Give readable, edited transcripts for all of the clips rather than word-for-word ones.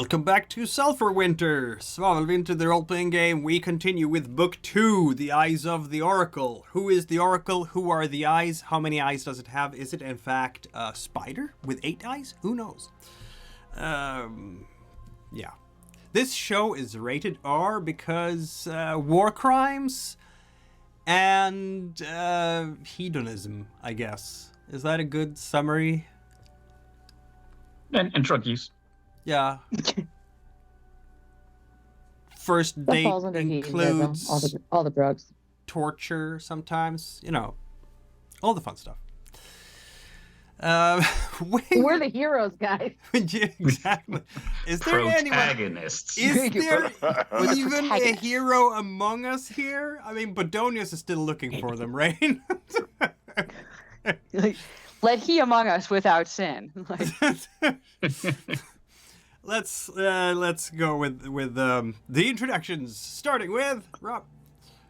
Welcome back to Sulfur Winter, Svavelwinter, the role-playing game. We continue with Book 2, The Eyes of the Oracle. Who is the Oracle? Who are the eyes? How many eyes does it have? Is it, in fact, a spider with 8 eyes? Who knows? Yeah. This show is rated R because war crimes and hedonism, I guess. Is that a good summary? And druggies. Yeah. First date includes all the drugs, torture sometimes, you know, all the fun stuff. We're the heroes, guys. Exactly. Is there protagonists? Is there even a hero among us here? I mean, Bodonius is still looking for them, right? Let he among us without sin. Let's go with the introductions, starting with Rob.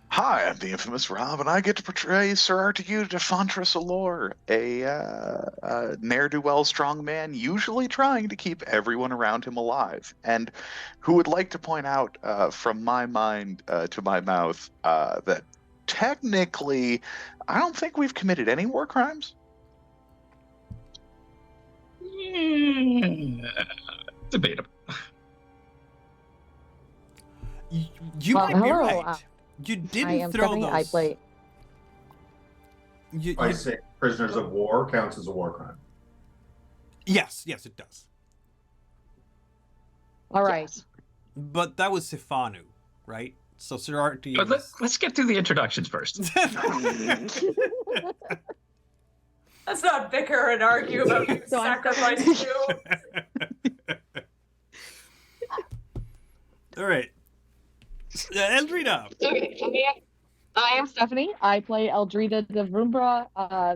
Hi, I'm the infamous Rob, and I get to portray Sir Artigue de Fontress Allure, a ne'er-do-well strong man, usually trying to keep everyone around him alive, and who would like to point out from my mind to my mouth that technically, I don't think we've committed any war crimes. Debatable. You might be right. You didn't throw those. I play. I say prisoners of war counts as a war crime. Yes, it does. All right. Yes. But that was Sifanu, right? So Sir Artigue. But let's get through the introductions first. Let's not bicker and argue about sacrifice too. All right. Eldrina. Okay, I am Stephanie. I play Eldrida de Vumbra,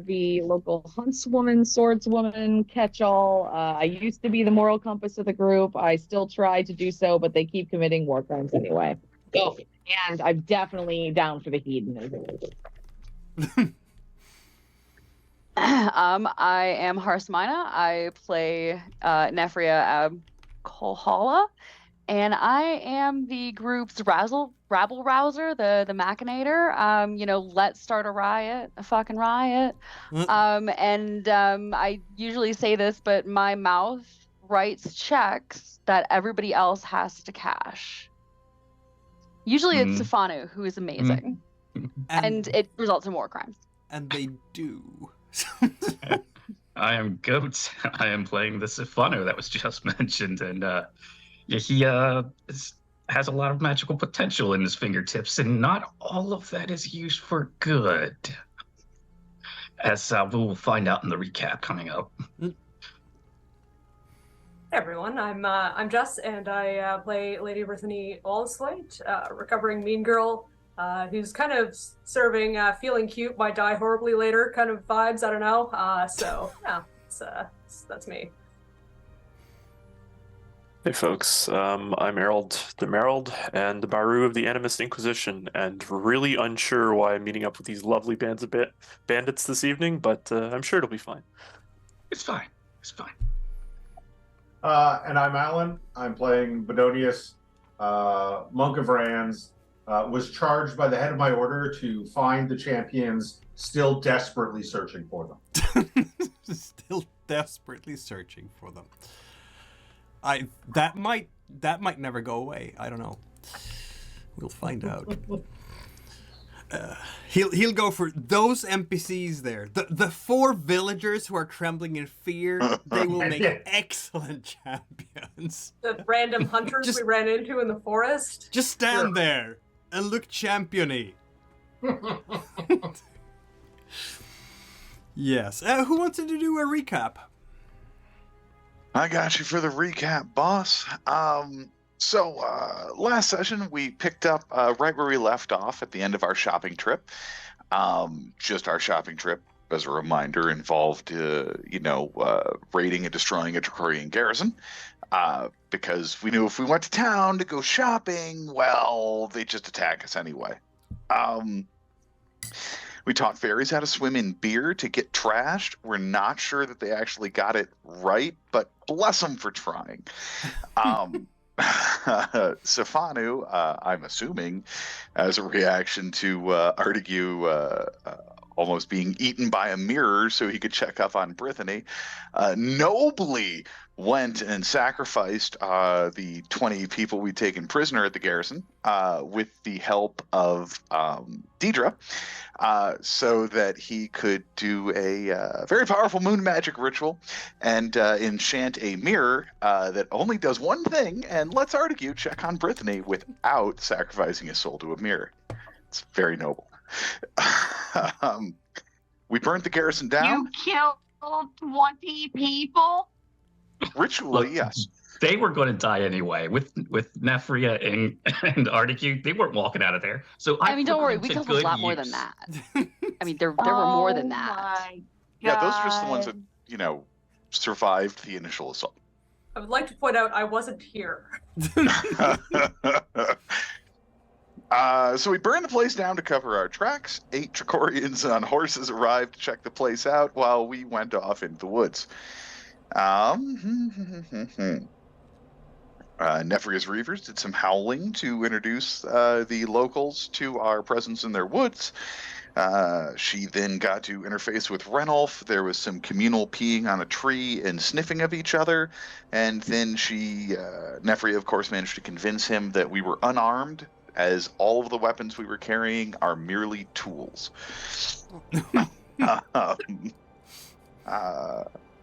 the local huntswoman, swordswoman, catch-all. I used to be the moral compass of the group. I still try to do so, but they keep committing war crimes anyway. Oh, and I'm definitely down for the hedonism. I am Harsmina. I play Nefria Kolhala, and I am the group's rabble rouser, the machinator. Let's start a riot, a fucking riot. I usually say this, but my mouth writes checks that everybody else has to cash. Usually it's Stefanu, who is amazing. And it results in war crimes. And they do. I am Goat. I am playing the Sifano that was just mentioned, and he has a lot of magical potential in his fingertips, and not all of that is used for good, as we will find out in the recap coming up. Hey everyone, I'm Jess, and I play Lady Brittany Allslight, recovering mean girl. Who's kind of serving feeling cute might die horribly later kind of vibes, I don't know. That's me. Hey folks, I'm Errol the Merald and the Baru of the Animist Inquisition, and really unsure why I'm meeting up with these lovely bands of bandits this evening, but I'm sure it'll be fine. It's fine. And I'm Alan. I'm playing Bodonius, Monk of Rands. Was charged by the head of my order to find the champions, still desperately searching for them. Still desperately searching for them. That might never go away. I don't know. We'll find out. He'll go for those NPCs there. The 4 villagers who are trembling in fear. They will make excellent champions. The random hunters we ran into in the forest. Just stand there and look champion-y. Yes. Who wants to do a recap? I got you for the recap, boss. So last session we picked up right where we left off at the end of our shopping trip. Just our shopping trip, as a reminder, involved, raiding and destroying a Dracorian garrison. Because we knew if we went to town to go shopping, well, they'd just attack us anyway. We taught fairies how to swim in beer to get trashed. We're not sure that they actually got it right, but bless them for trying. Safanu, I'm assuming, as a reaction to Artigue almost being eaten by a mirror so he could check up on Brittany, nobly went and sacrificed the 20 people we'd taken prisoner at the garrison with the help of Deidre, so that he could do a very powerful moon magic ritual and enchant a mirror that only does one thing and lets Artigue check on Brittany without sacrificing his soul to a mirror. It's very noble. We burnt the garrison down. You killed 20 people? Ritually, yes. They were going to die anyway. With Nefria and Artigue, they weren't walking out of there. So I mean, don't worry, we put them killed to a lot good more than use. that. I mean, there were more than that. My Yeah, those are just the ones God. that, survived the initial assault. I would like to point out I wasn't here. So we burned the place down to cover our tracks. 8 Tricorians on horses arrived to check the place out while we went off into the woods. Nefria's Reavers did some howling to introduce the locals to our presence in their woods. She then got to interface with Renolf. There was some communal peeing on a tree and sniffing of each other. And then Nefria, of course, managed to convince him that we were unarmed, as all of the weapons we were carrying are merely tools.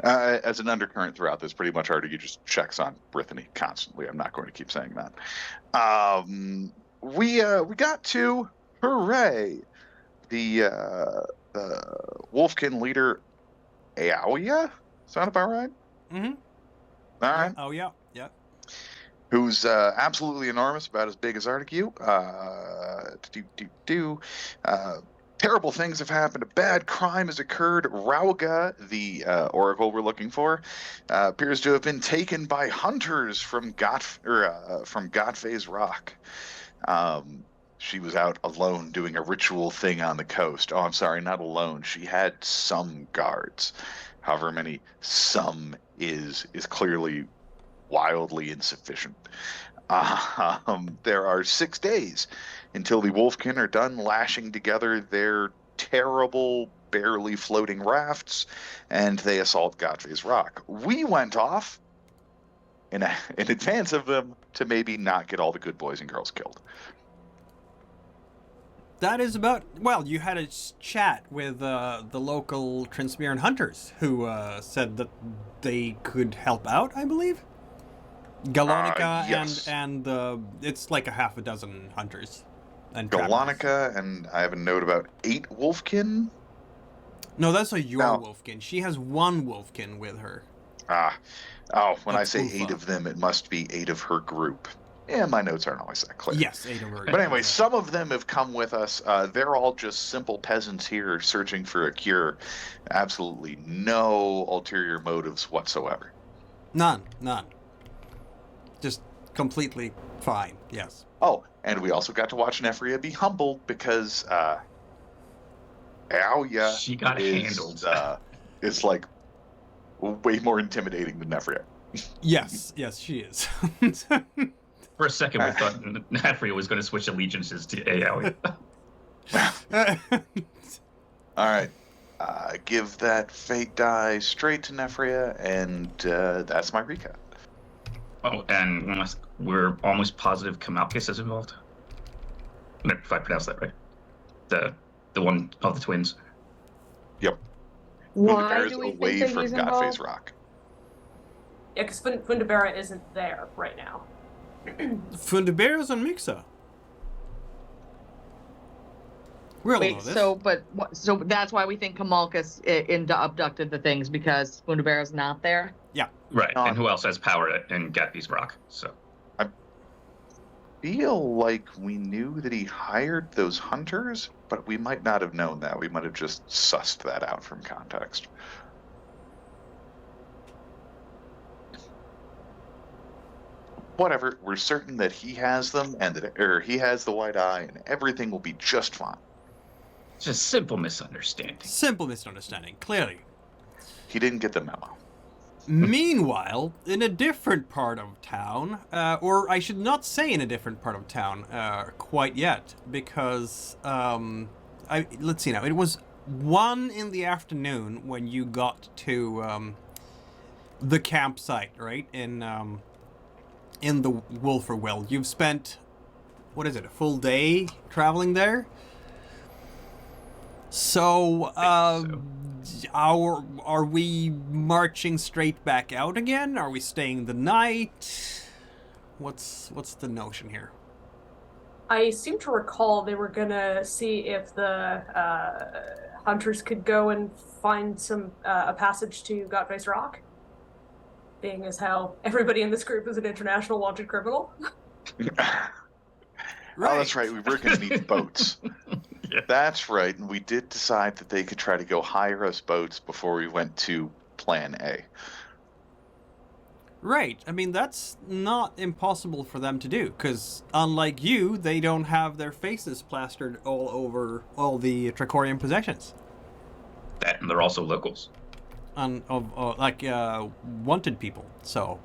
As an undercurrent throughout this, pretty much Artigue just checks on Brittany constantly. I'm not going to keep saying that. We got to, hooray, the Wolfkin leader, Aoya? Sound about right? Mm-hmm. All right. Oh, yeah. Yeah. Who's absolutely enormous, about as big as Artigue. Terrible things have happened. A bad crime has occurred. Rauga, the oracle we're looking for, appears to have been taken by hunters from Godface's rock. She was out alone doing a ritual thing on the coast. Oh, I'm sorry, not alone. She had some guards. However many some is clearly wildly insufficient. There are 6 days until the Wolfkin are done lashing together their terrible, barely floating rafts, and they assault Godface's rock. We went off in advance of them to maybe not get all the good boys and girls killed. That is about... Well, you had a chat with the local Transparent hunters who said that they could help out, I believe? Galonica yes. and it's like a half a dozen hunters. And trappers. Galonica, and I have a note about 8 Wolfkin. No, that's a your No. Wolfkin. She has 1 Wolfkin with her. When I say Ulfa. 8 of them, it must be 8 of her group. Yeah, my notes aren't always that clear. Yes, 8 of her. But anyway, some of them have come with us. They're all just simple peasants here searching for a cure. Absolutely no ulterior motives whatsoever. None. Just completely fine, yes. Oh, and we also got to watch Nefria be humbled because Aoya She got handled. is like way more intimidating than Nefria. Yes, she is. For a second, we thought Nefria was going to switch allegiances to Aoya. All right. Give that fate die straight to Nefria, and that's my recap. Oh, and we're almost positive Kamalkis is involved. If I pronounce that right. The one of the twins. Yep. Why Fundaberra's do we away think that from he's Godface involved? Rock. Yeah, because Fundabera isn't there right now. Fundaberra's on Mixa. We all know Wait, this. so that's why we think Kamalkus abducted the things, because Fundabera's not there? Right, and who else has power in Gattve's rock? So Feel like we knew that he hired those hunters, but we might not have known that. We might have just sussed that out from context. Whatever, we're certain that he has them, and he has the white eye, and everything will be just fine. Just simple misunderstanding. Simple misunderstanding, clearly. He didn't get the memo. Meanwhile, in a different part of town, or I should not say in a different part of town quite yet, because, let's see now, it was 1 in the afternoon when you got to the campsite, right, in the Wolfer Well. You've spent, what is it, a full day traveling there? So, are we marching straight back out again? Are we staying the night? What's the notion here? I seem to recall they were gonna see if the hunters could go and find a passage to Godface Rock, being as how everybody in this group is an international wanted criminal. Oh, that's right. We were going to need boats. Yeah. That's right. And we did decide that they could try to go hire us boats before we went to Plan A. Right. I mean, that's not impossible for them to do, because unlike you, they don't have their faces plastered all over all the Tricorian possessions. That, and they're also locals. Wanted people. So,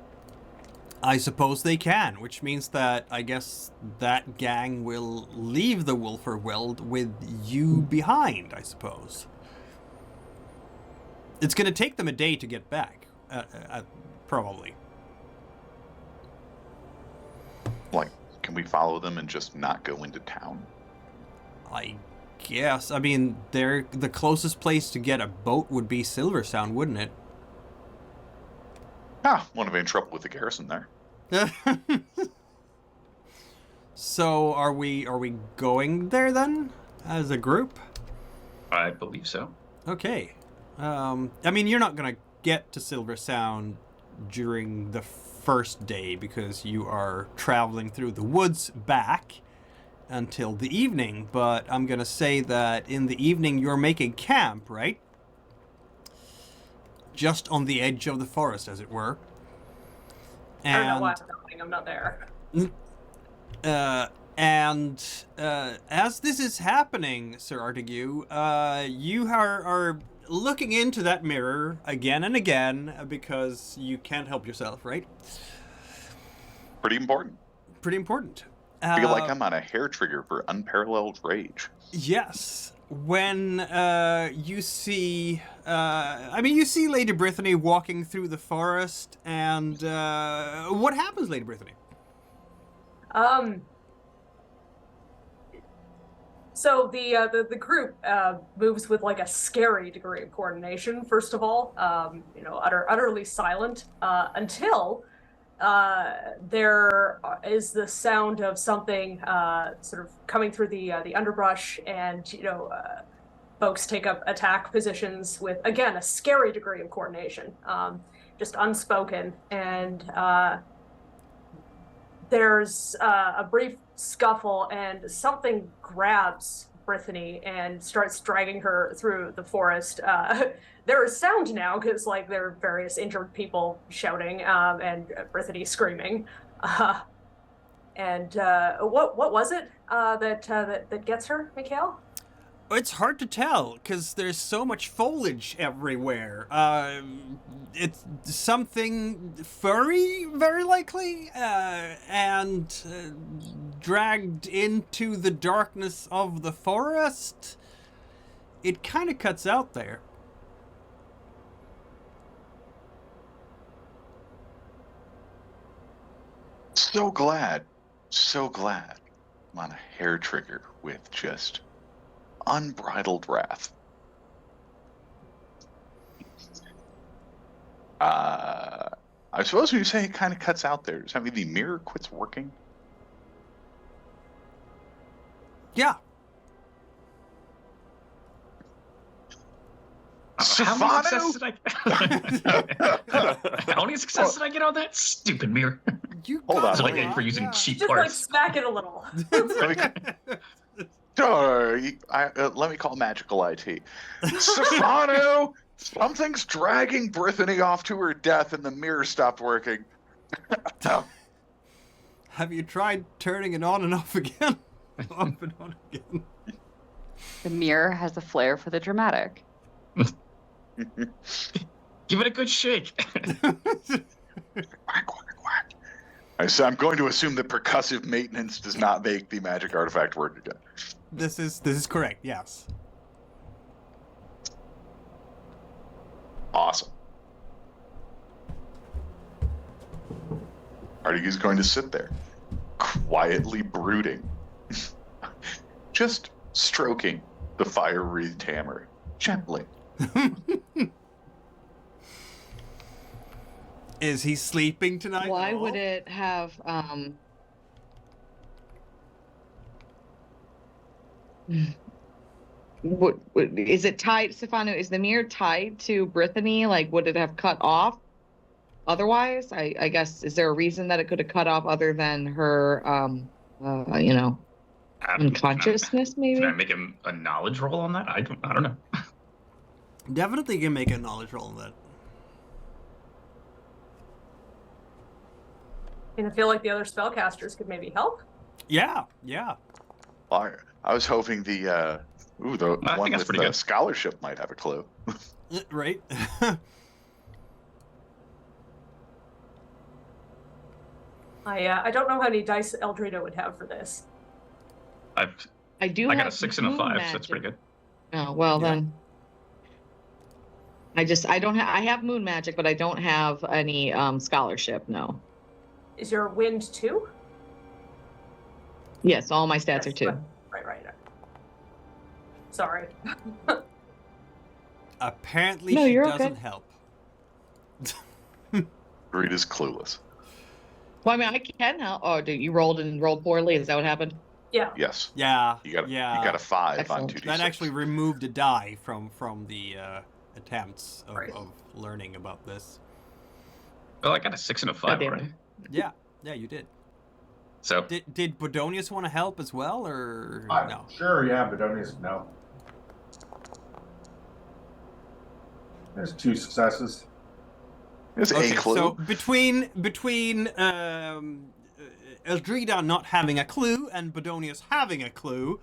I suppose they can, which means that I guess that gang will leave the Wolfer Weld with you behind, I suppose. It's going to take them a day to get back, probably. Like, can we follow them and just not go into town? I guess. I mean, the closest place to get a boat would be Silversound, wouldn't it? Won't have any trouble with the garrison there. So, are we going there then, as a group? I believe so. Okay. I mean, you're not gonna get to Silversound during the first day because you are traveling through the woods back until the evening, but I'm gonna say that in the evening you're making camp, right? Just on the edge of the forest, as it were. I don't know why I'm talking. I'm not there. As this is happening, Sir Artigue, you are looking into that mirror again and again because you can't help yourself, right? Pretty important. Pretty important. I feel like I'm on a hair trigger for unparalleled rage. Yes. When you see, you see Lady Brittany walking through the forest, and what happens, Lady Brittany? So the group moves with like a scary degree of coordination. First of all, utterly silent until there is the sound of something sort of coming through the underbrush, and folks take up attack positions with, again, a scary degree of coordination, just unspoken, and there's a brief scuffle, and something grabs Brittany and starts dragging her through the forest. There is sound now because there are various injured people shouting and Brittany screaming. And what was it that gets her, Mikhail? It's hard to tell because there's so much foliage everywhere. It's something furry, very likely, and dragged into the darkness of the forest. It kind of cuts out there. So glad I'm on a hair trigger with just unbridled wrath. I suppose when you say it kind of cuts out there, does that mean the mirror quits working? Yeah. How many successes did I get on that stupid mirror? You Hold on, So let me- for using cheap Just parts. smack it a little. Let me call magical IT. Stefano, something's dragging Brittany off to her death, and the mirror stopped working. Have you tried turning it on and off again? Off and on again. The mirror has a flair for the dramatic. Give it a good shake. Quack, quack, quack. I'm going to assume that percussive maintenance does not make the magic artifact work again. This is correct. Yes. Awesome. Artigue's going to sit there, quietly brooding, just stroking the fire-wreathed hammer gently. Is he sleeping tonight? Why at all? would it have what is it tied, Stefano? Is the mirror tied to Brittany? Like, would it have cut off otherwise? I guess, is there a reason that it could have cut off other than her unconsciousness, maybe? Can I make him a knowledge roll on that? I don't know. Definitely can make a knowledge roll on that. And I feel like the other spellcasters could maybe help. Yeah. I was hoping the one think that's with pretty good. scholarship might have a clue. Right. I don't know how many dice Eldrita would have for this. I I got a 6 and a 5, so that's pretty good. Oh, well Yeah. then. I have moon magic, but I don't have any scholarship, no. Is your wind 2? Yes, all my stats are 2. Right. Sorry. Apparently No, she you're doesn't okay. help. Rita's clueless. Well, I mean, I can help. Oh, dude, you rolled poorly? Is that what happened? Yeah. Yes. Yeah. You got yeah. you got a 5 on Excellent. 2d6. That actually removed a die from the attempts Right. of learning about this. Well, I got a 6 and a 5 damn already. it. Yeah, you did. So Did Bodonius want to help as well, or no? Sure, yeah, Bedonius, no. There's 2 successes. There's Okay, a clue. so between Eldrida not having a clue and Bodonius having a clue,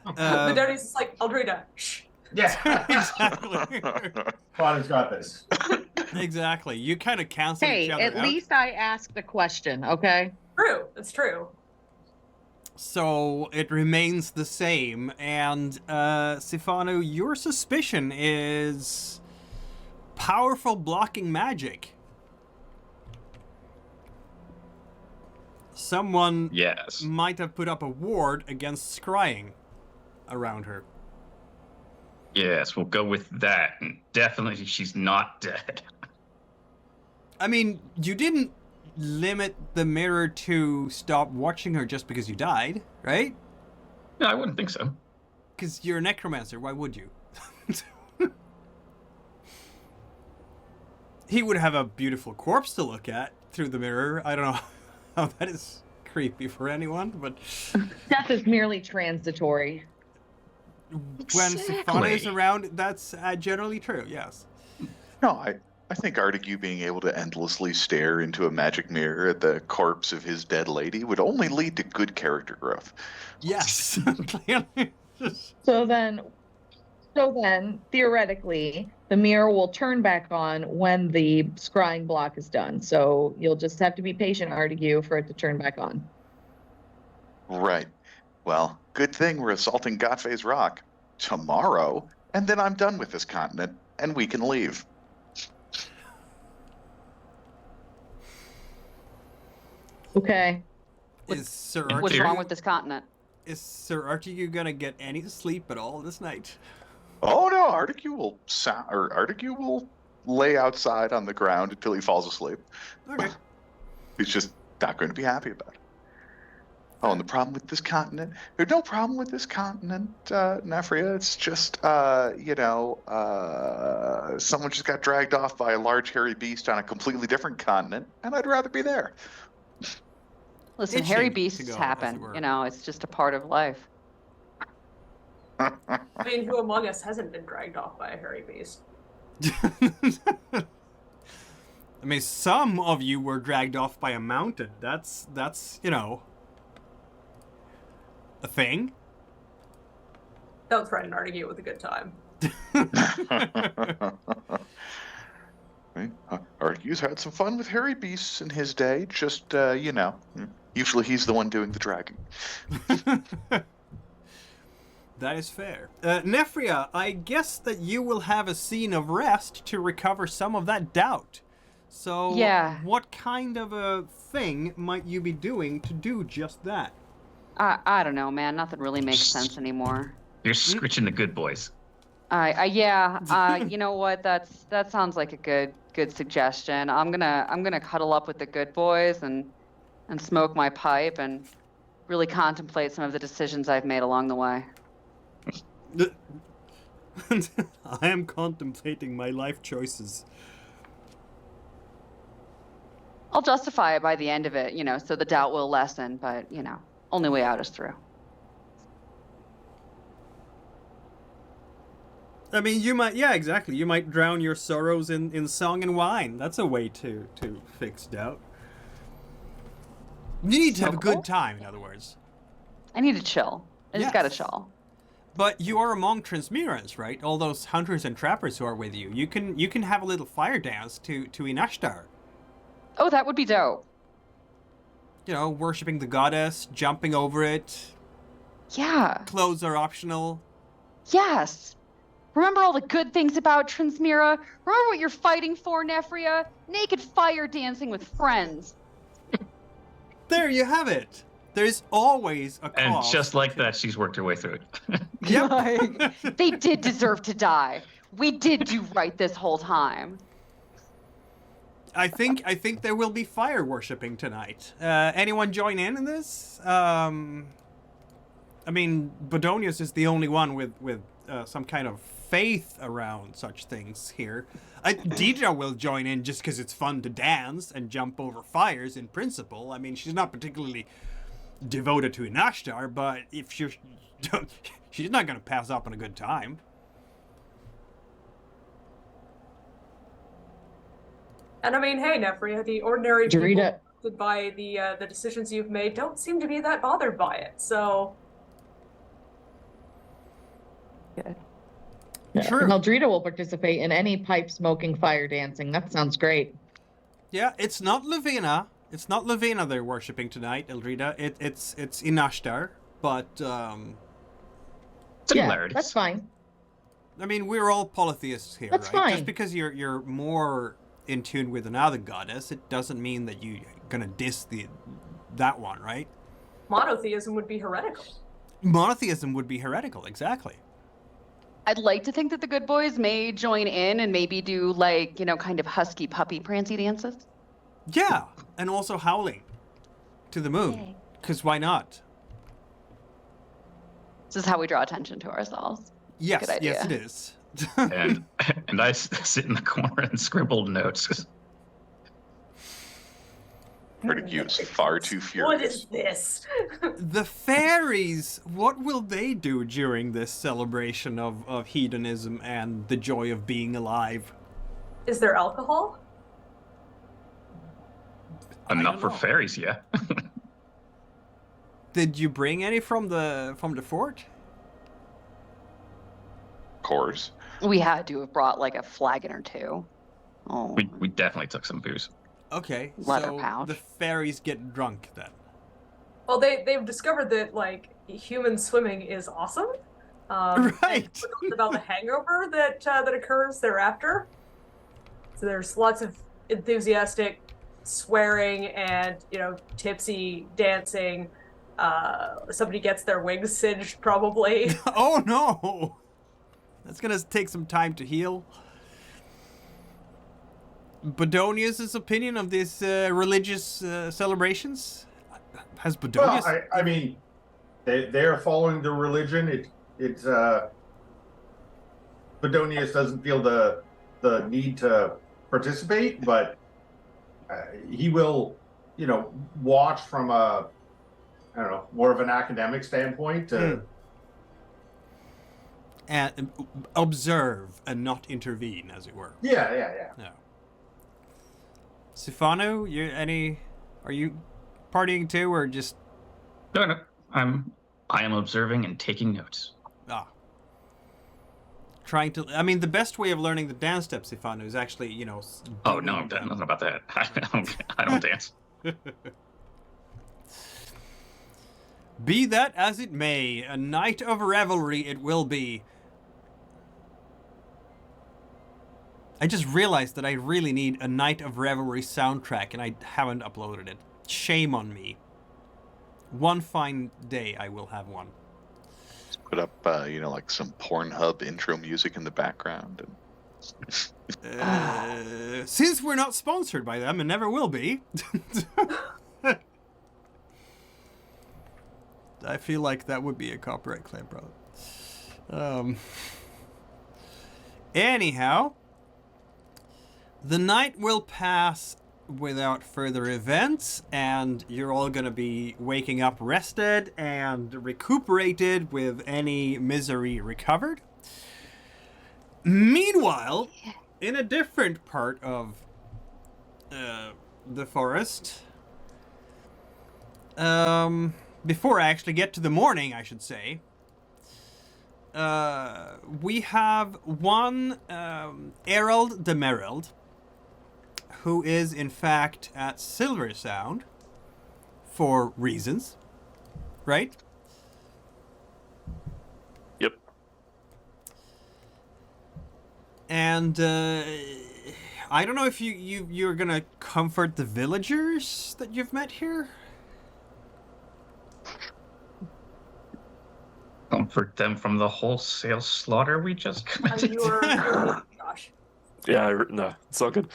Bedonius is like, Eldrita, shh. Yeah. exactly. Connor's got this. Exactly. You kind of cancel Hey, each other at out. least I asked the question, okay? True, it's true. So it remains the same, and Stefano, your suspicion is powerful blocking magic. Someone yes. might have put up a ward against scrying around her. Yes, we'll go with that. And definitely she's not dead. I mean, you didn't limit the mirror to stop watching her just because you died, right? No, I wouldn't think so. Because you're a necromancer, why would you? He would have a beautiful corpse to look at through the mirror. I don't know how that is creepy for anyone, but Death is merely transitory. when Stefano is Exactly. around, that's generally true, yes. No, I think Artigue being able to endlessly stare into a magic mirror at the corpse of his dead lady would only lead to good character growth. Yes, clearly. So then, theoretically, the mirror will turn back on when the scrying block is done. So you'll just have to be patient, Artigue, for it to turn back on. Right. Well, good thing we're assaulting Gattve's Rock tomorrow, and then I'm done with this continent, and we can leave. Okay. Is Sir What's Artigue, wrong with this continent? is Sir Artigue gonna get any sleep at all this night? Oh no, Artigue will lay outside on the ground until he falls asleep. Okay. He's just not going to be happy about it. Oh, and the problem with this continent? There's no problem with this continent, Nefria. It's just, someone just got dragged off by a large hairy beast on a completely different continent, and I'd rather be there. Listen, Itching hairy to beasts go, as it happen. were. You know, it's just a part of life. I mean, who among us hasn't been dragged off by a hairy beast? I mean, some of you were dragged off by a mountain. That's a thing. Don't threaten Artigue with a good time. Argue's had some fun with hairy beasts in his day. Just usually he's the one doing the dragging. That is fair. Nefria, I guess that you will have a scene of rest to recover some of that doubt. So, Yeah. what kind of a thing might you be doing to do just that? I don't know, man. Nothing really makes sense anymore. You're scritching the good boys. Yeah. You know what? That sounds like a good suggestion. I'm gonna cuddle up with the good boys and smoke my pipe and really contemplate some of the decisions I've made along the way. I am contemplating my life choices. I'll justify it by the end of it, so the doubt will lessen, but, only way out is through. I mean, exactly. You might drown your sorrows in song and wine. That's a way to fix doubt. You need to have a good time, in other words. I need to chill. I just gotta chill. But you are among Transmirans, right? All those hunters and trappers who are with you. You can have a little fire dance to Inashtar. Oh, that would be dope. Worshipping the goddess, jumping over it. Yeah. Clothes are optional. Yes. Remember all the good things about Transmira? Remember what you're fighting for, Nefria? Naked fire dancing with friends. There you have it. There's always a cause. And just like that, she's worked her way through it. Yep. They did deserve to die. We did do right this whole time. I think there will be fire worshipping tonight. Anyone join in this? I mean, Bodonius is the only one with some kind of faith around such things here. Deidre will join in just because it's fun to dance and jump over fires in principle. I mean, she's not particularly devoted to Inashtar, but if she's not going to pass up on a good time. And I mean, hey, Nefria, the ordinary people Dorita. affected by the decisions you've made don't seem to be that bothered by it. So, Good. True. Eldrita will participate in any pipe smoking, fire dancing. That sounds great. Yeah, it's not Levina. It's not Levina they're worshipping tonight, Eldrita. It's Inashtar, but Similarities. Yeah, that's fine. I mean, we're all polytheists here, That's right? fine. Just because you're more in tune with another goddess, it doesn't mean that you're gonna diss that one, right? monotheism would be heretical. Monotheism would be heretical, exactly. I'd like to think that the good boys may join in and maybe do kind of husky puppy prancy dances. Yeah, and also howling to the moon, Yay. because why not? This is how we draw attention to ourselves. Yes, Good idea. yes, it is. and I sit in the corner and scribble notes. Artigue is far too furious. What is this? The fairies, what will they do during this celebration of hedonism and the joy of being alive? Is there alcohol? Enough don't for know. fairies, yeah. Did you bring any from the fort? Of course. We had to have brought a flagon or two. Oh. We definitely took some booze. Okay, Leather so pouch. the fairies get drunk then. Well, they've discovered that human swimming is awesome. Right. And forgotten about the hangover that occurs thereafter. So there's lots of enthusiastic swearing and tipsy dancing. Somebody gets their wings singed probably. Oh no! That's gonna take some time to heal. Bodonius' opinion of these religious celebrations? Has Bodonius... Well, I mean, they are following the religion. It's Bodonius doesn't feel the need to participate, but he will, watch from a, I don't know, more of an academic standpoint. And observe and not intervene, as it were. Yeah. No. Sifano, are you partying too, or just... No. I am observing and taking notes. Ah. trying to. I mean, the best way of learning the dance steps, Ifanu, is actually, you know. Oh no, nothing about that. I don't dance. Be that as it may, a night of revelry it will be. I just realized that I really need a Night of Revelry soundtrack, and I haven't uploaded it. Shame on me. One fine day I will have one. Just put up, like some Pornhub intro music in the background. And... Since we're not sponsored by them and never will be, I feel like that would be a copyright claim, brother. Anyhow, the night will pass without further events, and you're all gonna be waking up rested and recuperated with any misery recovered. Meanwhile, in a different part of the forest, before I actually get to the morning, I should say, we have one Errol the Merald, who is in fact at Silversound for reasons, right? Yep. And I don't know if you're gonna comfort the villagers that you've met here. Comfort them from the wholesale slaughter we just committed. Gosh. Yeah, no, it's all good.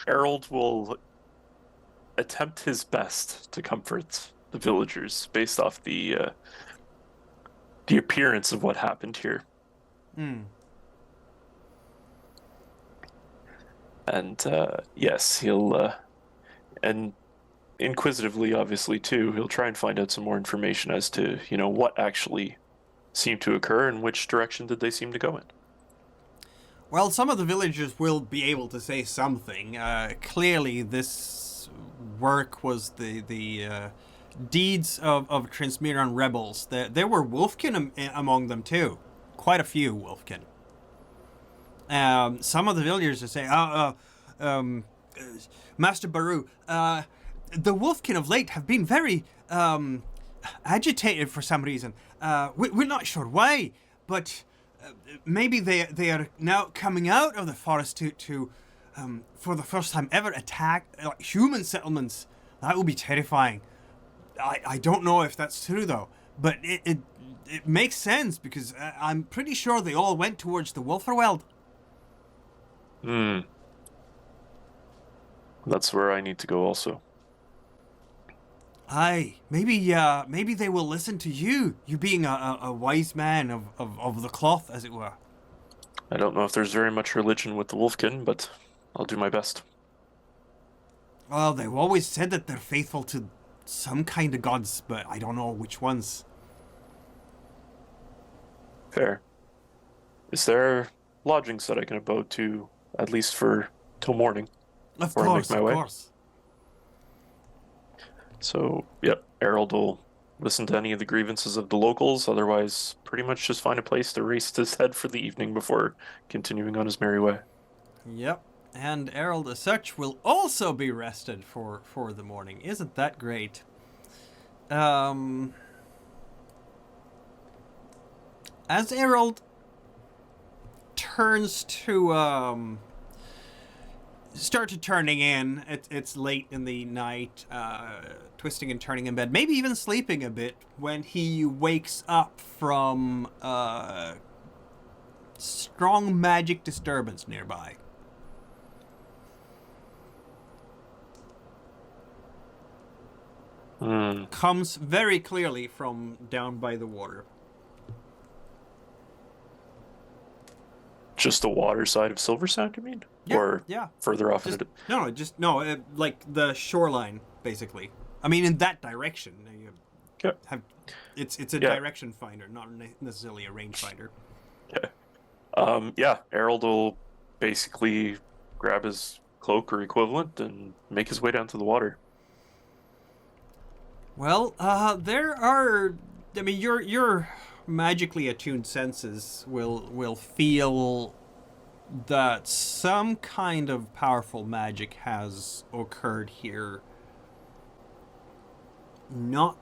Errol will attempt his best to comfort the villagers based off the appearance of what happened here. And yes, he'll and inquisitively, obviously too, he'll try and find out some more information as to what actually seemed to occur and which direction did they seem to go in. Well, some of the villagers will be able to say something. Clearly, this work was the deeds of Transmiran rebels. There were Wolfkin among them too. Quite a few Wolfkin. Some of the villagers are saying, Master Baru, the Wolfkin of late have been very agitated for some reason. We're not sure why, but maybe they are now coming out of the forest to for the first time ever attack human settlements. That would be terrifying. I don't know if that's true though, but it makes sense because I'm pretty sure they all went towards the Wolferweld. That's where I need to go also. Aye, maybe they will listen to you. You being a wise man of the cloth, as it were. I don't know if there's very much religion with the Wolfkin, but I'll do my best. Well, they've always said that they're faithful to some kind of gods, but I don't know which ones. Fair. Is there lodgings that I can abode to, at least for till morning? Of course. So, yep, Errol will listen to any of the grievances of the locals, otherwise pretty much just find a place to rest his head for the evening before continuing on his merry way. Yep, and Errol as such will also be rested for the morning. Isn't that great? As Errol turns to start to turning in, it's late in the night, twisting and turning in bed, maybe even sleeping a bit, when he wakes up from strong magic disturbance nearby. Comes very clearly from down by the water. Just the water side of Silversound, you mean? Yeah, or yeah. Further off Just, into... like the shoreline, basically. I mean, in that direction. You have, it's a direction finder, not necessarily a range finder. Yeah, Errol will basically grab his cloak or equivalent and make his way down to the water. Well, there are... I mean, you're magically attuned senses will feel that some kind of powerful magic has occurred here not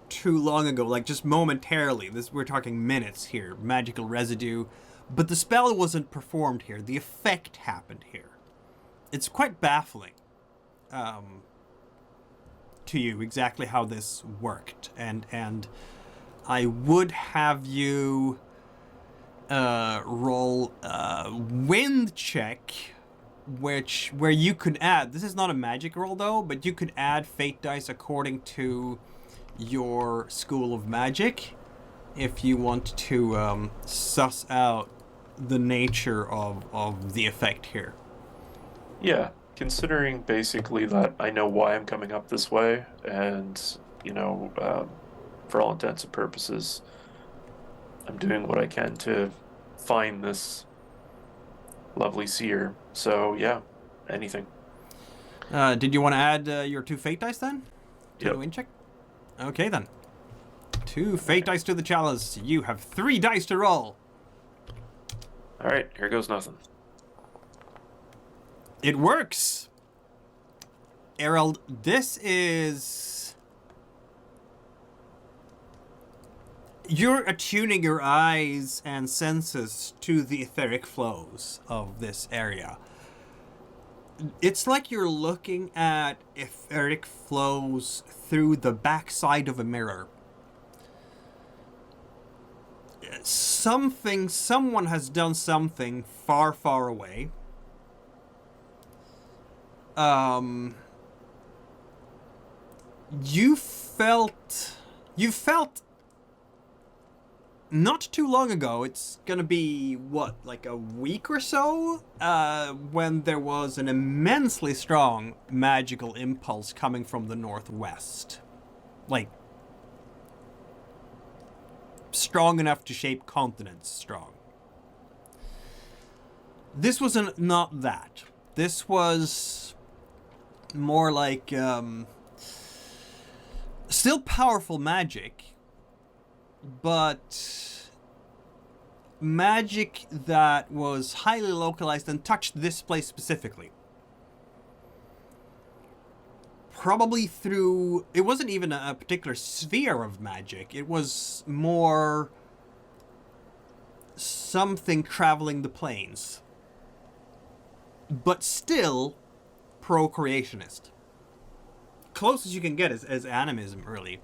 too long ago, like just momentarily. We're talking minutes here, magical residue, but the spell wasn't performed here. The effect happened here. It's quite baffling to you exactly how this worked, and I would have you roll a wind check, where you could add, this is not a magic roll though, but you could add fate dice according to your school of magic if you want to suss out the nature of the effect here. Yeah, considering basically that I know why I'm coming up this way, and, for all intents and purposes, I'm doing what I can to find this lovely seer. So, yeah, anything. Did you want to add your 2 fate dice then? To Yep. the wind check? Okay then. 2 fate dice to the chalice. You have 3 dice to roll. Alright, here goes nothing. It works! Errol, this is... You're attuning your eyes and senses to the etheric flows of this area. It's like you're looking at etheric flows through the backside of a mirror. Someone has done something far, far away. You felt not too long ago, it's gonna be, what, like a week or so, when there was an immensely strong magical impulse coming from the northwest. Like, strong enough to shape continents strong. This was not that. This was more like, still powerful magic, but magic that was highly localized and touched this place specifically. Probably through... It wasn't even a particular sphere of magic. It was more something traveling the planes. But still procreationist. Close as you can get as animism, really.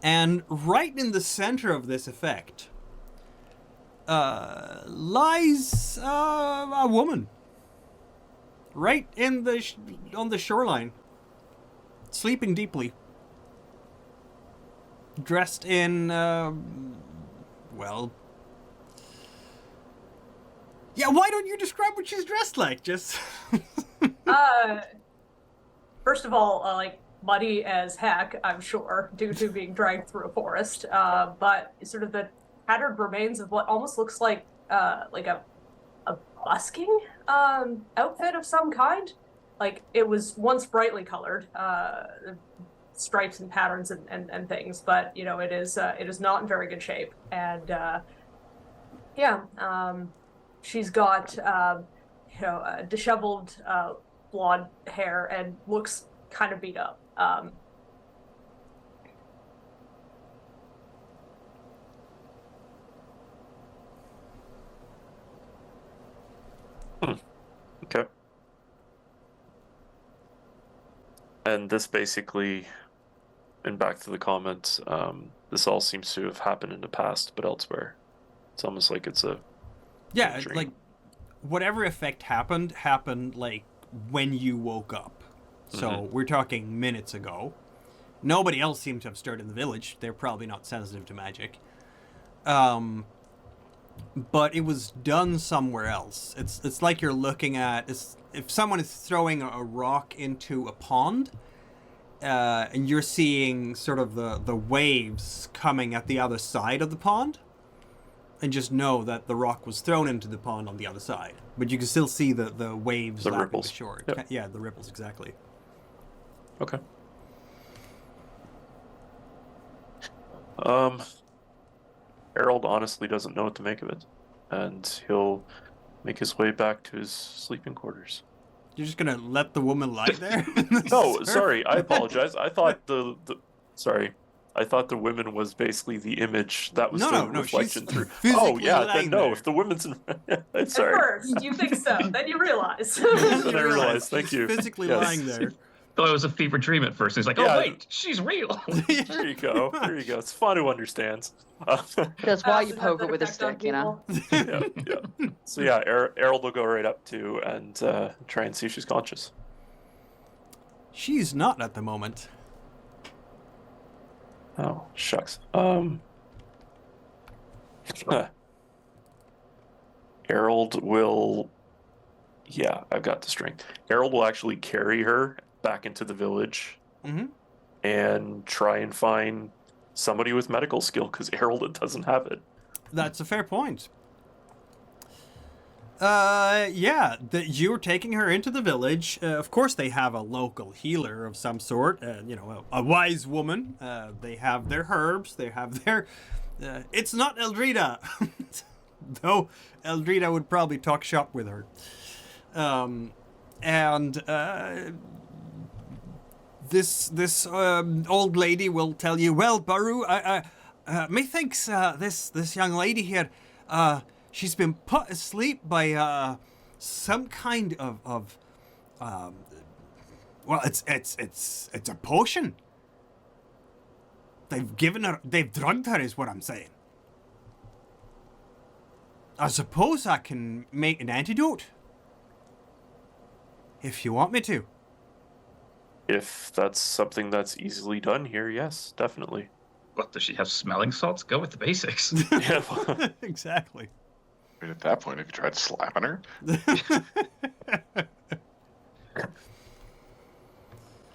And right in the center of this effect lies a woman. Right in on the shoreline, sleeping deeply, dressed in well, yeah. Why don't you describe what she's dressed like? Just First of all, like muddy as heck, I'm sure, due to being dragged through a forest. But sort of the tattered remains of what almost looks like a busking outfit of some kind. Like it was once brightly colored, stripes and patterns and things, but it is not in very good shape. And she's got disheveled blonde hair and looks kind of beat up. Okay. And this basically, and back to the comments, this all seems to have happened in the past, but elsewhere. It's almost like it's a dream. like whatever effect happened like when you woke up. So we're talking minutes ago. Nobody else seemed to have stirred in the village. They're probably not sensitive to magic. But it was done somewhere else. It's like you're looking at... if someone is throwing a rock into a pond, and you're seeing sort of the waves coming at the other side of the pond, and just know that the rock was thrown into the pond on the other side. But you can still see the waves The lapping ripples. the shore. Yep. Yeah, the ripples, exactly. Okay. Errol honestly doesn't know what to make of it, and he'll make his way back to his sleeping quarters. You're just gonna let the woman lie there? No, sorry, I apologize. I thought sorry, I thought the woman was basically the image that was the reflection she's through. physically Oh yeah, lying then no. there. If the woman's in, At sorry. first, you think so, then you realize. Then I realized. Thank she's you. physically Yes. lying there. Thought it was a fever dream at first. He's like, Yeah. oh wait, she's real. There you go. There you go. It's fun who understands. That's why you Acid has poke that it with a effect on stick, you know? people. Yeah. So yeah, Errol will go right up to and try and see if she's conscious. She's not at the moment. Oh shucks. Errol will. Yeah, I've got the strength. Errol will actually carry her back into the village Mm-hmm. and try and find somebody with medical skill because Errol doesn't have it. That's a fair point. You're taking her into the village. Of course, they have a local healer of some sort. A wise woman. They have their herbs. They have their. It's not Eldrida, though. Eldrida would probably talk shop with her. This old lady will tell you, well, Baru, methinks this young lady here, she's been put asleep by some kind of well, it's a potion. They've drugged her, is what I'm saying. I suppose I can make an antidote. If you want me to. If that's something that's easily done here, yes, definitely. What, does she have smelling salts? Go with the basics. Yeah. Exactly. I mean, at that point, have you tried slapping her?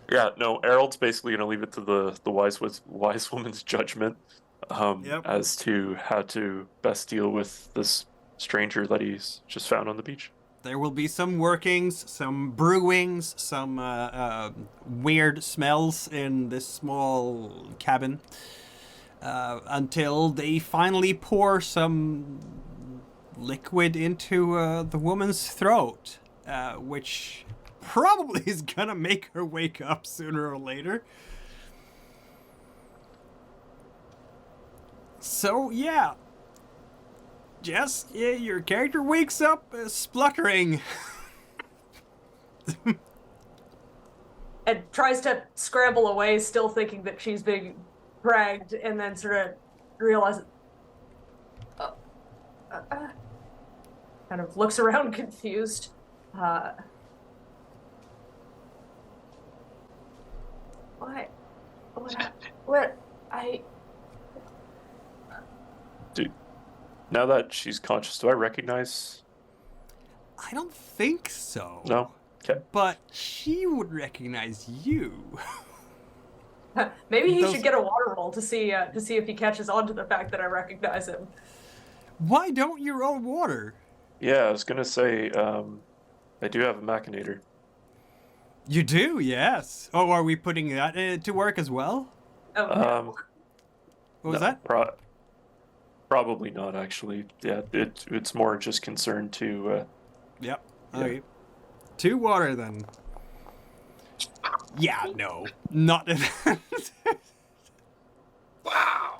Yeah, no, Errol's basically going to leave it to the wise woman's judgment as to how to best deal with this stranger that he's just found on the beach. There will be some workings, some brewings, some weird smells in this small cabin until they finally pour some liquid into the woman's throat, which probably is gonna make her wake up sooner or later. So, yeah. Jess, your character wakes up spluttering. And tries to scramble away, still thinking that she's being dragged, and then sort of realizes. Kind of looks around confused. What? Dude, now that she's conscious, do I recognize? I don't think so. No? Okay. But she would recognize you. Maybe he should get a water roll to see if he catches on to the fact that I recognize him. Why don't you roll water? Yeah, I was going to say, I do have a machinator. You do, yes. Oh, are we putting that to work as well? Oh, no. What was that? Probably not, actually. Yeah, it's more just concerned to... Yep. Yeah. Okay. 2 water, then. Yeah, no. Not... Wow.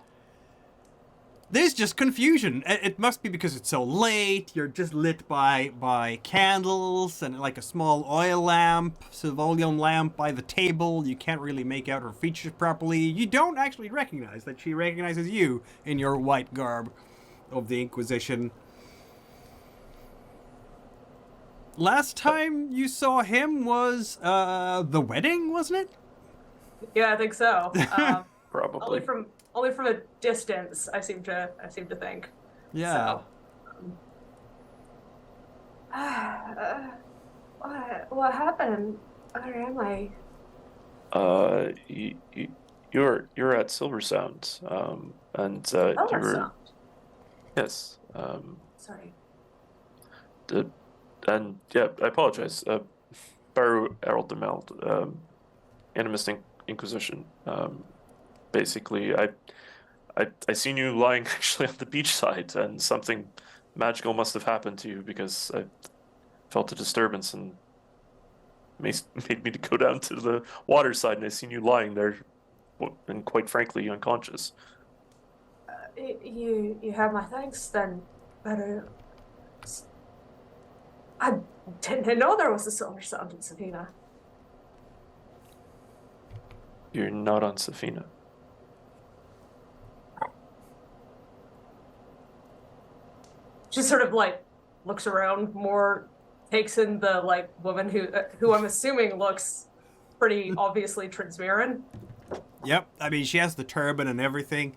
There's just confusion. It must be because it's so late. You're just lit by candles and like a small oil lamp, civilian lamp by the table. You can't really make out her features properly. You don't actually recognize that she recognizes you in your white garb of the Inquisition. Last time you saw him was the wedding, wasn't it? Yeah, I think so. Probably. Only from a distance, I seem to think. Yeah. So. What happened? Where am I? You're at Silversound, and you were... Silversound. Yes. Sorry. And yeah, I apologize. Baru Errol Demeld, Animist Inquisition. Basically, I seen you lying actually on the beach side, and something magical must have happened to you because I felt a disturbance and made me to go down to the water side, and I seen you lying there, and quite frankly unconscious. You have my thanks then, but I didn't know there was a Silversound in Safina. You're not on Safina. She sort of like looks around more, takes in the like woman who I'm assuming looks pretty obviously Transmiran. Yep, I mean, she has the turban and everything.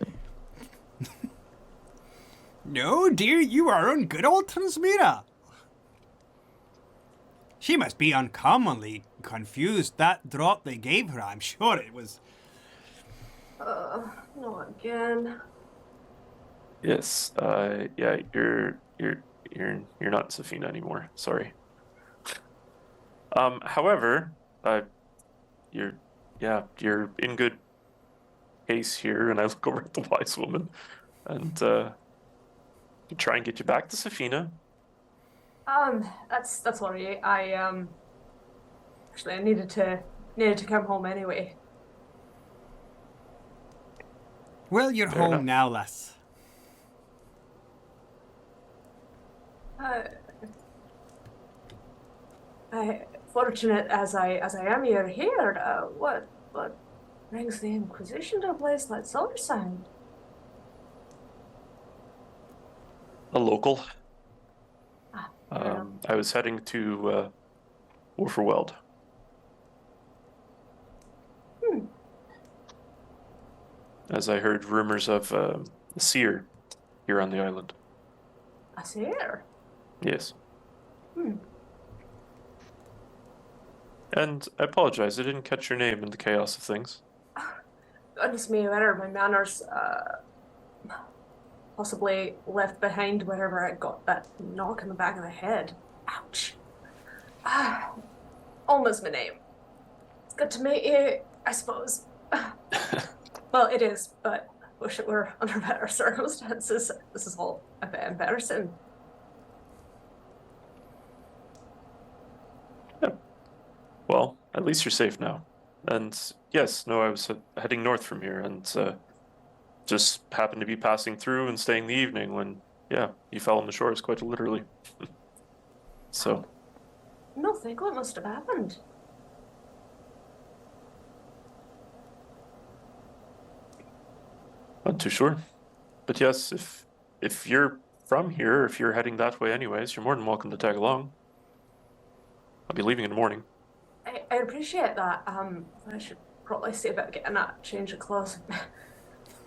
No, dear, you are on good old Transmira. She must be uncommonly confused. That drop they gave her, I'm sure it was... No, again. Yes, yeah, you're not Safina anymore. Sorry. However, you're in good case here, and I look over at the wise woman, and try and get you back to Safina. That's all right. Actually I needed to come home anyway. Well, you're Fair home enough. now, lass. Fortunate as I am, you're here. What brings the Inquisition to a place like Silversound? A local. Yeah. I was heading to Wolferweld. As I heard rumors of a Seer here on the island. A Seer? Yes. And I apologize, I didn't catch your name in the chaos of things. Goodness me, whether my manners possibly left behind wherever I got that knock in the back of the head. Ouch. Almost my name. It's good to meet you, I suppose. Well, it is, but wish it were under better circumstances. This is all a bit embarrassing. Yeah. Well, at least you're safe now. And yes, no, I was heading north from here, and just happened to be passing through and staying the evening when, yeah, you fell on the shores, quite literally. So. No, think what must have happened. Not too sure. But yes, if you're from here, if you're heading that way anyways, you're more than welcome to tag along. I'll be leaving in the morning. I appreciate that. I should probably see about getting that change of clothes.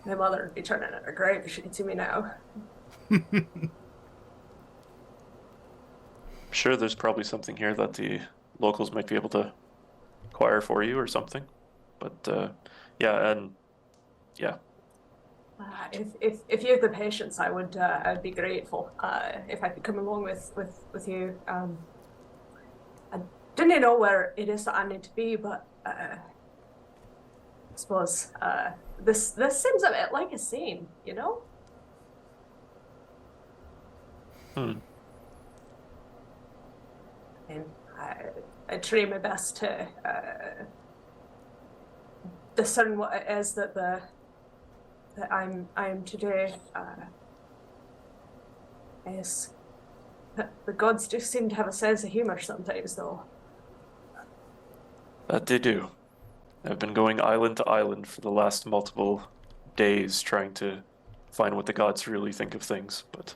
My mother would be turning in her grave if she could see me now. I'm sure there's probably something here that the locals might be able to acquire for you or something. But yeah, and yeah. If you have the patience, I'd be grateful if I could come along with you. I didn't know where it is that I need to be, but I suppose this seems a bit like a scene, you know? Hmm. And I try my best to discern what it is that I'm today. Is the gods do seem to have a sense of humor sometimes, though. That they do. I've been going island to island for the last multiple days trying to find what the gods really think of things, but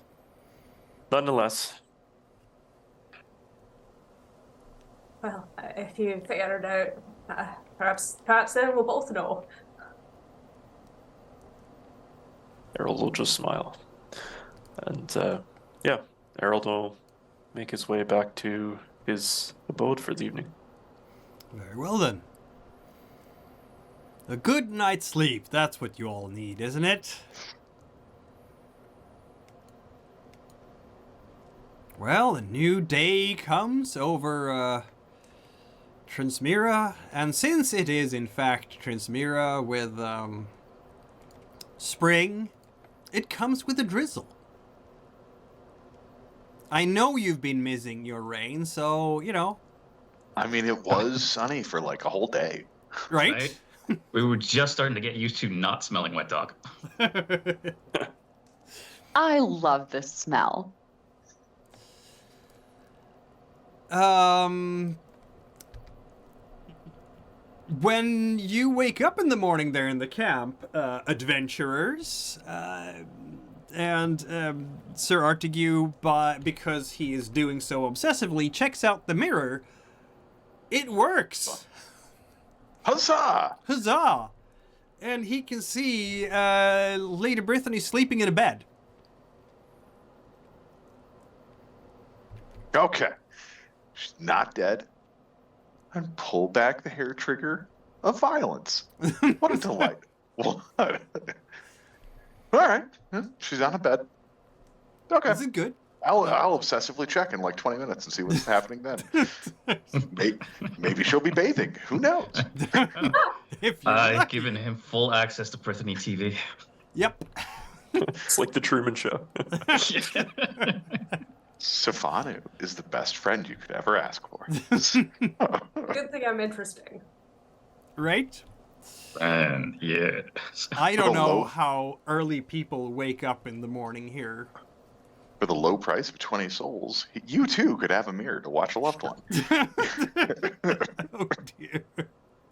nonetheless. Well, if you figure it out, perhaps then we'll both know. Errol will just smile. And yeah, Errol will make his way back to his abode for the evening. Very well then. A good night's sleep, that's what you all need, isn't it? Well, a new day comes over Transmira, and since it is in fact Transmira with spring, it comes with a drizzle. I know you've been missing your rain, so, you know. I mean, it was sunny for like a whole day. Right? We were just starting to get used to not smelling wet dog. I love this smell. When you wake up in the morning there in the camp, adventurers, and Sir Artigue, because he is doing so obsessively, checks out the mirror. It works! Huzzah! Huzzah! And he can see Lady Brittany sleeping in a bed. Okay. She's not dead. And pull back the hair trigger of violence. What a delight. What? All right. Yeah, she's on a bed. Okay. Is it good? I'll obsessively check in like 20 minutes and see what's happening then. Maybe she'll be bathing. Who knows? If you're I've lucky. given him full access to Brittany TV. Yep. It's like the Truman Show. Stefanu is the best friend you could ever ask for. Good thing I'm interesting. Right? And yeah. I don't know Hello? how early people wake up in the morning here. For the low price of 20 souls, you too could have a mirror to watch a loved one. Oh dear.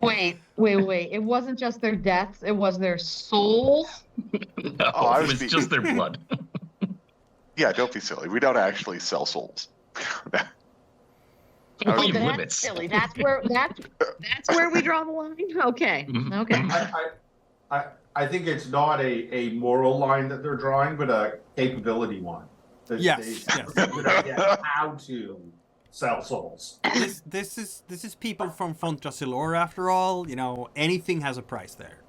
Wait. It wasn't just their deaths, it was their souls. No, I it was was just their blood. Yeah, don't be silly. We don't actually sell souls. Oh, Oh, you that's limits. silly. That's where we draw the line. Okay. Mhm. Okay. I think it's not a moral line that they're drawing, but a capability one. That Yes, they yes. have a good idea how to sell souls. This is people from Fontrasilor after all. You know, anything has a price there.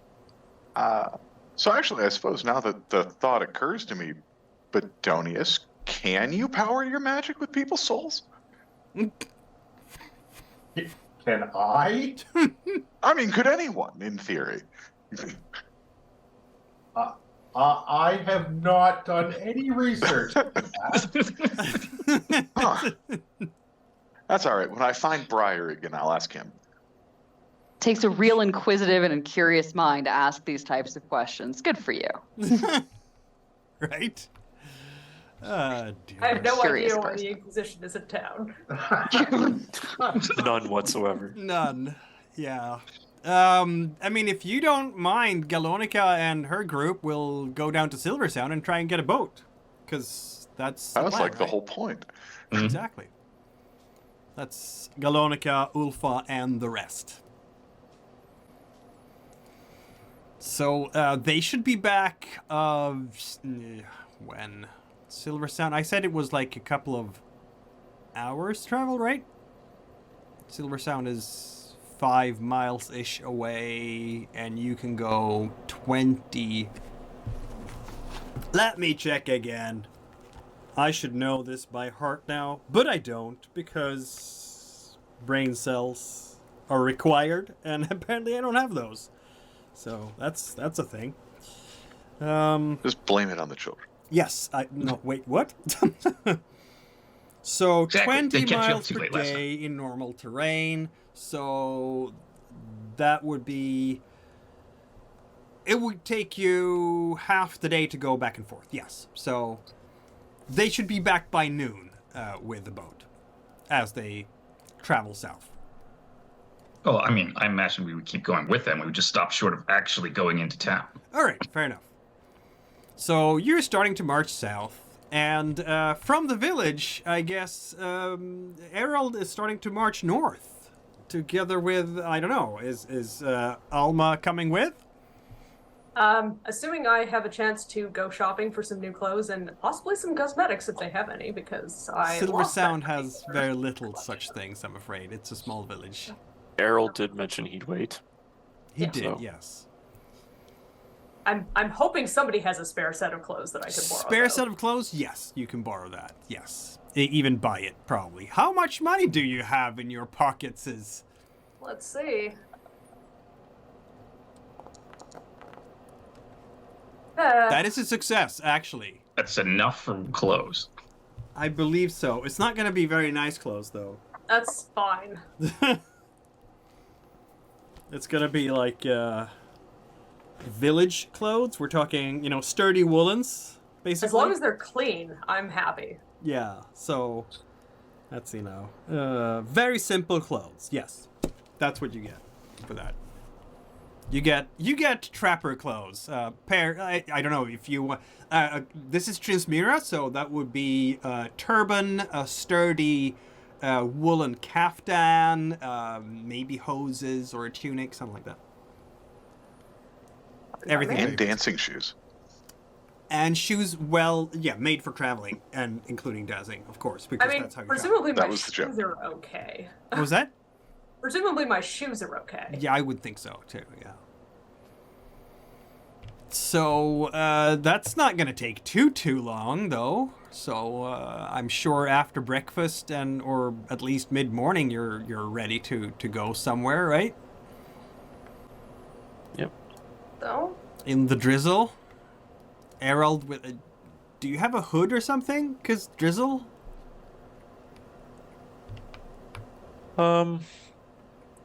So actually, I suppose now that the thought occurs to me, Bedonius, can you power your magic with people's souls? Can I? I mean, could anyone, in theory? I have not done any research on that. Huh. That's all right. When I find Briar again, I'll ask him. Takes a real inquisitive and curious mind to ask these types of questions. Good for you. Right? Dear. I have no Curious idea why person. the Inquisition is in town. None whatsoever. None. Yeah. I mean, if you don't mind, Galonica and her group will go down to Silversound and try and get a boat. Because that's That was plan, like the right? whole point. Mhm. Exactly. That's Galonica, Ulfa, and the rest. So, they should be back, when? Silversound? I said it was like a couple of hours travel, right? Silversound is 5 miles-ish away, and you can go 20. Let me check again. I should know this by heart now, but I don't, because brain cells are required, and apparently I don't have those. So that's a thing. Just blame it on the children. Yes, no, wait, what? So Exactly. 20 They kept you up miles too per late last day in normal terrain. So that would be. It would take you half the day to go back and forth. Yes. So they should be back by noon with the boat as they travel south. Well, I mean, I imagine we would keep going with them. We would just stop short of actually going into town. All right, fair enough. So you're starting to march south, and from the village, I guess, Errol is starting to march north, together with, I don't know, is Alma coming with? Assuming I have a chance to go shopping for some new clothes and possibly some cosmetics if they have any, because I lost that Silversound has before. very little such things, I'm afraid. It's a small village. Errol did mention he'd wait. He Yeah. did, So- yes. I'm hoping somebody has a spare set of clothes that I can borrow. Spare though. set of clothes? Yes, you can borrow that. Yes. Even buy it, probably. How much money do you have in your pockets? Let's see. That is a success, actually. That's enough for clothes. I believe so. It's not going to be very nice clothes, though. That's fine. It's going to be like village clothes. We're talking, sturdy woolens, basically. As long as they're clean, I'm happy. Yeah, so that's, very simple clothes. Yes, that's what you get for that. You get trapper clothes. I don't know if you want. This is Trinsmira, so that would be a turban, a sturdy woolen kaftan, maybe hoses or a tunic, something like that. Everything. And dancing shoes. And shoes, made for traveling, and including dancing, of course, because that's how you presumably That my was the joke. shoes are okay. What was that? Presumably my shoes are okay. Yeah, I would think so, too, yeah. So, that's not going to take too long, though. So, I'm sure after breakfast or at least mid-morning, you're ready to go somewhere, right? Yep. So? In the Drizzle? Errol, do you have a hood or something? 'Cause Drizzle? I'm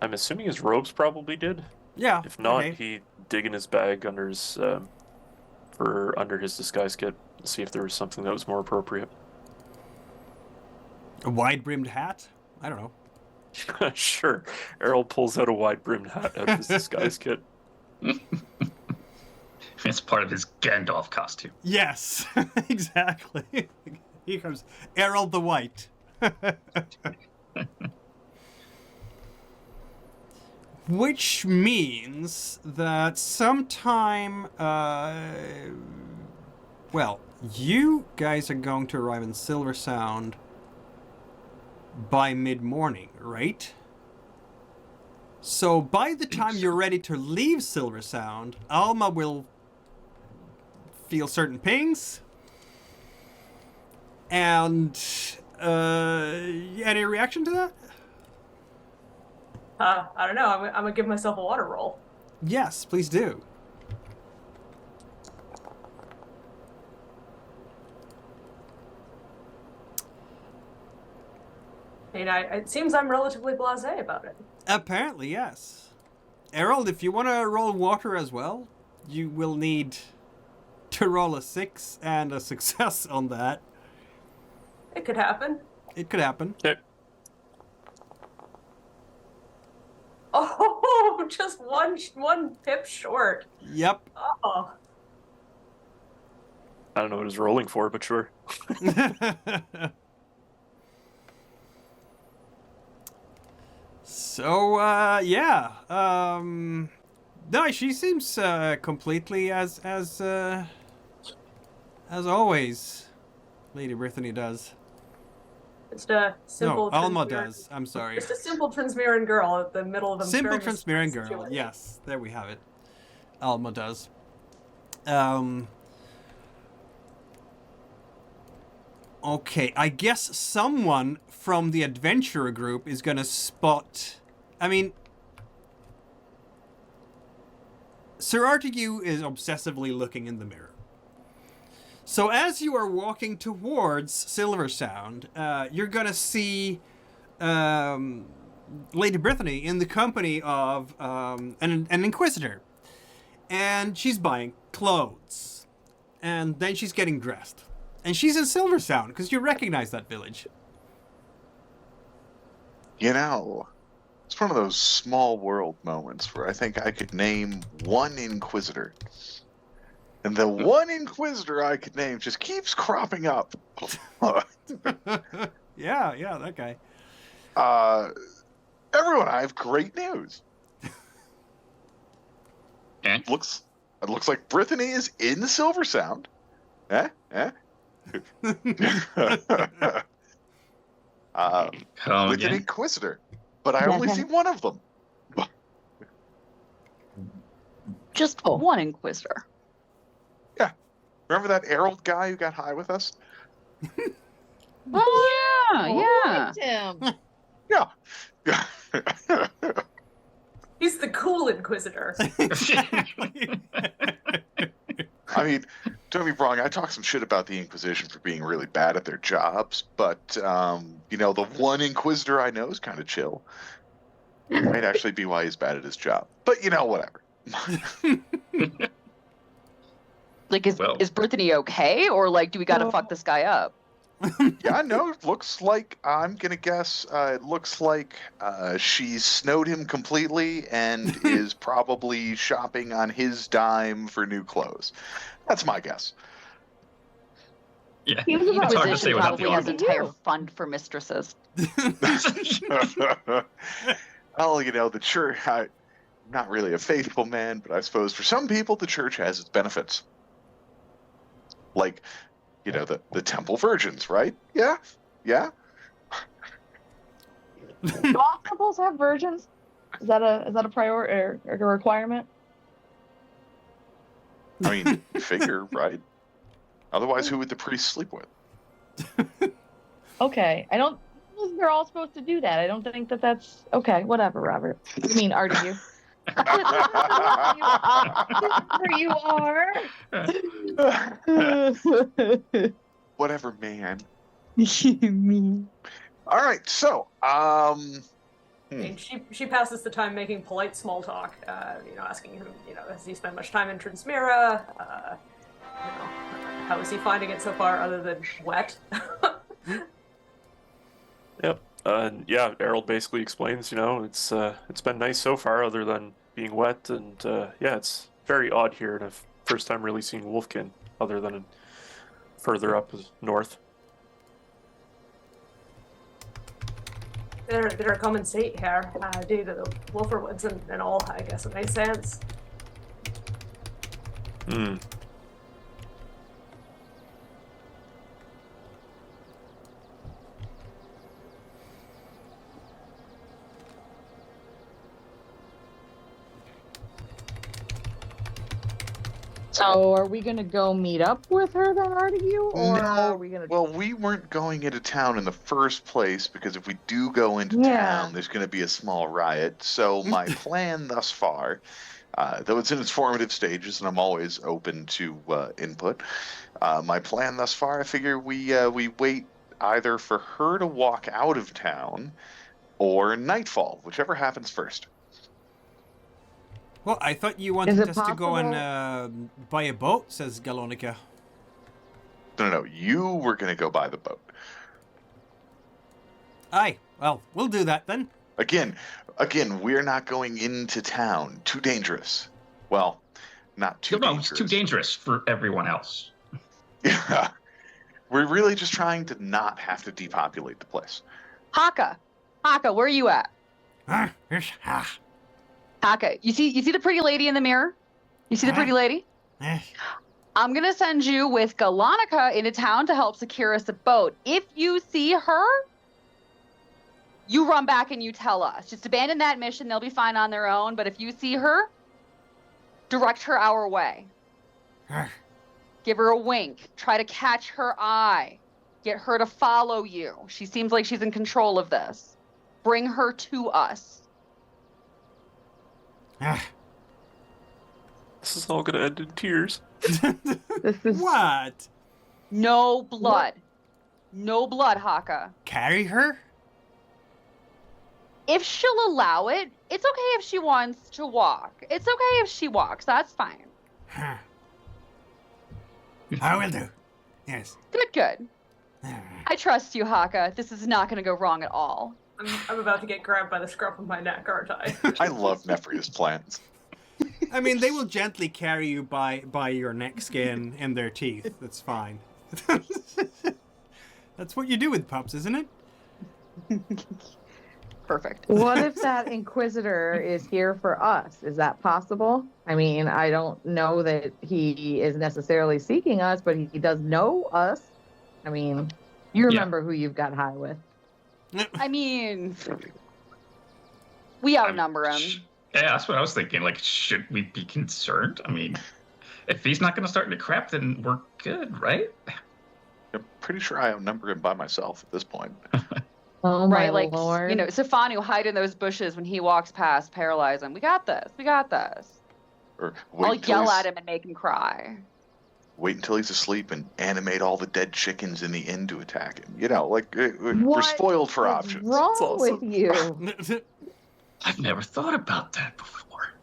assuming his robes probably did. Yeah. If not, okay. he dig in his bag under his disguise kit and see if there was something that was more appropriate. A wide-brimmed hat? I don't know. Sure. Errol pulls out a wide-brimmed hat out of his disguise kit. It's part of his Gandalf costume. Yes, exactly. Here comes Errol the White. Which means that sometime, you guys are going to arrive in Silversound by mid-morning, right? So by the time you're ready to leave Silversound, Alma will feel certain pings. And, any reaction to that? I don't know. I'm gonna give myself a water roll. Yes, please do. It seems I'm relatively blasé about it. Apparently, yes. Errol, if you want to roll water as well, you will need to roll a 6 and a success on that. It could happen. It could happen. Okay. Oh, just one pip short. Yep. Oh. I don't know what he's rolling for, but sure. So, yeah. No, she seems completely as always. Lady Brittany does. Just a simple. No, Alma Transmiran- does. I'm sorry. Just a simple Transmiran girl at the middle of a Simple very Transparent mysterious Girl. situation. Yes, there we have it. Alma does. Okay, I guess someone from the adventurer group is gonna spot... I mean... Sir Artigue is obsessively looking in the mirror. So as you are walking towards Silversound, you're gonna see Lady Brittany in the company of an Inquisitor. And she's buying clothes. And then she's getting dressed. And she's in Silversound, because you recognize that village. You know, it's one of those small world moments where I think I could name one Inquisitor. And the one Inquisitor I could name just keeps cropping up. Yeah, that guy. Everyone, I have great news. Eh? It looks like Brittany is in Silversound. Oh, With an yeah. Inquisitor. But I only see one of them. Just one Inquisitor. Remember that Errol guy who got high with us? Oh, yeah. Him. Yeah. He's the cool Inquisitor. I mean, don't get me wrong, I talk some shit about the Inquisition for being really bad at their jobs, but, the one Inquisitor I know is kind of chill. Might actually be why he's bad at his job. But, whatever. Like, is Brittany okay? Or, like, do we gotta fuck this guy up? Yeah, no, it looks like, I'm going to guess, it looks like she's snowed him completely and is probably shopping on his dime for new clothes. That's my guess. Yeah, Seems it's hard to Inquisition say without the probably has an article. entire fund for mistresses. Well, the church, I'm not really a faithful man, but I suppose for some people the church has its benefits. Like, the temple virgins, right? Yeah? Yeah? Do all temples have virgins? Is that a priority or a requirement? I mean, figure, right? Otherwise, who would the priest sleep with? Okay, I don't think they're all supposed to do that. I don't think that's okay. Whatever, Robert. I mean, argue. Where you are. Whatever, man. All right, so, And she passes the time making polite small talk, asking him, has he spent much time in Transmira? How is he finding it so far other than wet? Yep. Yeah, Errol basically explains, it's been nice so far other than being wet, and yeah, it's very odd here, and I've first time really seen Wolfkin other than further up north. They're a common state here, due to the Wolferwoods and all, I guess it makes sense. Hmm. So, are we gonna go meet up with her then, argue, or are we gonna? Well, we weren't going into town in the first place because if we do go into Yeah. town, there's going to be a small riot. So my plan thus far, though it's in its formative stages, and I'm always open to input, my plan thus far, I figure we wait either for her to walk out of town or nightfall, whichever happens first. Well, I thought you wanted it us to go possible- and buy a boat, says Galonica. No, you were going to go buy the boat. Aye, well, we'll do that then. Again, we're not going into town. Too dangerous. Well, not too No, dangerous. it's too dangerous for everyone else. Yeah. We're really just trying to not have to depopulate the place. Hakka, where are you at? Hakka, you see the pretty lady in the mirror? You see the pretty lady? I'm gonna send you with Galonica into town to help secure us a boat. If you see her, you run back and you tell us. Just abandon that mission, they'll be fine on their own. But if you see her, direct her our way. Give her a wink. Try to catch her eye. Get her to follow you. She seems like she's in control of this. Bring her to us. This is all gonna end in tears. This is What? No blood. No blood, Hakka. Carry her? If she'll allow it, it's okay if she wants to walk. It's okay if she walks. That's fine. I will do. Yes. Good. I trust you, Hakka. This is not going to go wrong at all. I'm about to get grabbed by the scruff of my neck, aren't I? I love Nefria's plans. I mean, they will gently carry you by your neck skin and their teeth. That's fine. That's what you do with pups, isn't it? Perfect. What if that Inquisitor is here for us? Is that possible? I mean, I don't know that he is necessarily seeking us, but he does know us. I mean, you remember who you've got high with. I mean, we outnumber him. Yeah, that's what I was thinking. Like, should we be concerned? I mean, if he's not going to start to crap, then we're good, right? I'm pretty sure I outnumber him by myself at this point. Oh my Right, like, lord. Stefanu hide in those bushes when he walks past, paralyze him. We got this. Or wait I'll until yell he's- at him and make him cry. wait until he's asleep and animate all the dead chickens in the inn to attack him. You know, like we're What spoiled for is options. wrong awesome. with you? I've never thought about that before.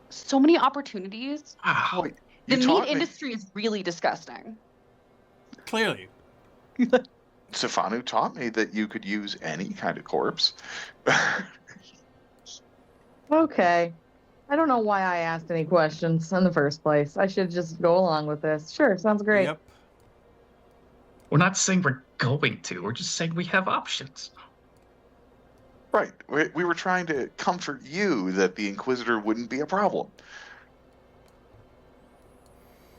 So many opportunities. Wow. Wait, The you meat taught me. industry is really disgusting. Clearly. Stefanu taught me that you could use any kind of corpse. Okay. I don't know why I asked any questions in the first place. I should just go along with this. Sure, sounds great. Yep. We're not saying we're going to. We're just saying we have options. Right. We were trying to comfort you that the Inquisitor wouldn't be a problem.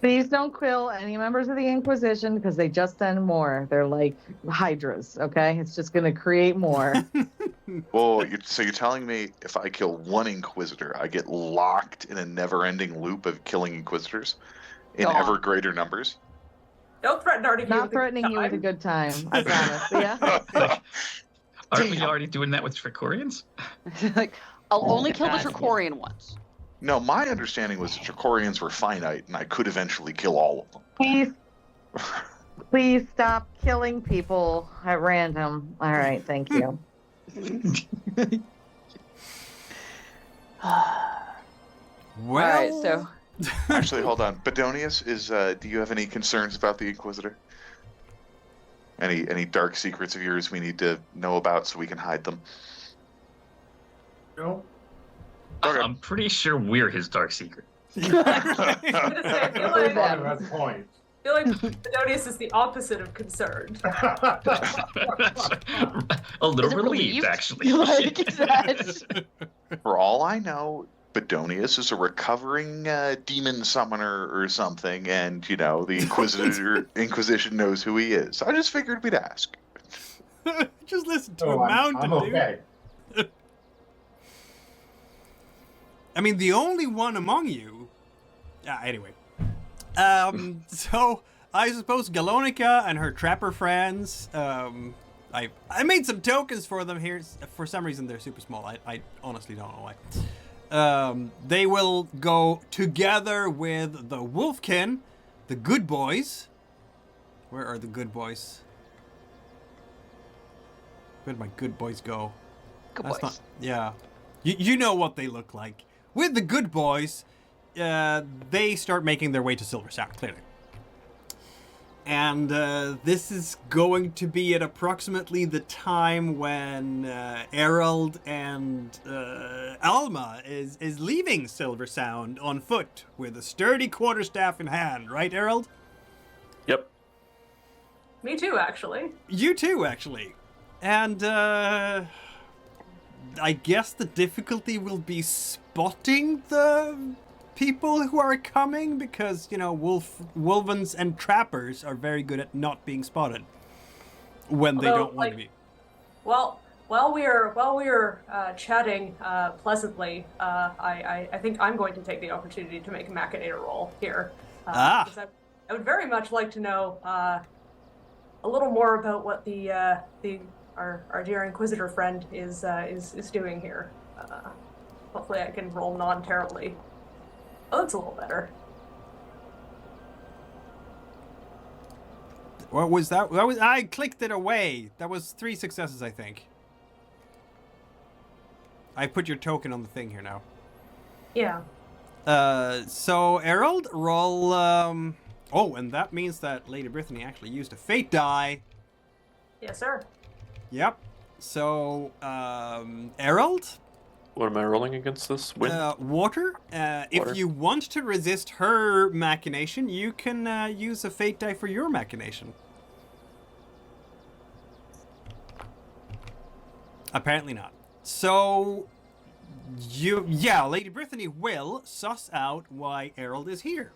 Please don't kill any members of the Inquisition because they just send more. They're like hydras, okay? It's just going to create more. Whoa, so you're telling me if I kill one Inquisitor, I get locked in a never-ending loop of killing Inquisitors in Go on. ever greater numbers? Don't threaten Artie. Not threatening you with a good time, I promise. Yeah? Aren't we already doing that with Tricorians? Like, I'll only kill the God, yeah. Tricorian once. No, my understanding was that Tricorians were finite, and I could eventually kill all of them. Please stop killing people at random. All right, thank you. Well, Alright, so Actually, hold on. Bedonius, do you have any concerns about the Inquisitor? Any dark secrets of yours we need to know about so we can hide them? No. Okay. I'm pretty sure we're his dark secret. I was gonna say, I feel like, that? That's the point. I feel like Bedonius is the opposite of concerned. A little Is it relieved, relieved? actually. Like, that's- For all I know, Bedonius is a recovering demon summoner or something, and, you know, the Inquisition knows who he is. I just figured we'd ask. just listen to Oh, a mountain, I'm dude. okay. I mean, the only one among you. Anyway. So I suppose Galonica and her trapper friends. I made some tokens for them here. For some reason, they're super small. I honestly don't know why. They will go together with the Wolfkin, the good boys. Where are the good boys? Where'd my good boys go? Good That's boys. not. Yeah, you know what they look like. With the good boys, they start making their way to Silversound, clearly. And this is going to be at approximately the time when Errol and Alma is leaving Silversound on foot with a sturdy quarterstaff in hand, right, Errol? Yep. Me too, actually. You too, actually. And I guess the difficulty will be spotting the people who are coming because, you know, wolvens and trappers are very good at not being spotted when they Although, don't want to be. Well, while we are chatting pleasantly, I think I'm going to take the opportunity to make a machinator roll here. Because I would very much like to know a little more about what our dear Inquisitor friend is doing here. Hopefully, I can roll non-terribly. Oh, that's a little better. What was that? I clicked it away. That was 3 successes, I think. I put your token on the thing here now. Yeah. So Errol, roll. Oh, and that means that Lady Brittany actually used a fate die. Yes, sir. Yep. So, Errol, What am I rolling against this? Win? water. If you want to resist her machination, you can use a fate die for your machination. Apparently not. So, Lady Brittany will suss out why Errol is here.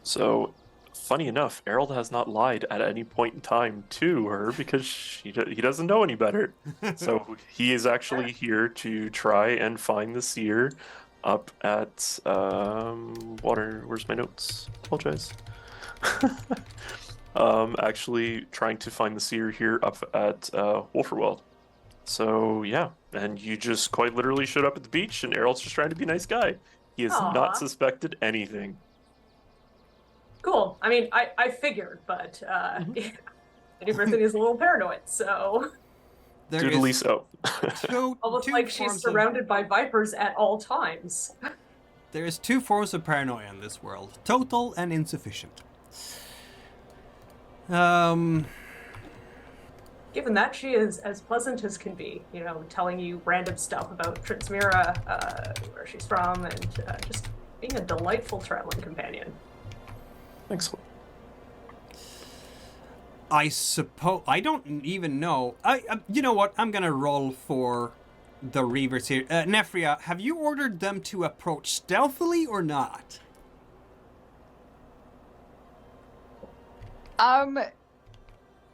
So, funny enough, Errol has not lied at any point in time to her because he doesn't know any better. So he is actually here to try and find the Seer up at water. Where's my notes? Apologize. Actually trying to find the Seer here up at Wolferweld. So yeah, and you just quite literally showed up at the beach, and Errol's just trying to be a nice guy. He has Aw. not suspected anything. Cool. I mean, I figured, but Lady Brittany is a little paranoid, so Doodly so. almost like she's surrounded by vipers at all times. There's two forms of paranoia in this world: total and insufficient. Given that she is as pleasant as can be, telling you random stuff about Transmira, where she's from, and just being a delightful traveling companion. Excellent. I suppose I don't even know. You know what? I'm gonna roll for the Reavers here. Nefria, have you ordered them to approach stealthily or not?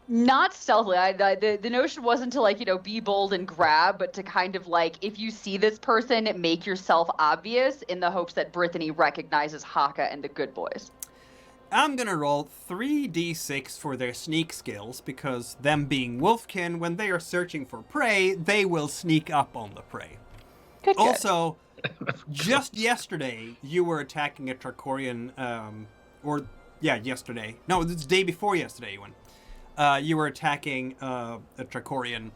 Not stealthily. The notion wasn't to be bold and grab, but to kind of if you see this person, make yourself obvious in the hopes that Brittany recognizes Hakka and the good boys. I'm gonna roll 3d6 for their sneak skills, because them being wolfkin, when they are searching for prey, they will sneak up on the prey. Good. Also, just yesterday, you were attacking a Tracorian, yesterday. No, it's the day before yesterday, when you were attacking a Tracorian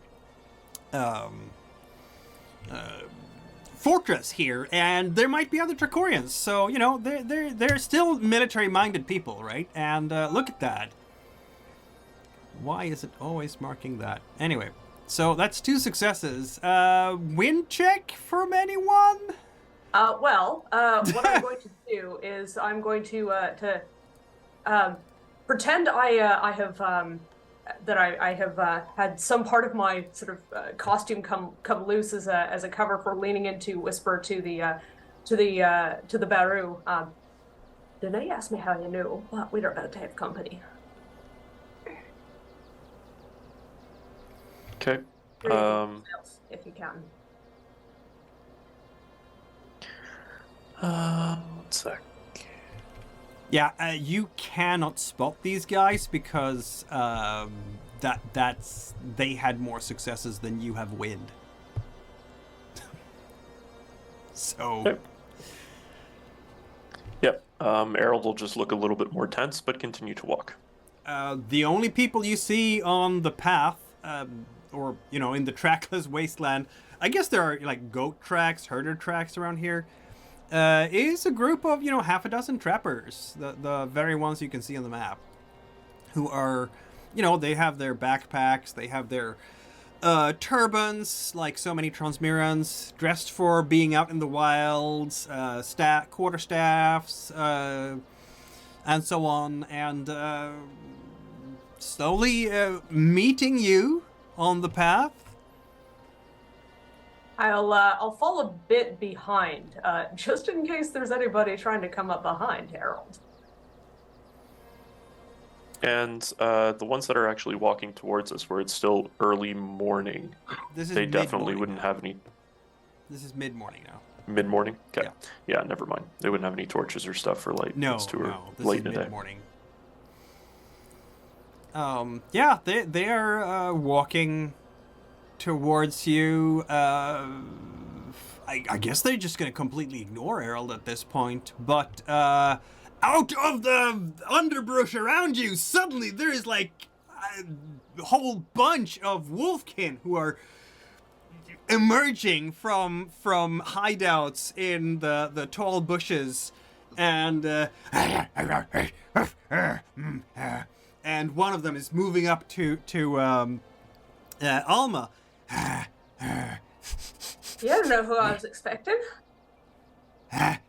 fortress here, and there might be other Tracorians, so they're still military-minded people, right? And look at that. Why is it always marking that? Anyway, so that's 2 successes. Win check from anyone? What I'm going to do is I'm going to pretend I have had some part of my sort of costume come loose as a cover for leaning into whisper to the Baru. Danae asked me how you knew, but we're about to have company. Okay. If you can. One sec. Yeah, you cannot spot these guys because they had more successes than you have wind. So. Yep. Errol will just look a little bit more tense, but continue to walk. The only people you see on the path, or in the trackless wasteland, I guess there are goat tracks, herder tracks around here. Is a group of, half a dozen trappers, the very ones you can see on the map, who are, they have their backpacks, they have their turbans, like so many Transmirans, dressed for being out in the wilds, quarterstaffs, and so on, and slowly meeting you on the path. I'll fall a bit behind, just in case there's anybody trying to come up behind Harold. And the ones that are actually walking towards us, where it's still early morning, they definitely wouldn't have any. This is mid-morning now. Mid-morning? Okay. Yeah, never mind. They wouldn't have any torches or stuff for light. No, it's too this late is in the day. mid-morning. They are walking towards you. I guess they're just going to completely ignore Errol at this point, but out of the underbrush around you, suddenly there is a whole bunch of wolfkin who are emerging from hideouts in the tall bushes, and one of them is moving up to Alma. You don't know who I was expecting.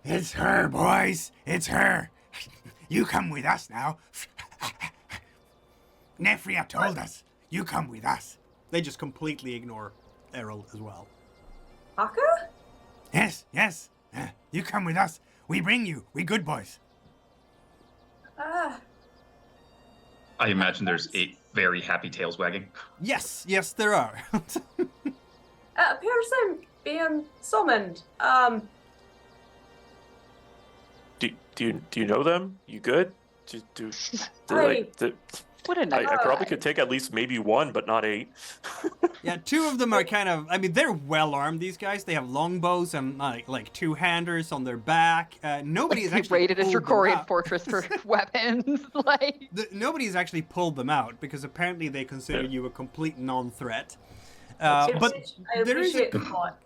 It's her, boys. It's her. You come with us now. Nefria told us. You come with us. They just completely ignore Errol as well. Hakka? Yes. You come with us. We bring you. We good boys. I imagine there's 8 very happy tails wagging. Yes, there are. Appears I'm being summoned. Do you know them? You good? What a night. I probably could take at least maybe 1, but not 8. Yeah, two of them are kind of, I mean, they're well armed, these guys. They have longbows and like two-handers on their back. Nobody has actually raided a pulled them Dracorian out. fortress for weapons. Like, Nobody's actually pulled them out because apparently they consider you a complete non-threat. I But there is appreciate the thought.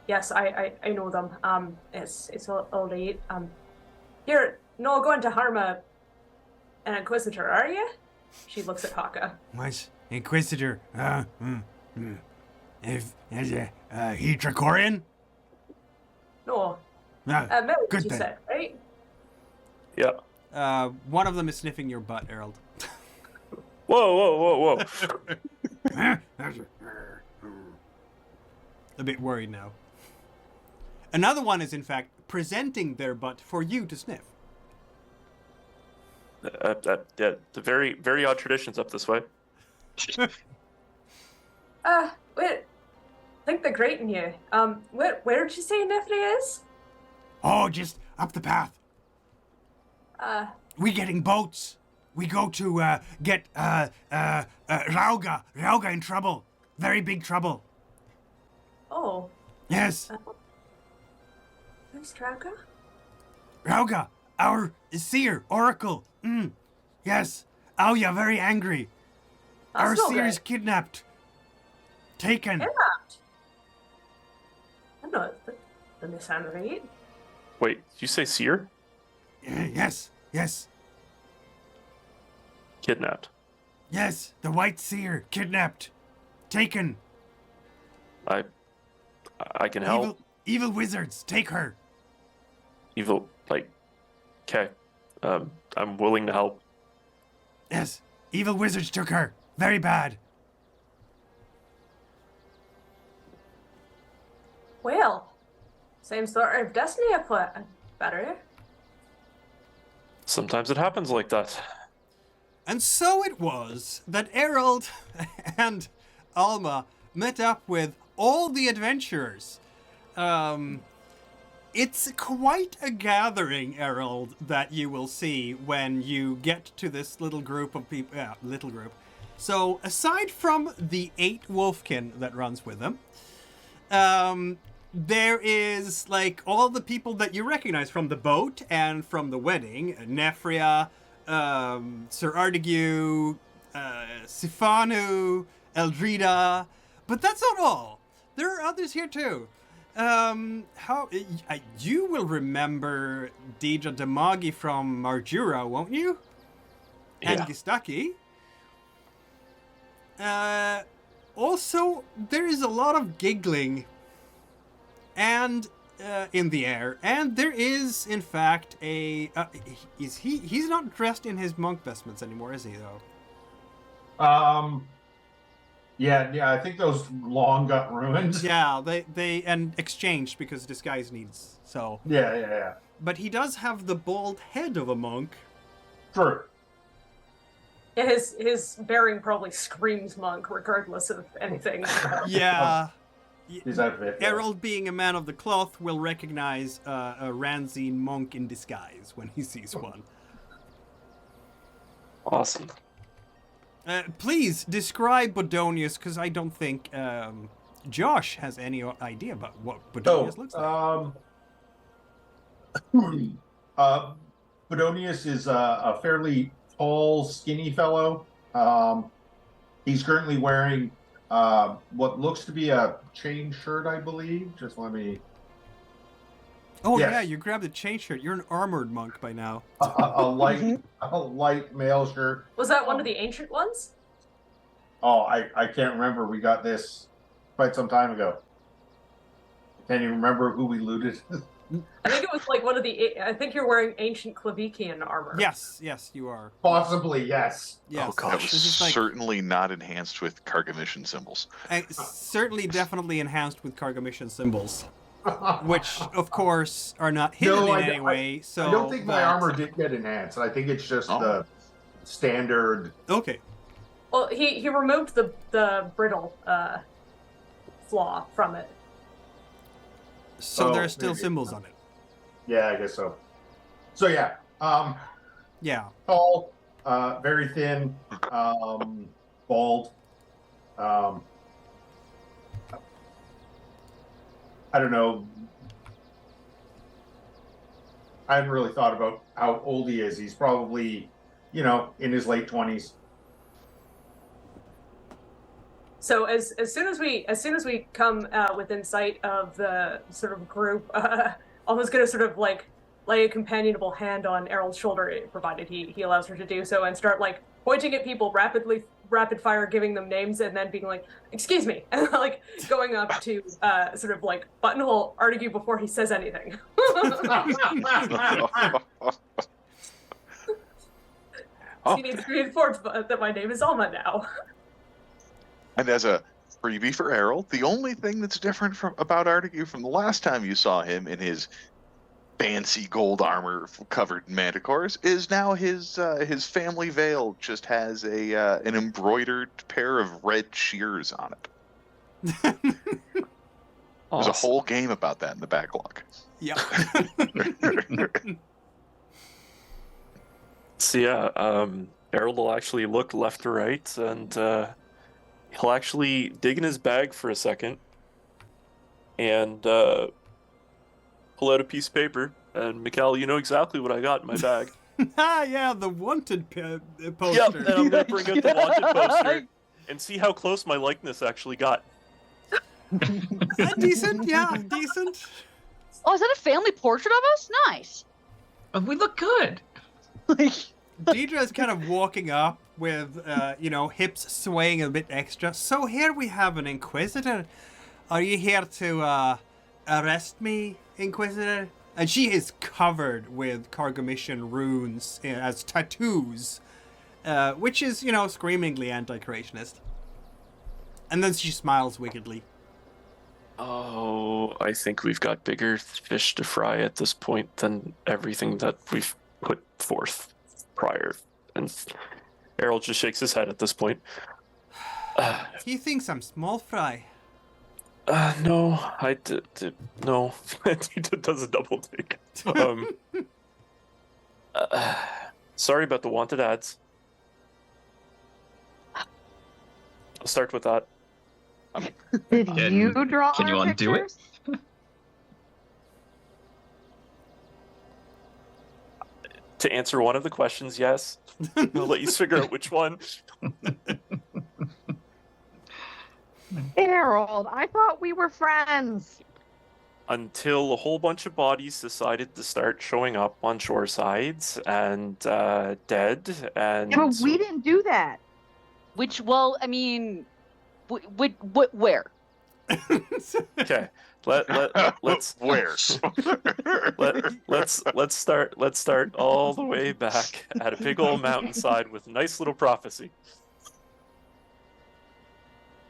Yes, I know them. It's all late. You're not going to harm an Inquisitor, are you? She looks at Hakka. Was Inquisitor, if, is he Dracorian? No. Ah, Millie, good you then. said, right? Yeah. one of them is sniffing your butt, Errol. Whoa. A bit worried now. Another one is, in fact, presenting their butt for you to sniff. Yeah, the very, very odd traditions up this way. Wait. I think they're grating you. Where did you say Nifty is? Oh, just up the path. We getting boats. We go to get Rauga in trouble. Very big trouble. Oh. Yes, Who's Drauga? Rauga, our Seer, Oracle. Yes, Auya very angry. That's Our not Seer is good. kidnapped. Taken. Kidnapped? I'm not the Miss right? Wait, did you say Seer? Yes, Kidnapped. yes, the White Seer, kidnapped. Taken. I can help. Evil wizards, take her. Evil, like, okay. I'm willing to help. Yes, evil wizards took her. Very bad. Well, same sort of destiny I put. Better. Sometimes it happens like that. And so it was that Errol and Alma met up with all the adventurers. It's quite a gathering, Errol, that you will see when you get to this little group of people. Yeah, little group. So, aside from the 8 wolfkin that runs with them, there is, like, all the people that you recognize from the boat and from the wedding. Nefria, Sir Artigue, Sifanu, Eldrida. But that's not all. There are others here too. You will remember Deidre Damagi from Marjura, won't you? And Yeah. Gistaki. Also, there is a lot of giggling and in the air, and there is, in fact, a he's not dressed in his monk vestments anymore, is he? Though. Yeah, I think those long got ruined. Yeah, they and exchanged because disguise needs. So. Yeah. But he does have the bald head of a monk. True. Yeah, his bearing probably screams monk, regardless of anything. Yeah. His outfit. yeah. Errol, being a man of the cloth, will recognize a Ranzine monk in disguise when he sees one. Awesome. Please describe Bodonius, because I don't think Josh has any idea about what Bodonius looks like. Bodonius is a fairly tall, skinny fellow. He's currently wearing what looks to be a chain shirt, I believe. Just let me. Oh yes. yeah, you grabbed a chain shirt. You're an armored monk by now. A light male shirt. Was that one of the ancient ones? Oh, I can't remember. We got this quite some time ago. Can't even remember who we looted. I think it was like one of the. I think you're wearing ancient Clavikian armor. Yes, you are. Possibly, yes. Yes. Oh, God. That was This is like, certainly not enhanced with Cargomission symbols. certainly, definitely enhanced with cargo mission symbols, which of course are not hidden in any way. So I don't think my but- armor did get enhanced. I think it's just the standard. Okay. Well, he removed the brittle flaw from it. So Oh, there are still maybe. symbols on it. Yeah, I guess so. So yeah, Yeah. tall, very thin, bald. I don't know. I haven't really thought about how old he is. He's probably, in his late 20s. So as soon as we come within sight of the sort of group, Alma's gonna sort of like lay a companionable hand on Errol's shoulder, provided he allows her to do so, and start like pointing at people rapid fire, giving them names, and then being like, "Excuse me," and like going up to sort of like buttonhole Artigue before he says anything. He needs to be informed that my name is Alma now. And as a freebie for Errol, the only thing that's different about Artigue from the last time you saw him in his fancy gold armor covered manticores is now his family veil just has an embroidered pair of red shears on it. There's a whole game about that in the backlog. Yep. So yeah, Errol will actually look left to right, and he'll actually dig in his bag for a second and pull out a piece of paper. And Mikhail, you know exactly what I got in my bag. Yeah, the wanted poster. Yep, and I'm gonna bring out the wanted poster and see how close my likeness actually got. Decent, yeah, decent. Oh, is that a family portrait of us? Nice. We look good. Deidre's kind of walking up with, hips swaying a bit extra. So here we have an Inquisitor. Are you here to arrest me, Inquisitor? And she is covered with Cargomission runes as tattoos, which is, screamingly anti-creationist. And then she smiles wickedly. Oh, I think we've got bigger fish to fry at this point than everything that we've put forth prior. And Errol just shakes his head at this point. He thinks I'm small fry. No, no. He does a double take. Sorry about the wanted ads. I'll start with that. Did you draw Can you our undo pictures? it? To answer one of the questions, yes. I'll let you figure out which one. Harold, I thought we were friends. Until a whole bunch of bodies decided to start showing up on shore sides and dead and. Yeah, but we didn't do that. Which, well, I mean, where? Okay, let's Where? let's start all the way back at a big old mountainside with a nice little prophecy.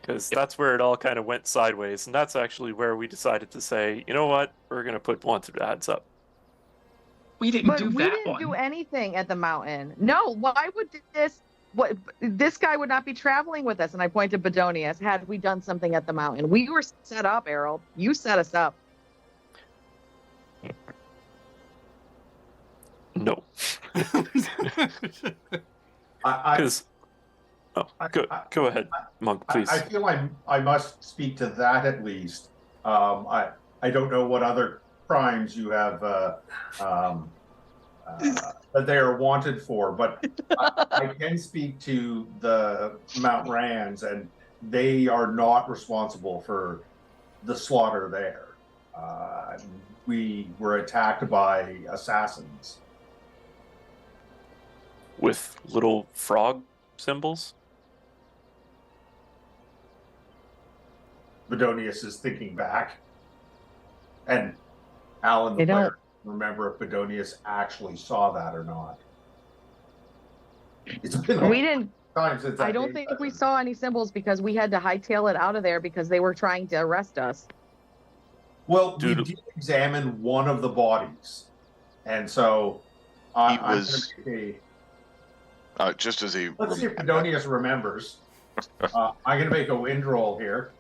Because that's where it all kind of went sideways, and that's actually where we decided to say, you know what, we're going to put wanted ads up. We didn't do that we didn't one. do anything at the mountain. No, why would this guy would not be traveling with us? And I pointed to Bedonius. Had we done something at the mountain, we were set up, Errol. You set us up. No. Because. Go ahead, Monk, please. I feel I must speak to that at least. I don't know what other crimes you have that they are wanted for, but I can speak to the Mount Rands, and they are not responsible for the slaughter there. We were attacked by assassins. With little frog symbols? Bedonius is thinking back, and Alan the player remember if Bedonius actually saw that or not. It's been a long time since I don't think we saw any symbols because we had to hightail it out of there because they were trying to arrest us. Well, we did examine one of the bodies, and so I'm going to just as a let's see if Bedonius remembers. I'm going to make a wind roll here.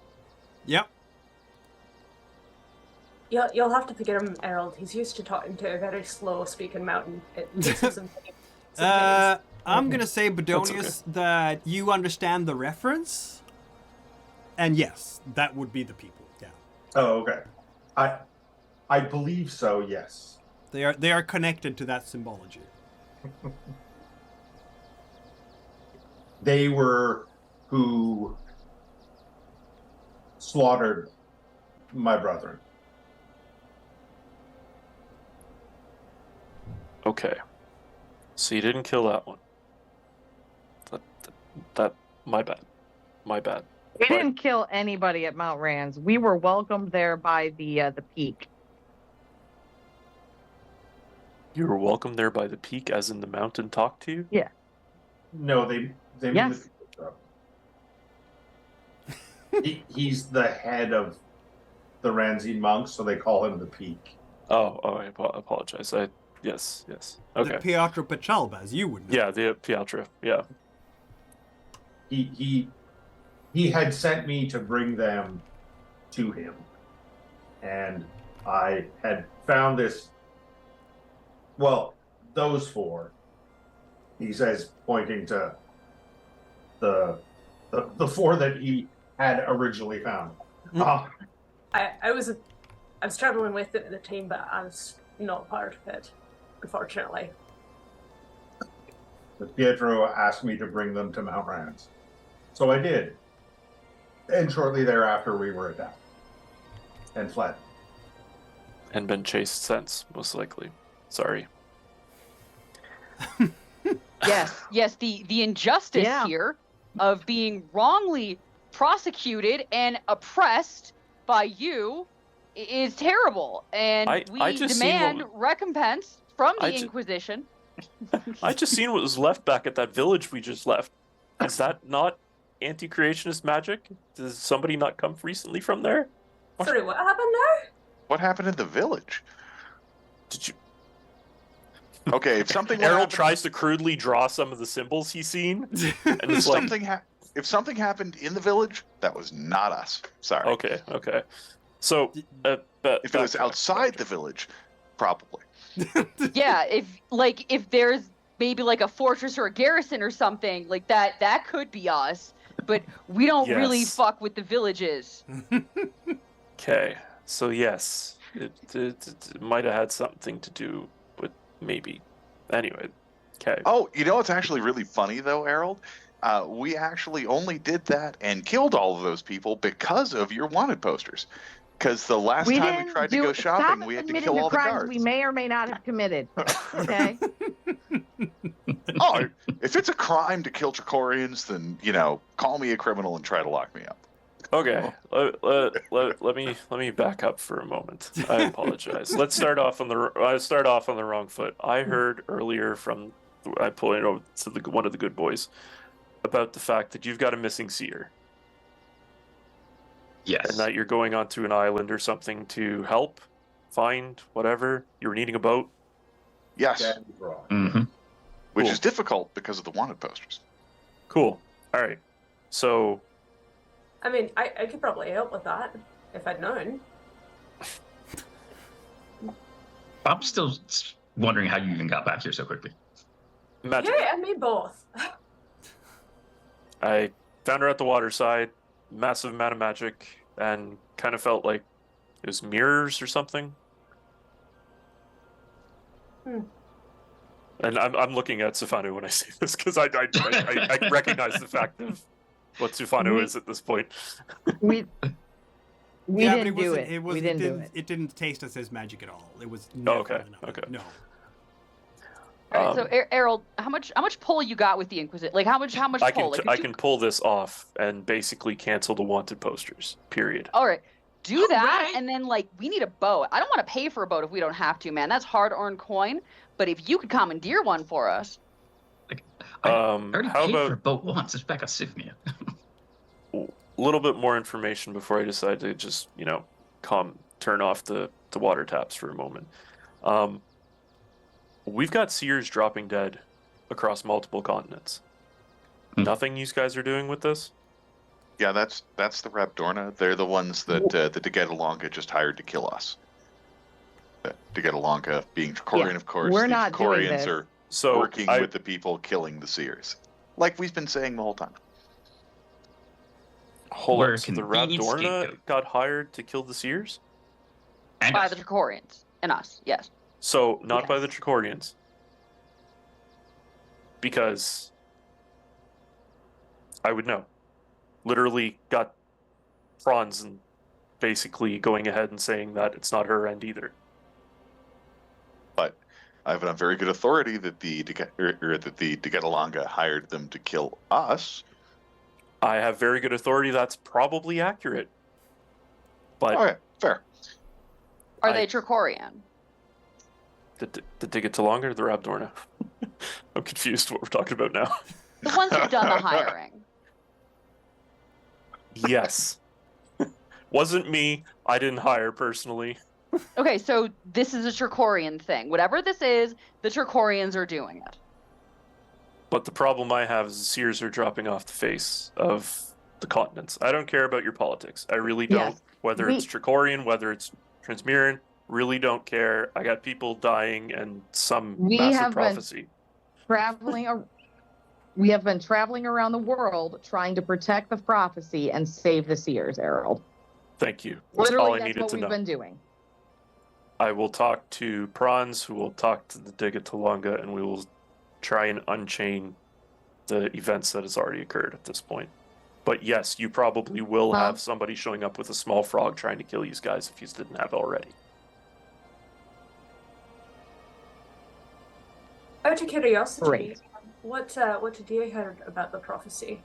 Yep. You'll have to forget him, Errol. He's used to talking to a very slow-speaking mountain. It takes him some I'm gonna say, Bedonius, that you understand the reference, and yes, that would be the people. Yeah. Oh, okay. I believe so. Yes. They are connected to that symbology. They were who slaughtered my brethren. Okay. So you didn't kill that one. That my bad. My bad. We But- didn't kill anybody at Mount Rands. We were welcomed there by the peak. You were welcomed there by the peak, as in the mountain talked to you? Yeah. No, they Yes. He's the head of the Ranzi monks, so they call him the Peak. Oh, I apologize. Yes. Okay. The Pietro Pachalba, as you would know. Yeah, the Piatra. Yeah. He had sent me to bring them to him, and I had found this. Well, those four. He says, pointing to the four that he had originally found. I was traveling with the team, but I was not part of it, unfortunately. But Pietro asked me to bring them to Mount Rands. So I did. And shortly thereafter, we were attacked and fled. And been chased since, most likely. Sorry. Yes, the injustice here of being wrongly prosecuted and oppressed by you is terrible, and we just seen demand recompense from the Inquisition. I just seen what was left back at that village we just left. Is that not anti-creationist magic? Does somebody not come recently from there? Sorry, what happened there? What happened in the village? Did you? Okay, if something Errol tries to crudely draw some of the symbols he's seen, and it's like, if something happened in the village, that was not us. Sorry. Okay. So, if it was outside the village, probably. Yeah, if there's maybe like a fortress or a garrison or something like that could be us, but we don't really Yes. fuck with the villages. Okay, so yes, it might have had something to do with maybe. Anyway, okay. Oh, you know what's actually really funny though, Errol? We actually only did that and killed all of those people because of your wanted posters. Because the last time we tried to go shopping, we had to kill all the guards. We may or may not have committed. Okay. Oh, if it's a crime to kill Tricorians, then call me a criminal and try to lock me up. Okay, let me back up for a moment. I apologize. Let's start off on the wrong foot. I heard earlier from I pointed over to one of the good boys about the fact that you've got a missing seer. Yes. And that you're going onto an island or something to help find whatever. You were needing a boat. Yes. Mm-hmm. Which Cool. is difficult because of the wanted posters. Cool. All right. So. I mean, I could probably help with that if I'd known. I'm still wondering how you even got back here so quickly. Magic. Yeah, and me both. I found her at the water side, massive amount of magic, and kind of felt like it was mirrors or something. And I'm looking at Sufano when I say this because I recognize the fact of what Sufano is at this point. We Yeah, but didn't do it. was- We didn't do it. It didn't taste us as magic at all. It was okay. No. All right, so Errol, how much pull you got with the Inquisitor? Like how much I pull? can I can pull this off and basically cancel the wanted posters. Period. All right, do that, and then we need a boat. I don't want to pay for a boat if we don't have to, man. That's hard-earned coin. But if you could commandeer one for us, I already how paid about for a boat once. It's back at Sifnia. a little bit more information before I decide to just turn off the water taps for a moment. We've got seers dropping dead across multiple continents. Nothing you guys are doing with this? Yeah, that's the Rabdorna. They're the ones that the Degetalonga just hired to kill us. Degetalonga being Tricorian, of course. We're the not doing Tricorians this. are So working with the people killing the Seers, like we've been saying the whole time. Hold We're on, a so the convenient Rabdorna scapegoat. got hired to kill the Seers? And By us. the Dracorians and us, yes. So, not by the Yes. Dracorians. Because I would know. Literally got Franz and basically going ahead and saying that it's not her end either. But I have it on very good authority that the Degetalanga hired them to kill us. I have very good authority that's probably accurate. But Okay, fair. Are I- they Dracorian? the Digitalonga or the Rabdorna? I'm confused what we're talking about now. The ones who've done the hiring. Yes. Wasn't me. I didn't hire personally. Okay, so this is a Dracorian thing. Whatever this is, the Dracorians are doing it. But the problem I have is the Seers are dropping off the face of the continents. I don't care about your politics. I really don't. Yes. Whether We- it's Dracorian, whether it's Transmiran, really don't care. I got people dying and some We massive have been- prophecy. We have been traveling around the world trying to protect the prophecy and save the Seers, Errol. Thank you. That's Literally, all I that's needed what to we've know. been doing. I will talk to Prawns, who will talk to the Digitalonga, and we will try and unchain the events that has already occurred at this point. But yes, you probably will Huh? have somebody showing up with a small frog trying to kill these guys if you didn't have already. Out of curiosity, Great. what did you hear about the prophecy?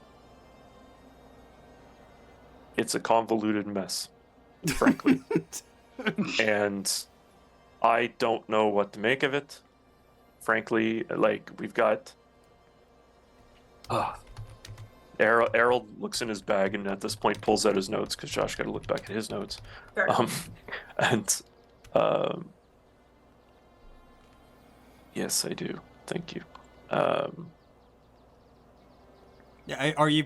It's a convoluted mess, frankly. And I don't know what to make of it. Frankly, like, we've got... Errol looks in his bag and at this point pulls out his notes, because Josh got to look back at his notes. Fair. And yes, I do. Thank you. Yeah, are you?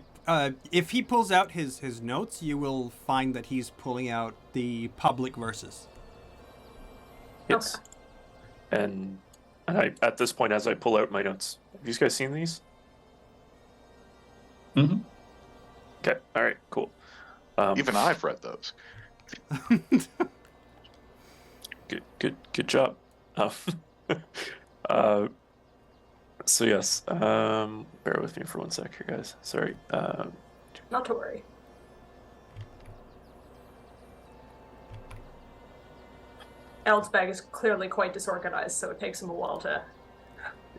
If he pulls out his notes, you will find that he's pulling out the public verses. Yes. And I, at this point, as I pull out my notes, have you guys seen these? Mm-hmm. Okay. All right. Cool. Even I've read those. Good job. So yes. Bear with me for 1 sec here, guys. Sorry. Not to worry. Eld's bag is clearly quite disorganized, so it takes him a while to.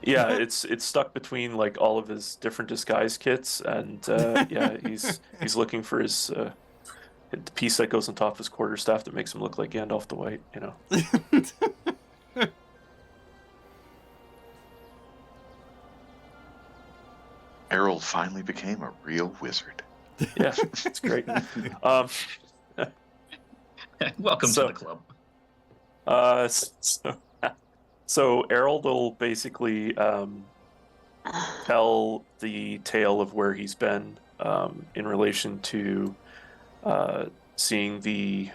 Yeah, it's stuck between like all of his different disguise kits, and yeah, he's looking for his the piece that goes on top of his quarterstaff that makes him look like Gandalf the White. You know. Errol finally became a real wizard. Yeah, it's great. Welcome So- to the club. So Errol will basically tell the tale of where he's been in relation to seeing the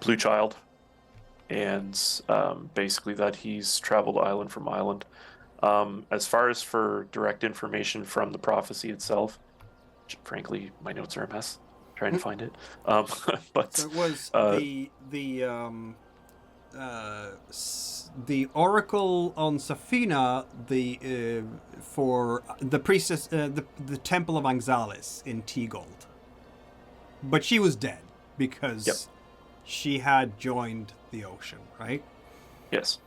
Blue Child, and basically that he's traveled island from island. As far as for direct information from the prophecy itself, frankly, my notes are a mess. Trying to find it, but So it was the oracle on Safina, for the priestess, the temple of Anxalis in T-Gold. But she was dead because Yep. she had joined the ocean, right? yes,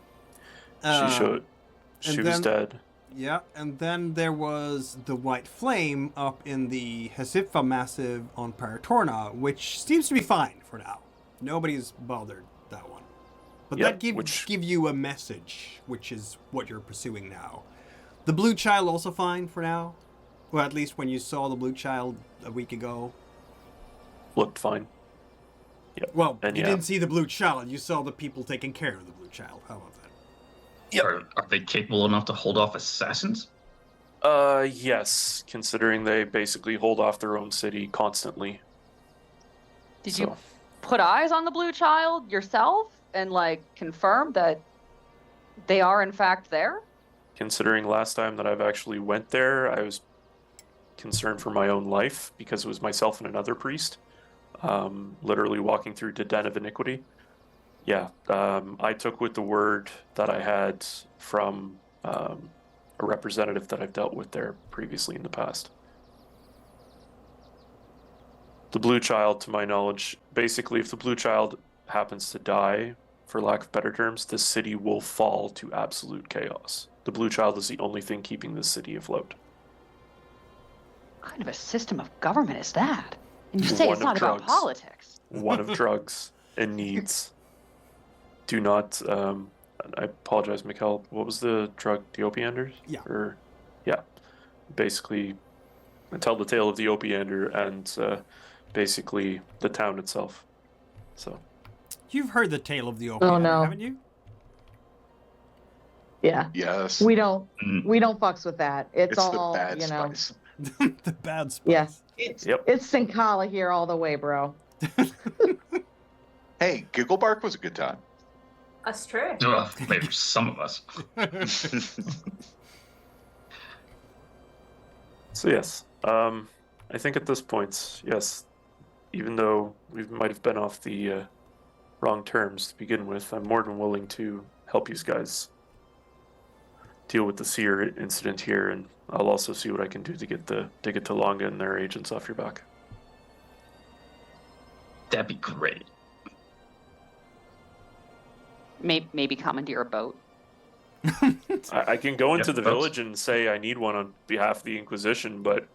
Uh, she and was then- dead. Yeah, and then there was the White Flame up in the Hesipha Massive on Paratorna, which seems to be fine for now. Nobody's bothered that one. But Yeah, that give which- you a message, which is what you're pursuing now. The Blue Child also fine for now? Well, at least when you saw the Blue Child a week ago. Looked fine. Well, And you yeah. didn't see the Blue Child, you saw the people taking care of the Blue Child. How about that? Are they capable enough to hold off assassins? Yes, considering they basically hold off their own city constantly. Did So, you put eyes on the Blue Child yourself and like confirm that They are, in fact, there? Considering last time that I've actually went there, I was concerned for my own life because it was myself and another priest, literally walking through the den of iniquity. Yeah, I took with the word that I had from a representative that I've dealt with there previously in the past. The Blue Child, to my knowledge, basically, if the Blue Child happens to die, for lack of better terms, the city will fall to absolute chaos. The Blue Child is the only thing keeping the city afloat. What kind of a system of government is that? And you say One it's of not about drugs. politics. One of drugs and needs. Do not, I apologize, Mikkel, what was the drug, the opianders? Yeah. Yeah. Basically, tell the tale of the opiander and basically the town itself. So. You've heard the tale of the opium, Oh, no. haven't you? Yeah. Yes. We don't Mm. fucks with that. It's all, the bad you know. spice. The bad spice. Yes. Yep. It's Sincala here all the way, bro. Hey, Giggle Bark was a good time. That's true. Well, maybe for some of us. So yes, I think at this point, yes, even though we might have been off the wrong terms to begin with, I'm more than willing to help you guys deal with the Seer incident here, and I'll also see what I can do to get Talonga and their agents off your back. That'd be great. Maybe commandeer a boat. I can go into Yep, the that's- village and say I need one on behalf of the Inquisition, but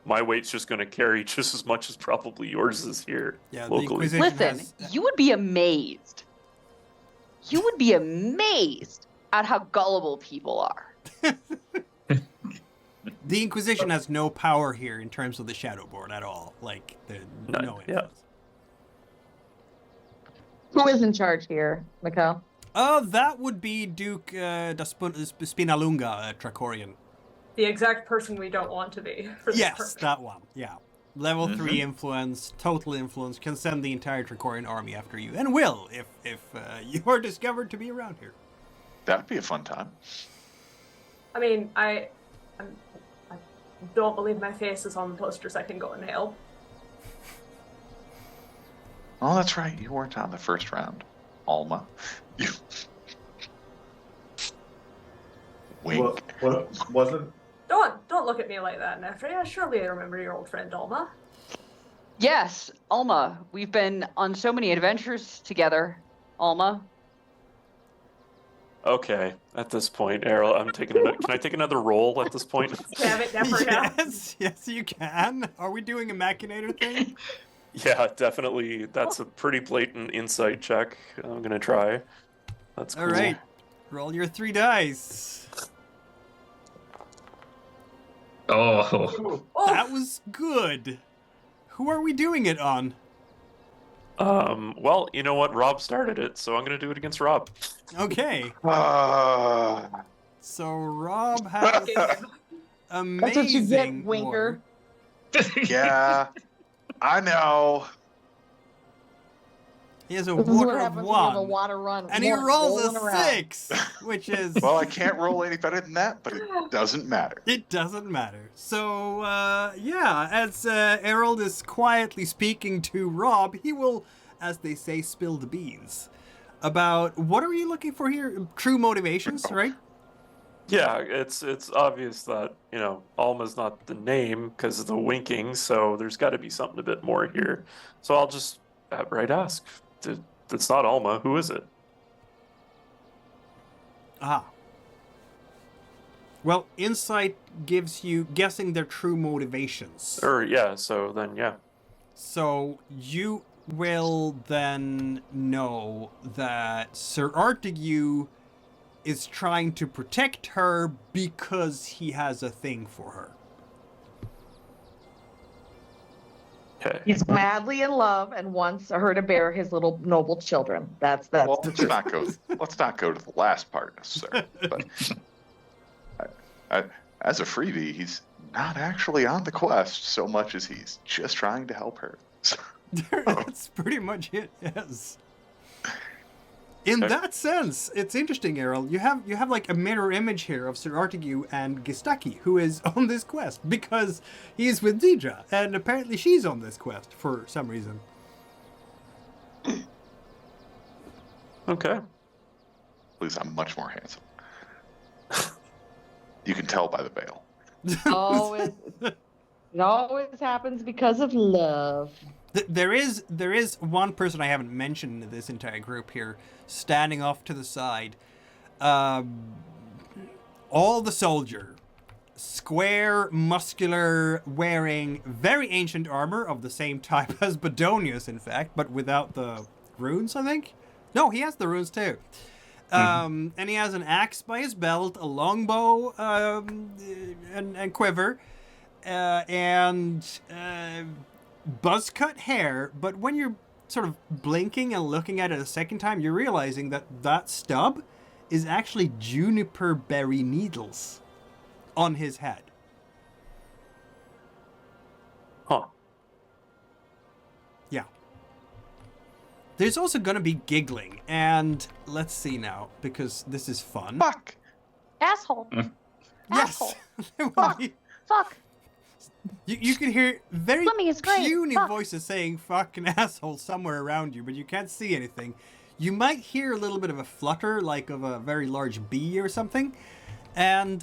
my weight's just going to carry just as much as probably yours is here Yeah, the locally. Inquisition Listen, has... you would be amazed. You would be amazed at how gullible people are. The Inquisition has no power here in terms of the Shadow Board at all. Like, None, no yeah. influence. Who is in charge here, Mikkel? That would be Duke Spinalunga, Tracorian. The exact person we don't want to be. For this Yes, purpose. that one. Yeah. Level 3 influence, total influence, can send the entire Tracorian army after you, and will if you are discovered to be around here. That'd be a fun time. I mean, I don't believe my face is on the posters. I can go and hail. Oh, that's right. You weren't on the first round, Alma. You. Wink. What wasn't? Don't look at me like that, Nefria. Surely I remember your old friend Alma. Yes, Alma. We've been on so many adventures together, Alma. Okay, at this point, Errol, I'm taking can I take another roll at this point? Damn it, Nefria. Yes, you can. Are we doing a Machinator thing? Yeah, definitely. That's a pretty blatant insight check. I'm gonna try. That's cool. All right. Roll your 3 dice. Oh, Oh, That was good. Who are we doing it on? Well, you know what? Rob started it, so I'm gonna do it against Rob. Okay. Ah. So Rob has amazing That's what you get, Winker. Yeah, I know. He has a This is what water of happens when you have a 1. water run. And he one rolls rolling a around. 6, which is... Well, I can't roll any better than that, but it doesn't matter. It doesn't matter. So, yeah, as Errol is quietly speaking to Rob, he will, as they say, spill the beans. About, what are you looking for here? True motivations, right? Yeah, it's obvious that, you know, Alma's not the name because of the winking, so there's got to be something a bit more here. So I'll just outright ask. It's not Alma. Who is it? Ah. Well, insight gives you guessing their true motivations. Or, yeah, so then, yeah. So you will then know that Sir Artigue is trying to protect her because he has a thing for her. Okay. He's madly in love and wants her to bear his little noble children. That's Well, the let's truth. not go. Let's not go to the last part necessarily. But as a freebie, he's not actually on the quest so much as he's just trying to help her. That's pretty much it, yes. In Okay. that sense, it's interesting, Errol. You have like a mirror image here of Sir Artigue and Gistaki, who is on this quest because he's with Deidre, and apparently she's on this quest for some reason. Okay. At least I'm much more handsome. You can tell by the veil. Always, it always happens because of love. There is one person I haven't mentioned in this entire group here, standing off to the side. All the soldier, square, muscular, wearing very ancient armor of the same type as Bedonius, in fact, but without the runes, I think. No, he has the runes too. And he has an axe by his belt, a longbow, and quiver, and buzz-cut hair. But when you're sort of blinking and looking at it a second time, you're realizing that that stub is actually juniper berry needles on his head. Huh. Yeah. There's also going to be giggling, and let's see now, because this is fun. Fuck! Asshole. Yes. Asshole. There will be- Fuck. You can hear very Swimming is great. puny Fuck. voices saying fuck and asshole somewhere around you, but you can't see anything. You might hear a little bit of a flutter, like of a very large bee or something. And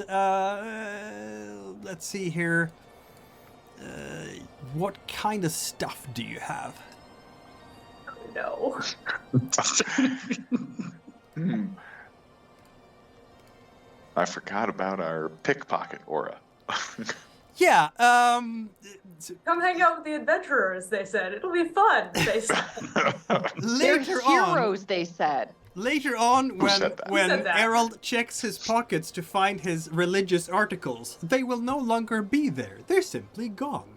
let's see here. What kind of stuff do you have? No. I forgot about our pickpocket aura. Yeah, Come hang out with the adventurers, they said. It'll be fun, they said. They're later on, heroes, they said. later on, when said that? Who when said that? Errol checks his pockets to find his religious articles, they will no longer be there. They're simply gone.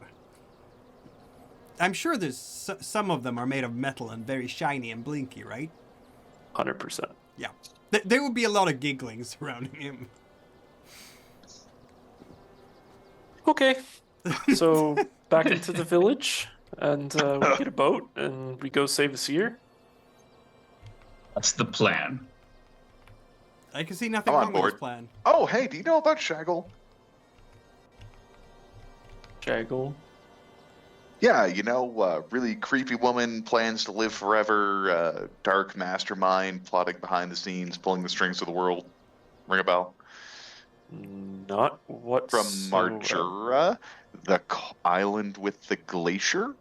I'm sure there's some of them are made of metal and very shiny and blinky, right? 100%. Yeah. There will be a lot of giggling surrounding him. Okay. So back into the village, and we get a boat, and we go save a seer. That's the plan. I can see nothing I'm on wrong with this board. plan. Oh, hey, do you know about Shaggle? Shaggle. Yeah, you know, really creepy woman, plans to live forever, dark mastermind, plotting behind the scenes, pulling the strings of the world. Ring a bell? Not what From Marjura, the island with the glacier?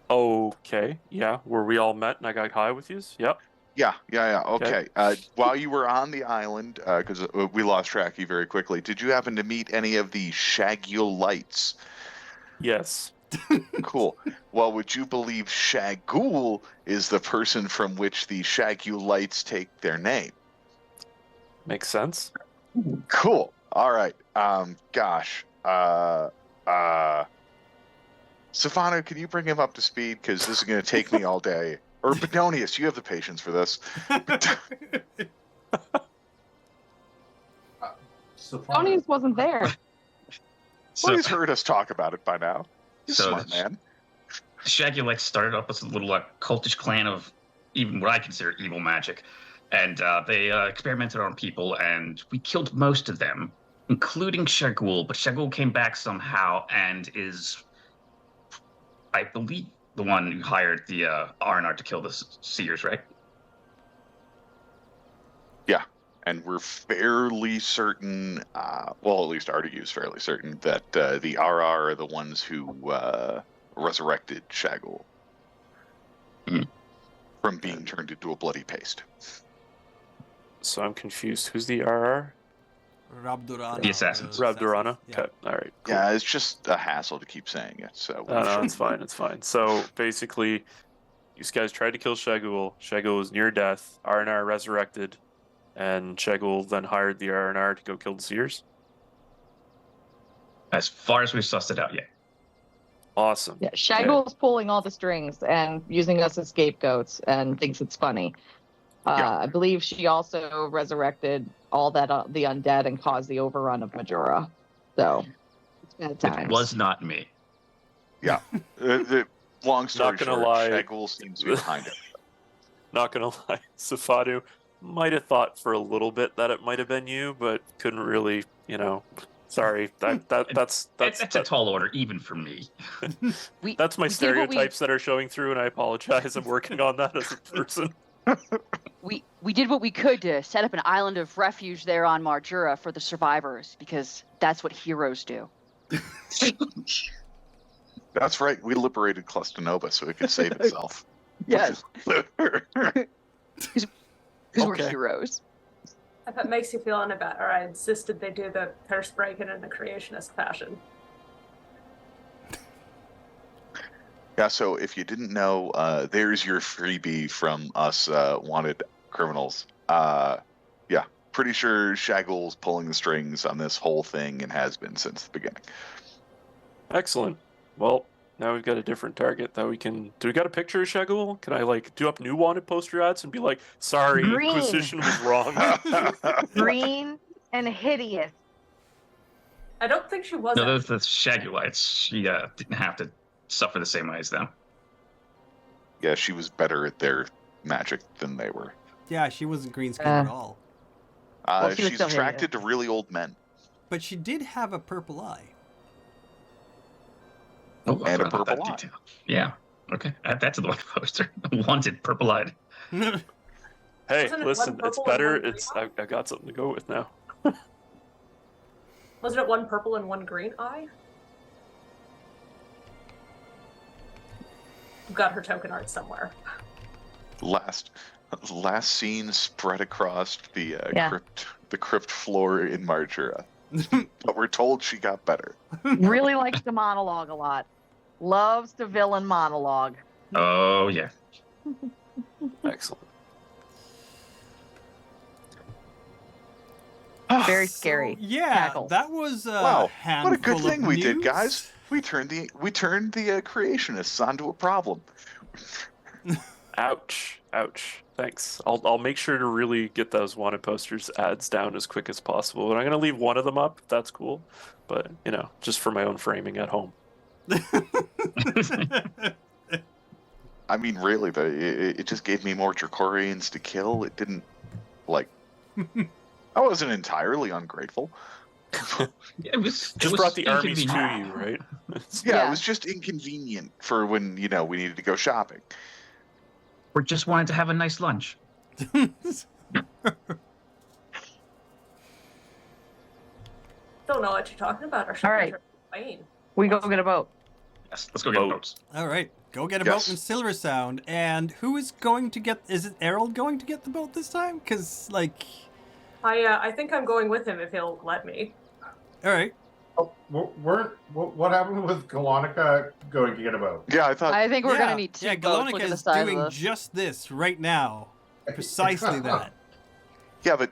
Okay, yeah, where we all met and I got high with you. Yep. Yeah, okay. While you were on the island, because we lost track of you very quickly, did you happen to meet any of the Shaggulites? Yes. Cool. Well, would you believe Shaggool is the person from which the Shaggulites take their name? Makes sense. Cool. All right. Gosh. Savannah, can you bring him up to speed? Because this is going to take me all day. Or Bedonius, you have the patience for this. Tony's wasn't there. Well, he's heard us talk about it by now. He's a So smart that's- man. Shaggulites started up as a little cultish clan of even what I consider evil magic. And they experimented on people, and we killed most of them, including Shaggool. But Shaggool came back somehow and is, I believe, the one who hired the R&R to kill the Seers, right? Yeah. And we're fairly certain, well, at least Artigue is fairly certain, that the RR are the ones who resurrected Shaggle from being turned into a bloody paste. So I'm confused. Who's the RR? Rabdurana. The assassins. Rabdurana? Yeah. Okay, alright. Cool. Yeah, it's just a hassle to keep saying it. So No, it's fine, it's fine. So basically, these guys tried to kill Shaggool. Shaggool was near death. R&R resurrected, and Shaggool then hired the R&R to go kill the Seers. As far as we've sussed it out, yeah. Awesome. Yeah, Shaggle's pulling all the strings and using us as scapegoats and thinks it's funny. Yeah. I believe she also resurrected all that the undead and caused the overrun of Marjura. So it's bad times. It was not me. Yeah. The long story Not gonna short, lie. Shaggle seems to be behind it. not gonna lie. Safadu might have thought for a little bit that it might have been you, but couldn't really, sorry. That's a tall order, even for me. That's my we did what stereotypes that are showing through, and I apologize. I'm working on that as a person. We did what we could to set up an island of refuge there on Marjura for the survivors, because that's what heroes do. That's right. We liberated Clustanova so it could save itself. Yes. Because we're Okay. heroes. If it makes you feel any better, I insisted they do the curse breaking in the creationist fashion. Yeah, so if you didn't know, there's your freebie from us wanted criminals. Yeah, pretty sure Shaggle's pulling the strings on this whole thing and has been since the beginning. Excellent. Well, now we've got a different target that we can... Do we got a picture of Shaggle? Can I, do up new wanted poster ads and be like, sorry, Green. Inquisition was wrong? Green and hideous. I don't think she was. No, those the Shaggulites. She didn't have to suffer the same way as them. Yeah, she was better at their magic than they were. Yeah, she wasn't green skinned at all. Well, she was She's still attracted to really old men. But she did have a purple eye. Oh, I And a forgot that purple eye. detail. Yeah. Okay. Add that to the poster. Wanted purple-eyed. Hey, Wasn't it listen, one it's purple better. and one It's green I got something to go with now. Wasn't it one purple and one green eye? I've got her token art somewhere. Last scene spread across the Yeah. crypt floor in Marjura. But we're told she got better. Really likes to monologue a lot. Loves to villain monologue. Oh, yeah. Excellent. Very So, scary. yeah, Tackle. that was a Wow, handful what a good of thing we did, news. guys. We turned the creationists onto a problem. Ouch. Thanks. I'll make sure to really get those wanted posters ads down as quick as possible. And I'm gonna leave one of them up. If that's cool, but just for my own framing at home. I mean, really, it just gave me more Dracorians to kill. It didn't, I wasn't entirely ungrateful. It was Just brought the armies to you, right? Yeah, it was just inconvenient for when, we needed to go shopping. Or just wanted to have a nice lunch. Don't know what you're talking about. All right. Wayne. We go get a boat. Yes, let's go get boats. All right, go get a Yes. boat in Silversound. And who is going to get? Is it Errol going to get the boat this time? Because I think I'm going with him if he'll let me. all right. Oh, what happened with Galonica going to get a boat? Yeah, I thought. I think we're gonna need two Yeah, boats. Galonica Look at the is size doing of this. just this right now. Precisely that. Yeah, but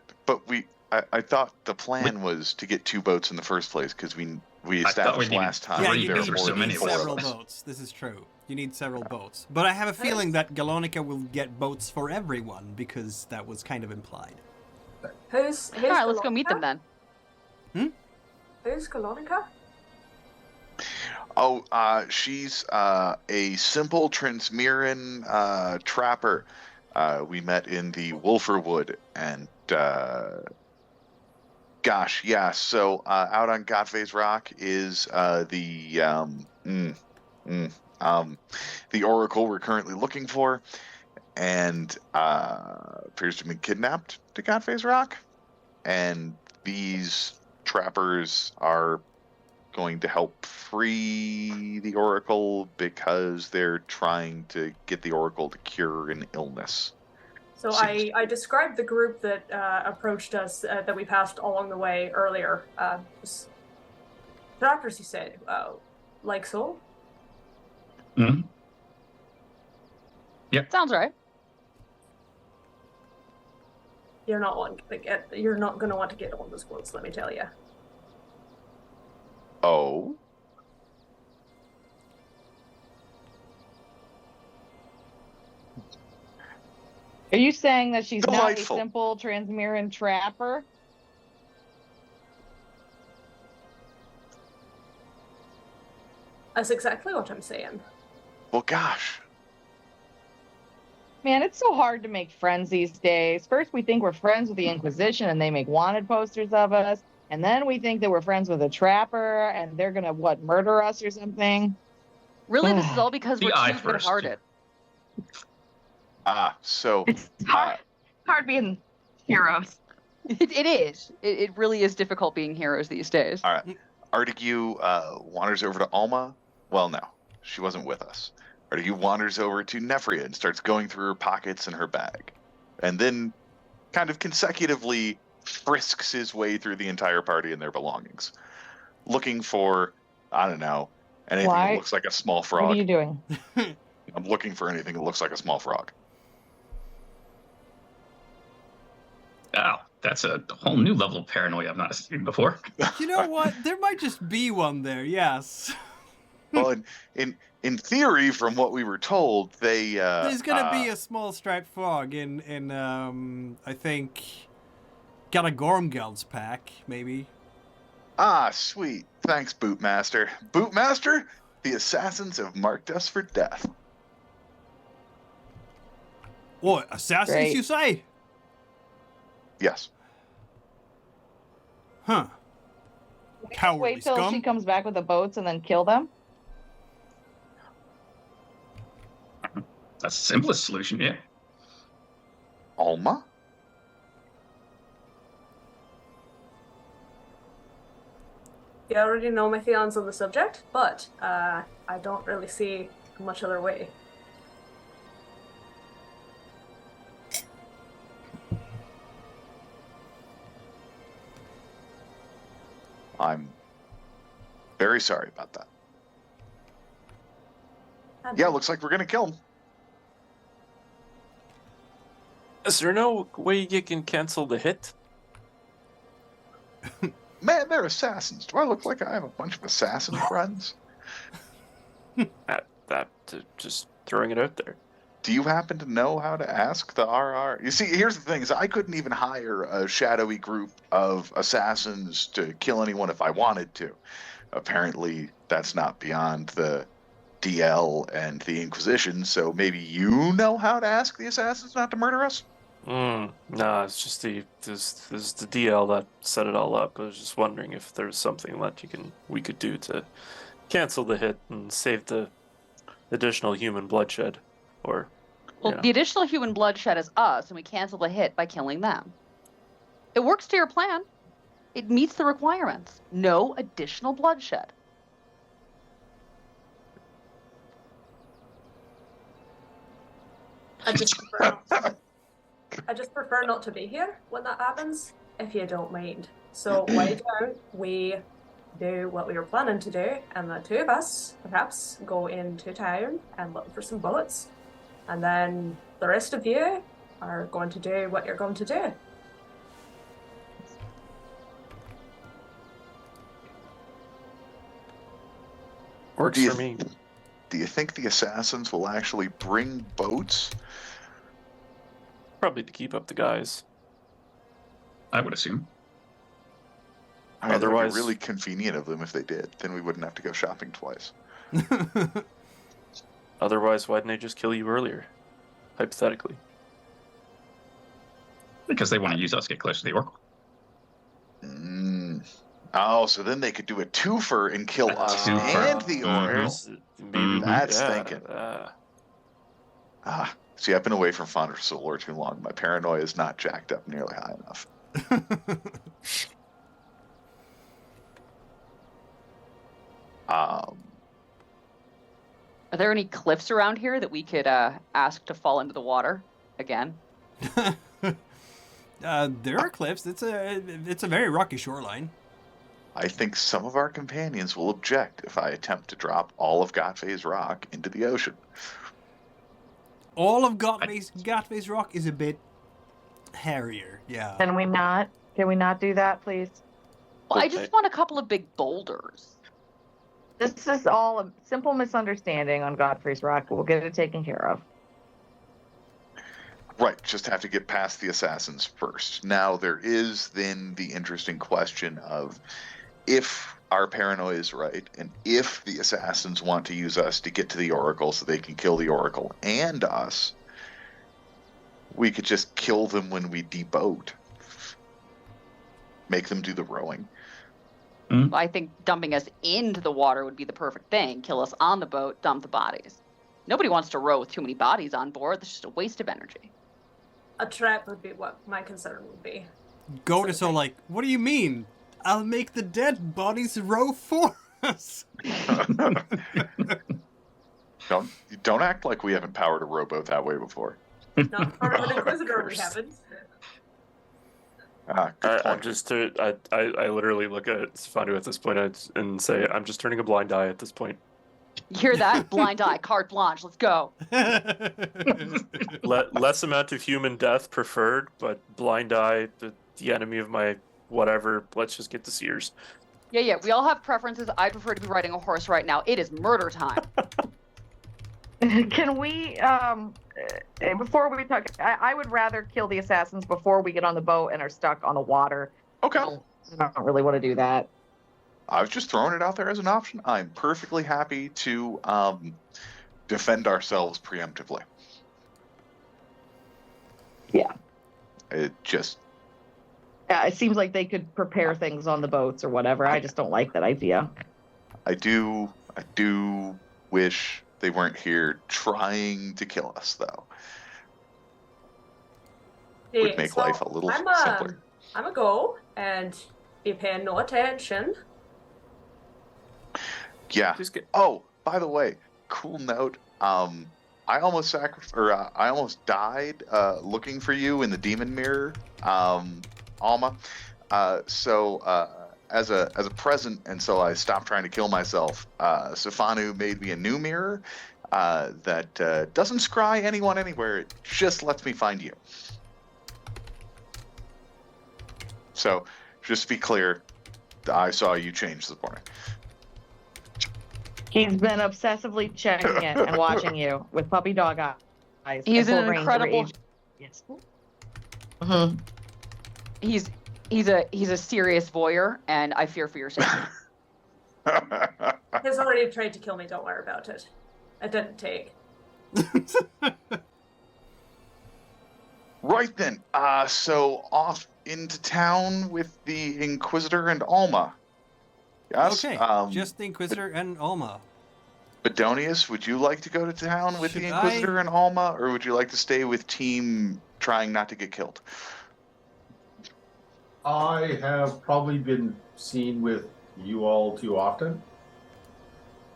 I thought the plan was to get two boats in the first place because we thought we established needed last time Yeah, three you there need, were so more you than need many four several of us. boats. This is true. You need several boats. But I have a feeling that Galonica will get boats for everyone because that was kind of implied. Who's All right, let's go meet them then. Who's Galonica? Oh, she's a simple Transmiran trapper. We met in the Wolferwood, and gosh, yeah. So out on Gattve's Rock is the Oracle we're currently looking for, and appears to have been kidnapped to Gattve's Rock, and these trappers are going to help free the Oracle because they're trying to get the Oracle to cure an illness. So I described the group that approached us that we passed along the way earlier. Trappers, you said, like so? Mm-hmm. Sounds right. You're not going to want to get on those quotes, let me tell you. Oh? Are you saying that she's not a Delightful. simple Transmiran trapper? That's exactly what I'm saying. Well, gosh. Man, it's so hard to make friends these days. First, we think we're friends with the Inquisition and they make wanted posters of us. And then we think that we're friends with a trapper and they're going to, murder us or something? Really, this is all because The we're eye too first. good-hearted. So It's hard being heroes. It is. It really is difficult being heroes these days. all right. Artigue wanders over to Alma. Well, no, she wasn't with us. Artigue wanders over to Nefria and starts going through her pockets and her bag. And then kind of consecutively frisks his way through the entire party and their belongings. Looking for, I don't know, anything Why? that looks like a small What frog. are you doing? I'm looking for anything that looks like a small frog. Wow, that's a whole new level of paranoia I've not seen before. You know what? There might just be one there, yes. Well, in theory, from what we were told, they There's gonna be a small striped frog in I think Gormgeld's pack, maybe. Sweet. Thanks, Bootmaster. Bootmaster, the assassins have marked us for death. What, assassins, Great. you say? Yes. Huh. Cowardly Wait till scum. she comes back with the boats and then kill them? That's the simplest solution, yeah. Alma? You already know my feelings on the subject, but I don't really see much other way. I'm very sorry about that. Yeah, looks like we're gonna kill him. Is there no way you can cancel the hit? Man, they're assassins. Do I look like I have a bunch of assassin friends? Just throwing it out there. Do you happen to know how to ask the RR? You see, here's the thing: is I couldn't even hire a shadowy group of assassins to kill anyone if I wanted to. Apparently, that's not beyond the DL and the Inquisition. So maybe you know how to ask the assassins not to murder us. No, it's just there's the DL that set it all up. I was just wondering if there's something that we could do to cancel the hit and save the additional human bloodshed, or. Well, the additional human bloodshed is us, and we cancel the hit by killing them. It works to your plan. It meets the requirements. No additional bloodshed. I just prefer not to be here when that happens, if you don't mind. So why don't we do what we were planning to do, and the two of us perhaps go into town and look for some bullets, and then the rest of you are going to do what you're going to do. Works for me. Do you think the assassins will actually bring boats? Probably to keep up the guys. I would assume. I mean, Otherwise- it would be really convenient of them if they did. Then we wouldn't have to go shopping twice. Otherwise, why didn't they just kill you earlier? Hypothetically. Because they want to use us to get closer to the Oracle. Oh, so then they could do a twofer and kill A us twofer. and the Oracle. Maybe That's thinking. Ah, See, I've been away from Fonder Solar too long. My paranoia is not jacked up nearly high enough. Are there any cliffs around here that we could ask to fall into the water again? There are cliffs. It's a very rocky shoreline. I think some of our companions will object if I attempt to drop all of Gattve's rock into the ocean. All of Gattve's rock is a bit hairier. Yeah. Can we not? Can we not do that, please? Well, I just want a couple of big boulders. This is all a simple misunderstanding on Godfrey's Rock. We'll get it taken care of. Right, just have to get past the assassins first. Now, there is then the interesting question of if our paranoia is right, and if the assassins want to use us to get to the Oracle so they can kill the Oracle and us, We could just kill them when we deboat. Make them do the rowing. I think dumping us into the water would be the perfect thing. Kill us on the boat, dump the bodies. Nobody wants to row with too many bodies on board. That's just a waste of energy. A trap would be what my concern would be. Goat is all like, what do you mean? I'll make the dead bodies row for us. Don't act like we haven't powered a rowboat that way before. Not part of an Inquisitor we haven't. I'm just I literally look at Stefano at this point and say, I'm just turning a blind eye at this point. You hear that? Blind eye, carte blanche, let's go. Less amount of human death preferred, but blind eye, the enemy of my whatever. Let's just get the Seers. Yeah, we all have preferences. I prefer to be riding a horse right now. It is murder time. Can we, before we talk, I would rather kill the assassins before we get on the boat and are stuck on the water. Okay. I don't really want to do that. I was just throwing it out there as an option. I'm perfectly happy to defend ourselves preemptively. Yeah. It just... It seems like they could prepare things on the boats or whatever. I just don't like that idea. I do wish they weren't here trying to kill us, though. Would make life a little simpler. I'm gonna go and be paying no attention. Yeah. Oh, by the way, cool note. I almost I almost died looking for you in the demon mirror, Alma. So as a present, and so I stopped trying to kill myself. Stefano made me a new mirror that doesn't scry anyone anywhere. It just lets me find you. So, just to be clear, I saw you change this morning. He's been obsessively checking it and watching you with puppy dog eyes. He's an incredible. Yes. Mm-hmm. He's a serious voyeur, and I fear for your safety. He's already tried to kill me. Don't worry about it. It didn't take. Right then. So off into town with the Inquisitor and Alma. Yes? Okay, just the Inquisitor and Alma. Bedonius, would you like to go to town with the Inquisitor and Alma, or would you like to stay with team trying not to get killed? I have probably been seen with you all too often,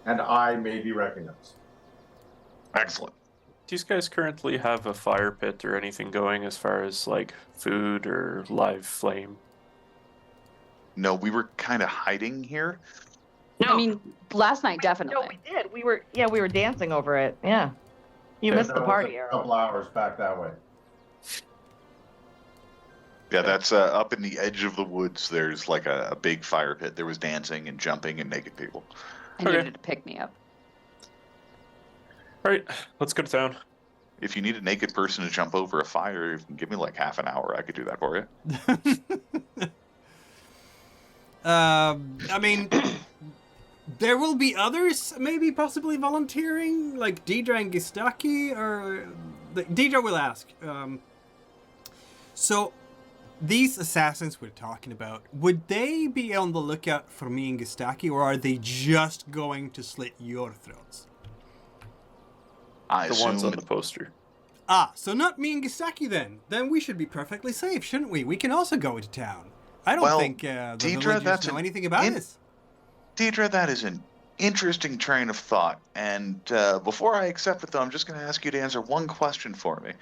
and I may be recognized. Excellent. Do you guys currently have a fire pit or anything going as far as like food or live flame? No, we were kind of hiding here. No. I mean, last night definitely. No, we did. We were dancing over it. Yeah. You missed the party, Errol. A couple hours back that way. Yeah, that's up in the edge of the woods. There's like a big fire pit. There was dancing and jumping and naked people. I needed to pick me up. All right, let's go to town. If you need a naked person to jump over a fire, you can give me like half an hour. I could do that for you. I mean, there will be others maybe possibly volunteering, like Deidre and Gistaki, or Deidre will ask. So, these assassins we're talking about, would they be on the lookout for me and Gistaki, or are they just going to slit your throats? The ones on the poster. Ah, so not me and Gistaki then. Then we should be perfectly safe, shouldn't we? We can also go into town. I don't think the Deidre, villagers know anything about this. Deidre, that is an interesting train of thought. And before I accept it, though, I'm just going to ask you to answer one question for me.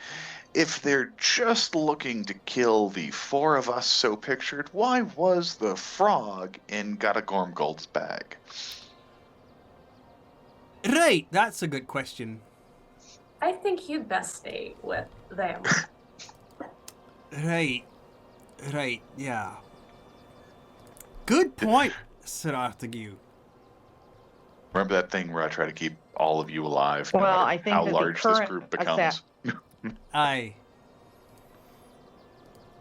If they're just looking to kill the four of us so pictured, why was the frog in Gold's bag? Right, that's a good question. I think you'd best stay with them. Right, yeah. Good point, Sir Artague. Remember that thing where I try to keep all of you alive, no Well, matter I think how that large the this current group becomes? Aye.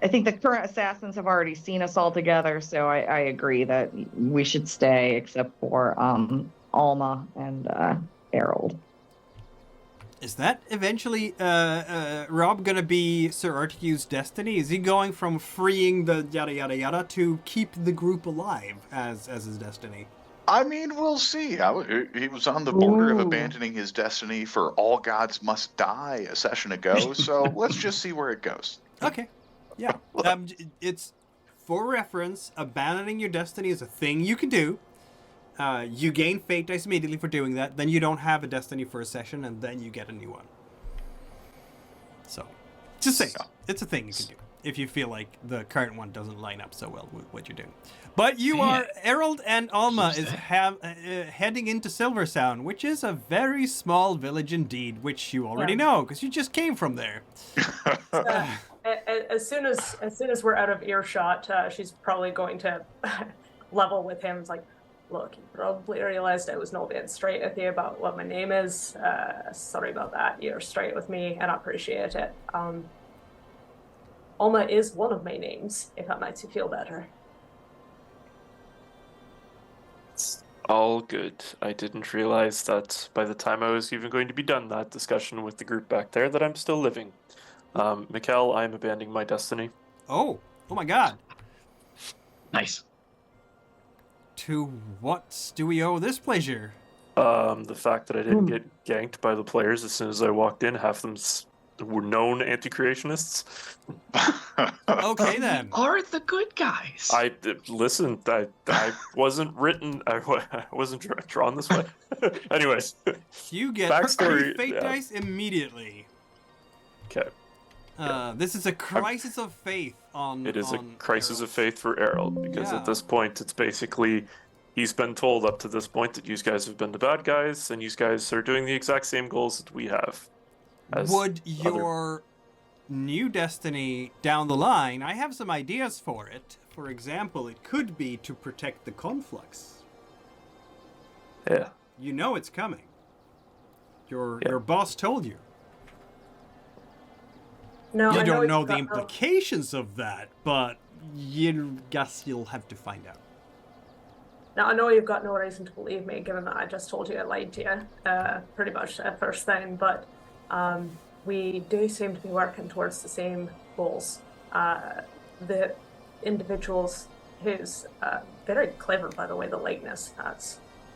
I think the current assassins have already seen us all together, so I agree that we should stay, except for Alma and Errol. Is that eventually Rob gonna be Sir Articu's destiny? Is he going from freeing the yada yada yada to keep the group alive as his destiny? I mean, we'll see. He was on the border of Ooh. abandoning his destiny for All Gods Must Die a session ago, so let's just see where it goes. Okay. Yeah. It's for reference, abandoning your destiny is a thing you can do. You gain fate dice immediately for doing that. Then you don't have a destiny for a session, and then you get a new one. So, just say it's a thing you can do if you feel like the current one doesn't line up so well with what you're doing. But you are Errol and Alma is heading into Silversound, which is a very small village indeed, which you already know because you just came from there. As soon as we're out of earshot, she's probably going to level with him. It's like, look, you probably realized I was not being straight with you about what my name is. Sorry about that. You're straight with me, and I appreciate it. Alma is one of my names, if that makes you feel better. It's all good. I didn't realize that by the time I was even going to be done that discussion with the group back there that I'm still living. Mikkel, I'm abandoning my destiny. Oh my god. Nice. To what do we owe this pleasure? The fact that I didn't get ganked by the players as soon as I walked in, half of them were known anti-creationists. Okay then. Are the good guys? I wasn't written. I wasn't drawn this way. Anyways, You get Backstory, fate yeah. dice immediately. okay. This is a crisis of faith on. It is a on crisis Errol. of faith for Errol because Yeah. at this point it's basically he's been told up to this point that you guys have been the bad guys and you guys are doing the exact same goals that we have. as Would other- your new destiny down the line? I have some ideas for it. For example, it could be to protect the conflux. Yeah. You know it's coming. Your Yeah. boss told you. No, You I don't know you've the got- implications of that, but you guess you'll have to find out. Now, I know you've got no reason to believe me, given that I just told you I lied to you, pretty much at first thing, but we do seem to be working towards the same goals. The individuals who's very clever, by the way, the likeness,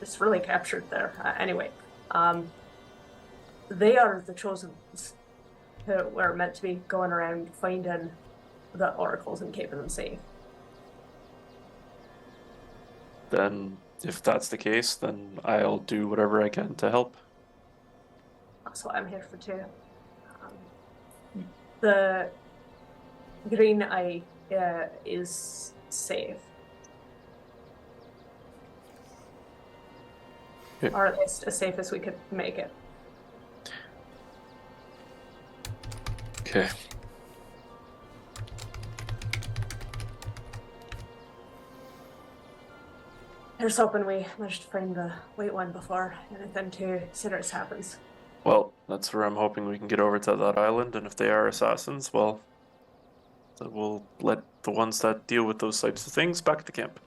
it's really captured there. Anyway, they are the chosen ones who were meant to be going around finding the oracles and keeping them safe. Then, if that's the case, then I'll do whatever I can to help. That's what I'm here for too. The green eye is safe. Yeah. Or at least as safe as we could make it. Okay. Here's hoping we managed to find the white one before anything too serious happens. Well, that's where I'm hoping we can get over to that island, and if they are assassins, well, then we'll let the ones that deal with those types of things back to camp.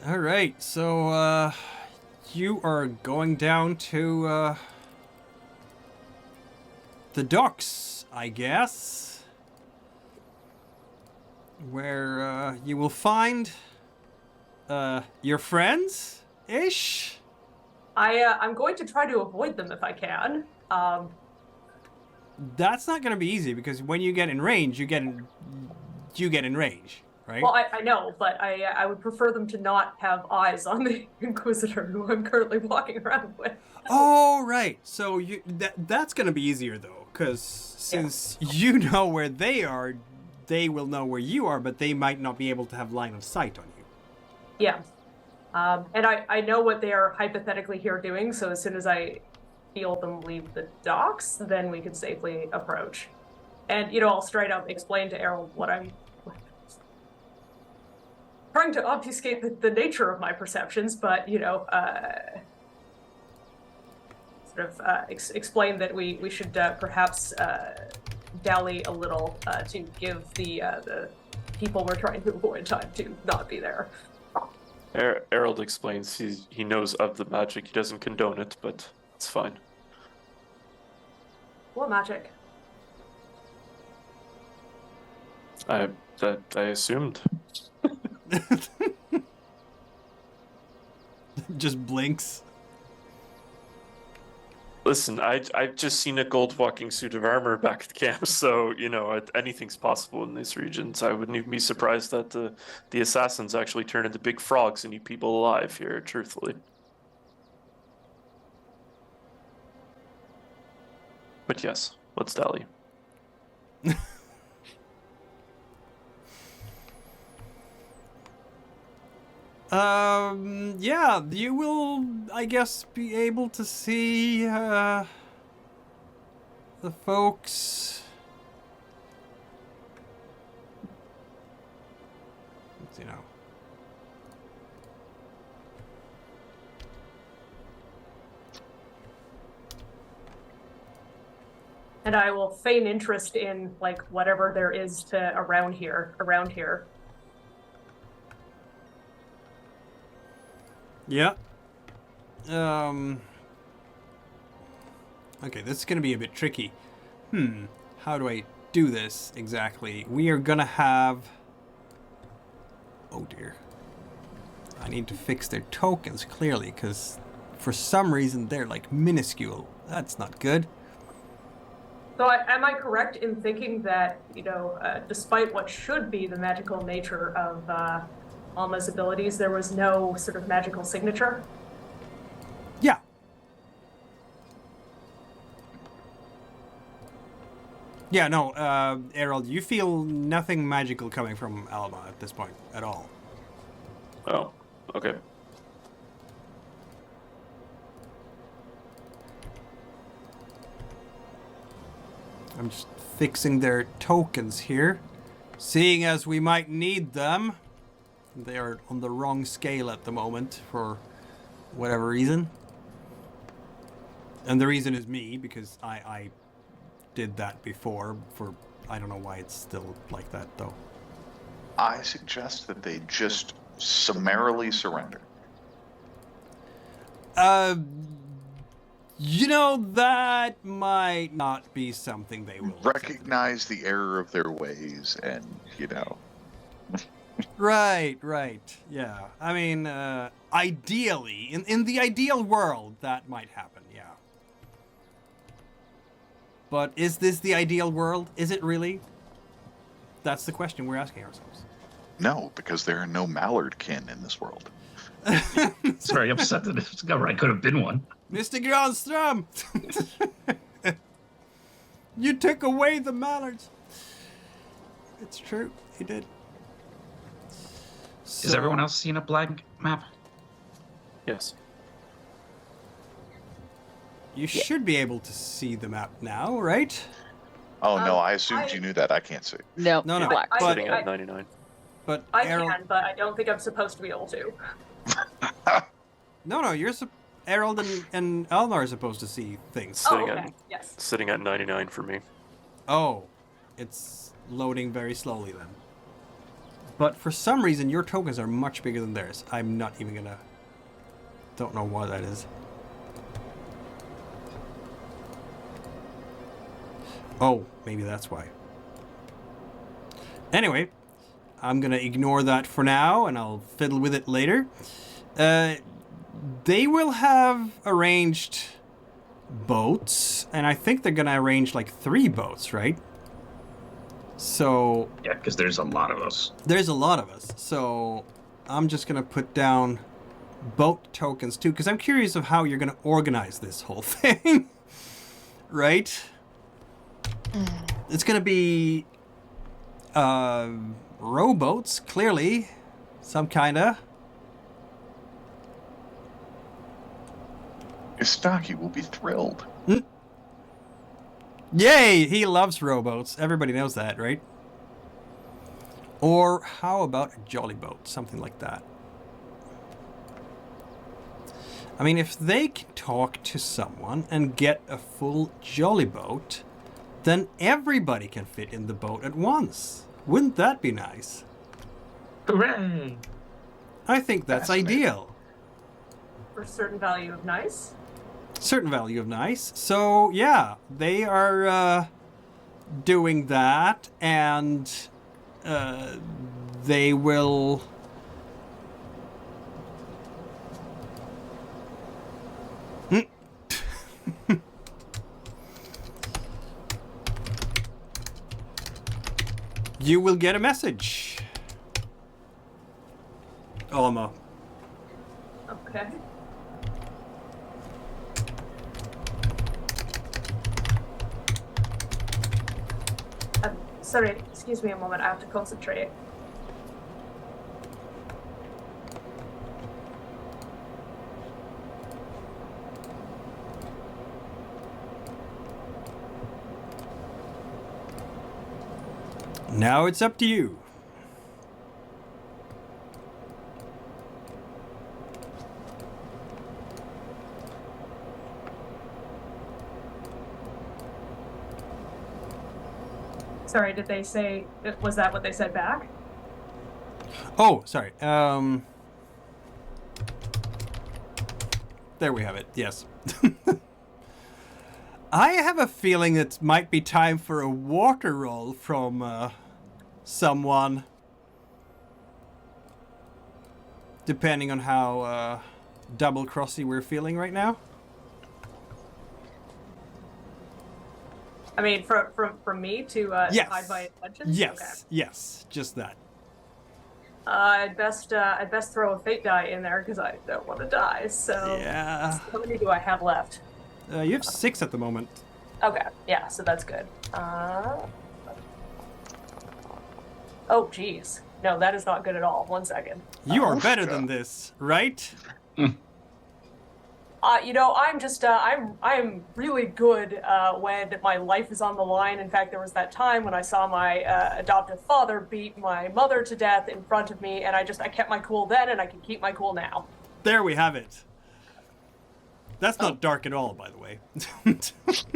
All right, so you are going down to the docks, I guess, where you will find your friends ish. I'm going to try to avoid them if I can. That's not going to be easy because when you get in range, you get in range, right? Well, I know, but I would prefer them to not have eyes on the Inquisitor who I'm currently walking around with. Oh, right. So that's going to be easier though, because since you know where they are, they will know where you are, but they might not be able to have line of sight on you. Yeah. And I know what they are hypothetically here doing, so as soon as I feel them leave the docks, then we can safely approach. And, I'll straight up explain to Errol what I'm trying to obfuscate the nature of my perceptions, but, explain that we should perhaps dally a little to give the people we're trying to avoid time to not be there. Errol explains he knows of the magic. He doesn't condone it, but it's fine. What magic? I assumed. Just blinks. Listen, I've just seen a gold walking suit of armor back at camp, so anything's possible in these regions. I wouldn't even be surprised that the assassins actually turn into big frogs and eat people alive here. Truthfully. But yes, let's dally. Yeah, you will, I guess, be able to see, the folks. Let's see now. And I will feign interest in, like, whatever there is to around here. Yeah. Okay, this is gonna be a bit tricky. How do I do this exactly? We are gonna have... Oh dear. I need to fix their tokens, clearly, because for some reason they're, like, minuscule. That's not good. So am I correct in thinking that, despite what should be the magical nature of Alma's abilities, there was no sort of magical signature? Yeah. Yeah, no, Errol, you feel nothing magical coming from Alma at this point at all. Oh, okay. I'm just fixing their tokens here, seeing as we might need them. They are on the wrong scale at the moment for whatever reason. And the reason is me, because I did that before for... I don't know why it's still like that, though. I suggest that they just summarily surrender. That might not be something they will Recognize the error of their ways and, Right, yeah. I mean, ideally, in the ideal world, that might happen, yeah. But is this the ideal world? Is it really? That's the question we're asking ourselves. No, because there are no mallard kin in this world. Sorry, upset that I could have been one. Mr. Granstrom! You took away the mallards. It's true, he did. Has everyone else seen a blank map? Yes. You should be able to see the map now, right? Oh, no, I assumed you knew that. I can't see. No, No, black. but, Sitting at 99. but I Errol... can, but I don't think I'm supposed to be able to. No, Errol and Alma are supposed to see things. Sitting okay. at Yes. sitting at 99 for me. Oh, it's loading very slowly then. But for some reason, your tokens are much bigger than theirs. I'm not even gonna... Don't know why that is. Oh, maybe that's why. Anyway, I'm gonna ignore that for now, and I'll fiddle with it later. They will have arranged boats, and I think they're gonna arrange like 3 boats, right? So... Yeah, because there's a lot of us. There's a lot of us, so I'm just gonna put down boat tokens too, because I'm curious of how you're gonna organize this whole thing. Right? It's gonna be rowboats, clearly. Some kinda. Istaki will be thrilled. Yay! He loves rowboats. Everybody knows that, right? Or how about a jolly boat? Something like that. I mean, if they can talk to someone and get a full jolly boat, then everybody can fit in the boat at once. Wouldn't that be nice? Hooray! I think that's Fascinating. ideal. For certain value of nice. Certain value of nice. So, yeah, they are doing that, and they will... You will get a message. Alma. Okay. Sorry, excuse me a moment. I have to concentrate. Now it's up to you. Sorry, did they say, was that what they said back? Oh, sorry. There we have it. Yes. I have a feeling it might be time for a water roll from someone. Depending on how double-crossy we're feeling right now. I mean, from me to Yes. hide my intentions? Yes, Okay. yes, just that. I'd best throw a fate die in there because I don't want to die. So Yeah. how many do I have left? You have 6 at the moment. Okay, yeah, so that's good. Oh, geez. No, that is not good at all. 1 second. You are Oh, better God. than this, right? You know, I'm just, I'm really good when my life is on the line. In fact, there was that time when I saw my adoptive father beat my mother to death in front of me, and I kept my cool then, and I can keep my cool now. There we have it. That's not dark at all, by the way.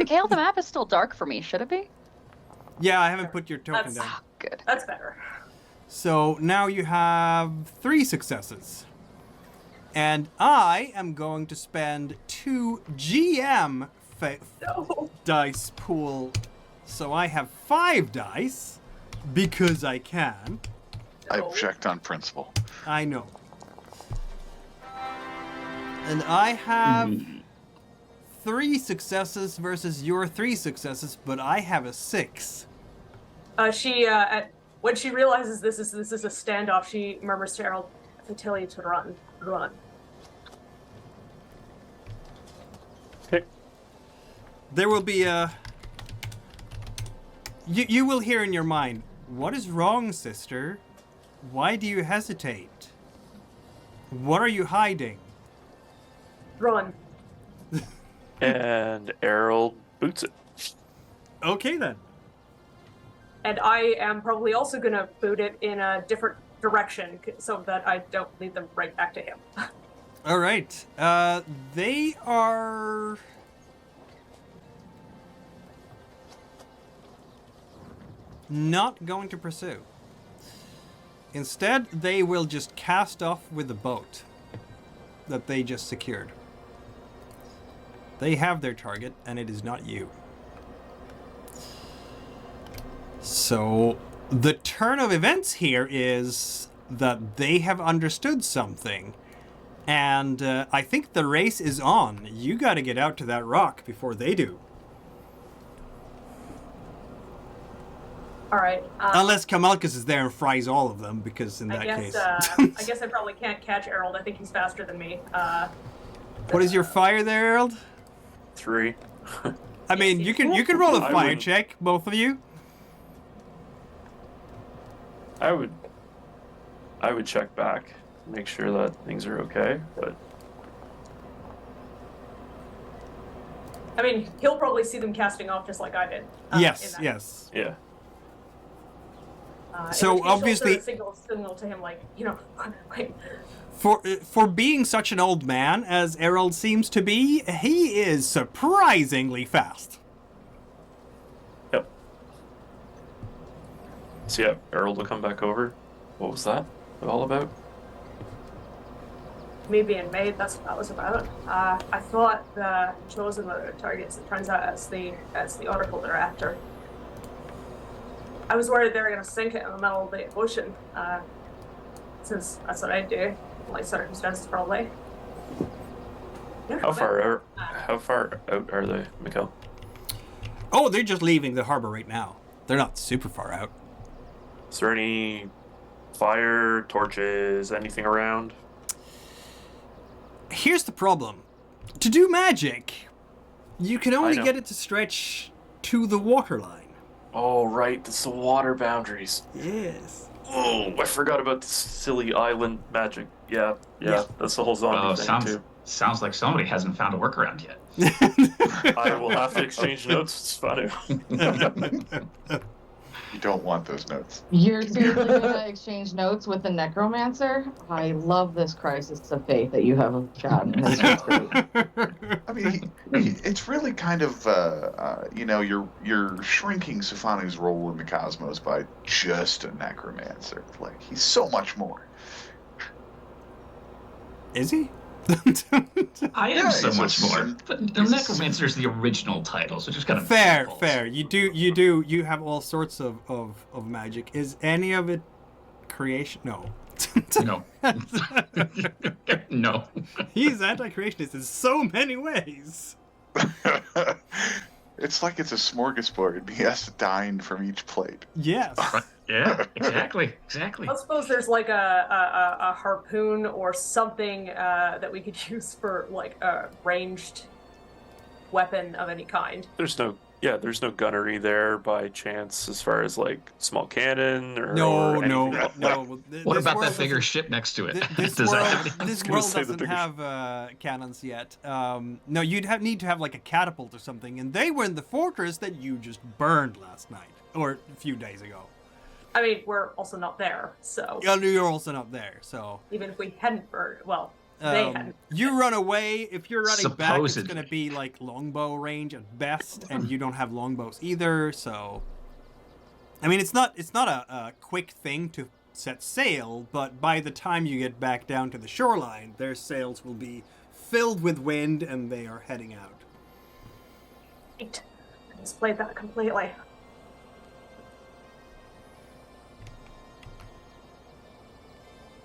Kale, the map is still dark for me. Should it be? Yeah, I haven't put your token That's- down. Ah, good. That's better. So now you have 3 successes. And I am going to spend 2 GM No. dice pool. So I have 5 dice because I can. I No. object on principle. I know. And I have 3 successes versus your 3 successes, but I have a 6. When she realizes this is a standoff, she murmurs to Errol, "If I tell you to run, run." Okay. There will be a... You will hear in your mind, "What is wrong, sister? Why do you hesitate? What are you hiding?" Run. And Errol boots it. Okay then. And I am probably also going to boot it in a different direction so that I don't lead them right back to him. All right. They are... not going to pursue. Instead, they will just cast off with the boat that they just secured. They have their target, and it is not you. So, the turn of events here is that they have understood something. And I think the race is on. You gotta get out to that rock before they do. All right. Unless Kamalkus is there and fries all of them, because in that case... I guess I probably can't catch Errol. I think he's faster than me. What is your fire there, Errol? 3. I mean, you can roll a I fire wouldn't- check, both of you. I would check back, make sure that things are okay, but I mean, he'll probably see them casting off just like I did. Yes, in that. yes. yeah. So, In which case I'll obviously- sort of signal to him, like, you know, like, For being such an old man as Errol seems to be, he is surprisingly fast. Yep. So yeah, Errol will come back over. What was that all about? me being made, that's what that was about. I thought the Chosen were the targets. It turns out it's the Oracle they're after. I was worried they were going to sink it in the middle of the ocean, since that's what I do. Like circumstances, probably. Yeah, How far out are they, Mikkel? Oh, they're just leaving the harbor right now. They're not super far out. Is there any fire, torches, anything around? Here's the problem. To do magic, you can only know. get it to stretch to the waterline. Oh, right, that's the water boundaries. Yes. Oh, I forgot about the silly island magic. Yeah, that's the whole zombie thing, too. Sounds like somebody hasn't found a workaround yet. I will have to exchange notes, Spanu. You don't want those notes. You're seriously gonna exchange notes with the necromancer? I love this crisis of faith that you have gotten. This is great. I mean, it's really kind of, you're shrinking Safanu's role in the cosmos by just a necromancer. Like, he's so much more. Is he? I am so he's much more. But the Necromancer is the original title, so just kind of fair. You have all sorts of magic. Is any of it creation? No. No. No. He's anti-creationist in so many ways. It's like it's a smorgasbord and he has to dine from each plate. Yes. Yeah, exactly. I suppose there's like a harpoon or something that we could use for like a ranged weapon of any kind. There's no gunnery there by chance as far as like small cannon or No. What about that bigger ship next to it? This Does that have world, this world doesn't have cannons yet. No, you'd need to have like a catapult or something, and they were in the fortress that you just burned last night or a few days ago. I mean, we're also not there, so. Yeah, you're also not there, so. Even if we hadn't burned, well, they hadn't. You run away. If you're running back, it's Supposedly. going to be like longbow range at best, and you don't have longbows either. So, I mean, it's not a quick thing to set sail, but by the time you get back down to the shoreline, their sails will be filled with wind, and they are heading out. Right. I displayed that completely.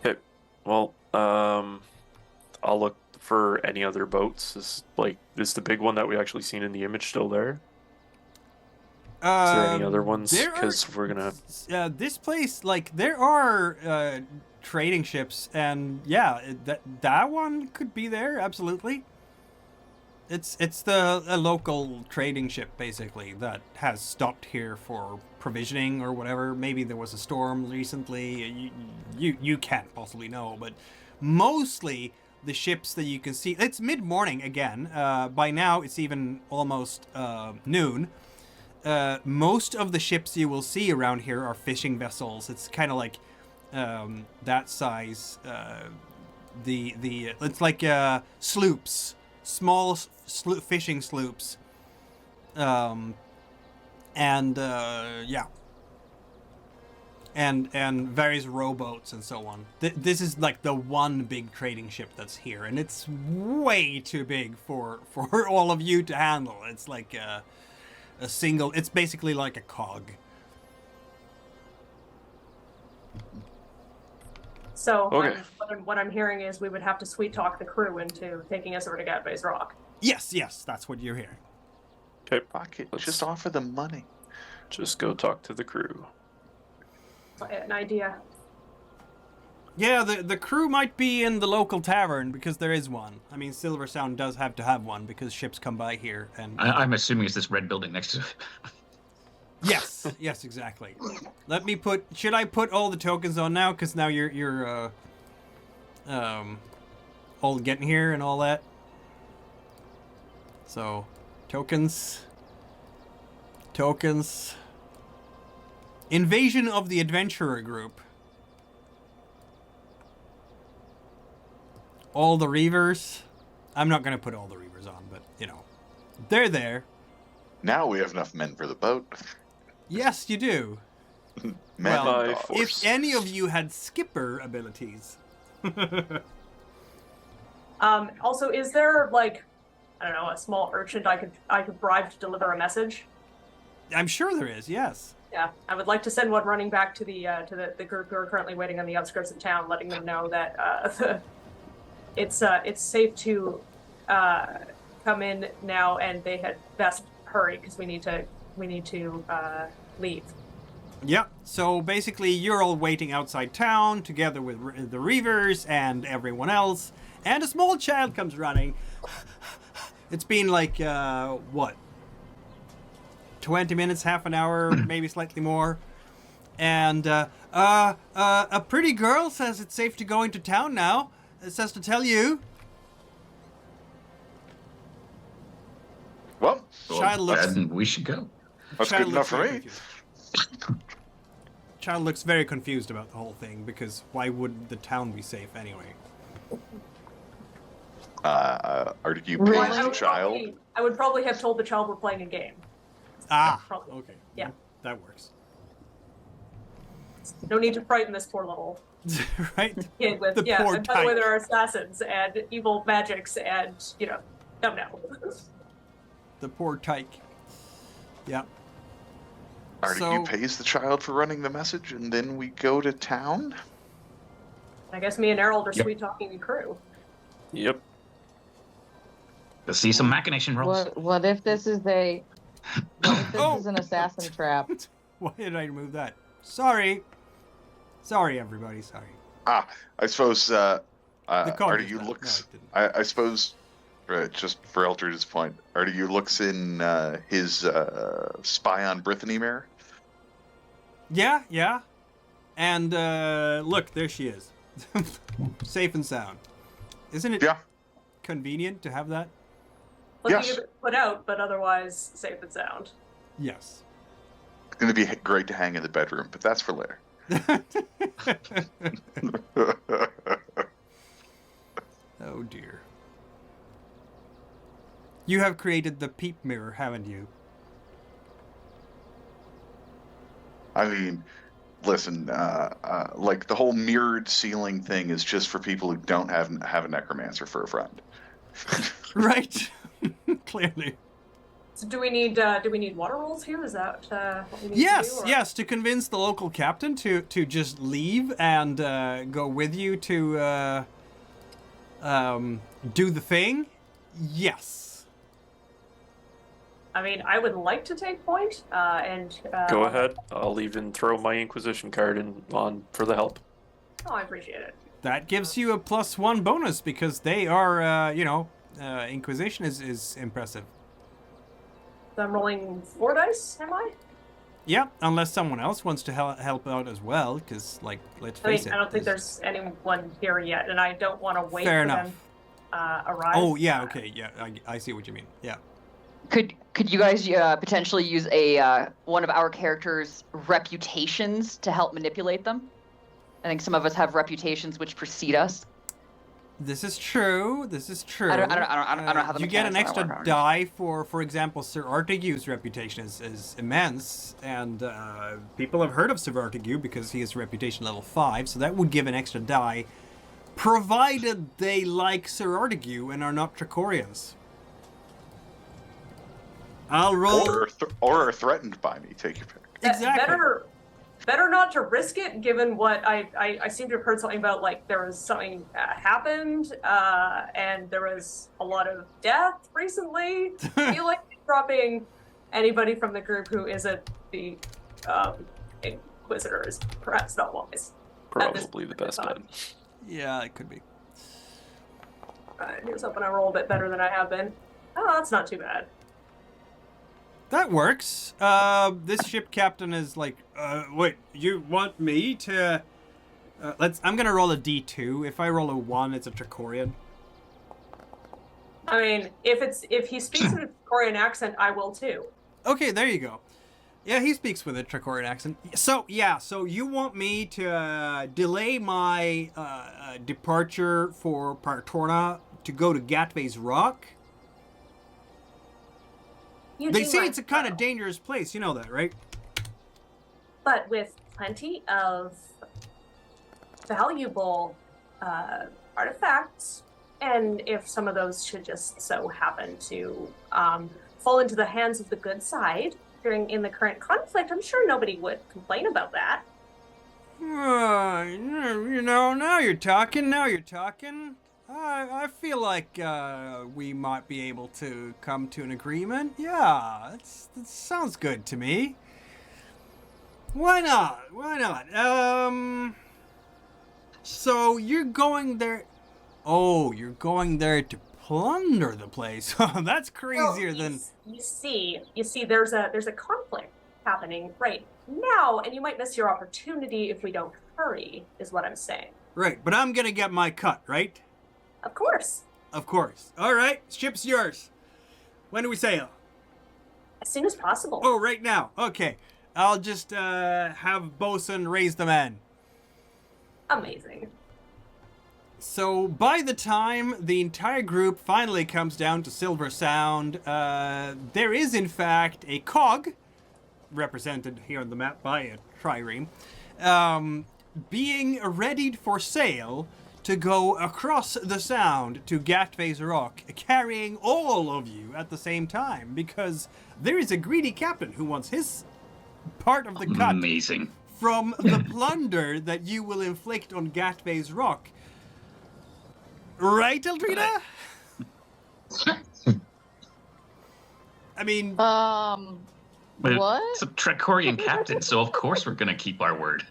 Okay. Well, I'll look for any other boats. Is the big one that we actually seen in the image still there? Is there any other ones? Because we're gonna. This place, like, there are trading ships, and yeah, that one could be there. Absolutely. It's a local trading ship basically that has stopped here for provisioning or whatever. Maybe there was a storm recently. You can't possibly know, but mostly the ships that you can see. It's mid-morning again. By now it's even almost noon. Most of the ships you will see around here are fishing vessels. It's kind of like that size. It's like sloops, small fishing sloops, and various rowboats and so on. This is like the one big trading ship that's here, and it's way too big for all of you to handle. It's like a single. It's basically like a cog. So Okay. what I'm hearing is we would have to sweet talk the crew into taking us over to Gattve's Rock. Yes, that's what you're hearing. Okay. Fuck it, Let's- just offer them money. Just go talk to the crew. An idea. Yeah, the crew might be in the local tavern because there is one. I mean, Silversound does have to have one because ships come by here, and I'm assuming it's this red building next to it. yes, exactly. Let me put. Should I put all the tokens on now? Because now you're all getting here and all that. So, tokens. Invasion of the Adventurer Group. All the Reavers. I'm not going to put all the Reavers on, but, they're there. Now we have enough men for the boat. Yes, you do. Men Well, and dogs. force. If any of you had skipper abilities. Also, is there like, I don't know, a small urchin I could bribe to deliver a message? I'm sure there is, yes. Yeah, I would like to send one running back to the group who are currently waiting on the outskirts of town, letting them know that it's safe to come in now, and they had best hurry because we need to leave. Yep, so basically you're all waiting outside town together with the Reavers and everyone else, and a small child comes running. It's been like, 20 minutes, half an hour, maybe slightly more. And a pretty girl says it's safe to go into town now. It says to tell you. Well, Child looks, then we should go. that's child good enough looks for very me. confused. Child looks very confused about the whole thing, because why would the town be safe anyway? Artigue Really? pays the child. I would probably have told the child we're playing a game. Ah, Probably. okay. Yeah. That works. No need to frighten this poor little Right? kid with, The poor and by the way, tyke. there are assassins and evil magics and, no. The poor tyke. Yeah. Artigue So- pays the child for running the message, and then we go to town. I guess me and Errol are Yep. sweet-talking the crew. Yep. Let's see some machination rolls. What if this is a Oh! is an assassin trap? Why did I remove that? Sorry. Sorry, everybody. Sorry. I suppose The code Artigue did that. looks. No, it didn't. I suppose, just for Eldridge's point, Artigue looks in his spy on Brittany mirror. Yeah, yeah. And look, there she is. Safe and sound. Isn't it Yeah. convenient to have that? Looking Yes. a bit put out, but otherwise safe and sound. Yes. It's going to be great to hang in the bedroom, but that's for later. Oh dear. You have created the peep mirror, haven't you? I mean, listen, like the whole mirrored ceiling thing is just for people who don't have a necromancer for a friend. Right. Clearly. So do we need water rolls here? Is that what we need Yes, to do? Or- yes, to convince the local captain to just leave and go with you to do the thing. Yes. I mean, I would like to take point, and Go ahead. I'll even throw my Inquisition card on for the help. Oh, I appreciate it. That gives you a +1 bonus because they are, Inquisition is impressive. So I'm rolling 4 dice, am I? Yeah, unless someone else wants to help out as well, because, like, let's I mean, face it. I don't think there's anyone here yet, and I don't want to wait Fair for enough. them arrive. Oh, yeah, okay, yeah, I see what you mean. Yeah. Could you guys potentially use a one of our characters' reputations to help manipulate them? I think some of us have reputations which precede us. This is true. This is true. I don't know how the you get an mechanics extra wanna work. die for example, Sir Artigue's reputation is immense, and people have heard of Sir Artigue because he is reputation level 5, so that would give an extra die, provided they like Sir Artigue and are not Tricorians. I'll roll. Or are threatened by me. Take your pick. Exactly. Better not to risk it, given what I seem to have heard something about, like, there was something happened, and there was a lot of death recently. I feel like dropping anybody from the group who isn't the Inquisitor is perhaps not wise. Probably the best bet. Yeah, it could be. Here's hoping I roll a bit better than I have been. Oh, that's not too bad. That works. This ship captain is like, wait, you want me to? I'm gonna roll a D2. If I roll a 1, it's a Tricorian. I mean, if he speaks in a Korean accent, I will too. Okay, there you go. Yeah, he speaks with a Tricorian accent. So you want me to delay my departure for Paranoia to go to Gattve's Rock? They say it's a kind of dangerous place. You know that, right? but with plenty of valuable artifacts And if some of those should just so happen to fall into the hands of the good side in the current conflict, I'm sure nobody would complain about that. Now you're talking. I feel like we might be able to come to an agreement. Yeah, that sounds good to me. Why not? So you're going there... Oh, you're going there to plunder the place. That's crazier than... You see, there's a conflict happening right now, and you might miss your opportunity if we don't hurry, is what I'm saying. Right, but I'm gonna get my cut, right? Of course. All right, ship's yours. When do we sail? As soon as possible. Oh, right now. Okay. I'll just have Bosun raise the man. Amazing. So by the time the entire group finally comes down to Silversound, there is in fact a cog, represented here on the map by a trireme, being readied for sail to go across the sound to Gattve's Rock, carrying all of you at the same time, because there is a greedy captain who wants his part of the cut Amazing. from the plunder that you will inflict on Gattve's Rock. Right, Eldrina? I mean... What? It's a Trekorian captain, so of course we're gonna keep our word.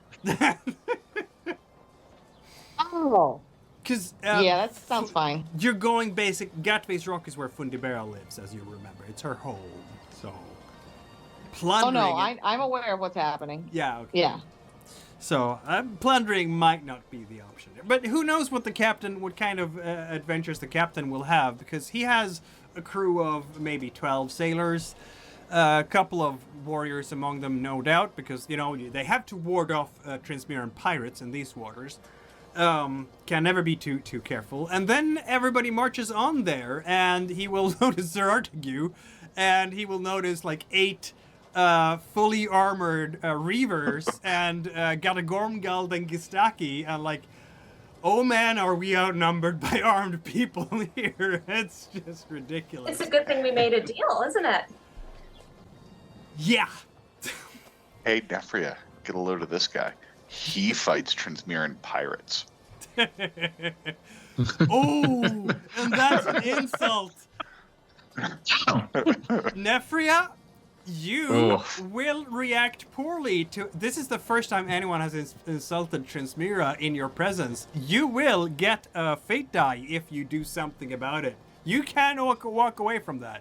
Oh. Because yeah, that sounds fine. You're going basic. Gattve's Rock is where Fundibera lives, as you remember. It's her home. So plundering. Oh no, I'm aware of what's happening. Yeah. Okay. Yeah. So plundering might not be the option, but who knows what kind of adventures the captain will have, because he has a crew of maybe 12 sailors, a couple of warriors among them, no doubt, because they have to ward off Transmiran pirates in these waters. Can never be too careful. And then everybody marches on there, and he will notice Sir Artigue, and he will notice like 8 fully armored reavers and Gatagormgald and Gistaki, and like, oh man, are we outnumbered by armed people here? It's just ridiculous. It's a good thing we made a deal, isn't it? Yeah. Hey, Nefria, get a load of this guy. He fights Transmiran pirates. Oh, and that's an insult. Nefria, you will react poorly to... This is the first time anyone has insulted Transmira in your presence. You will get a fate die if you do something about it. You can't walk away from that.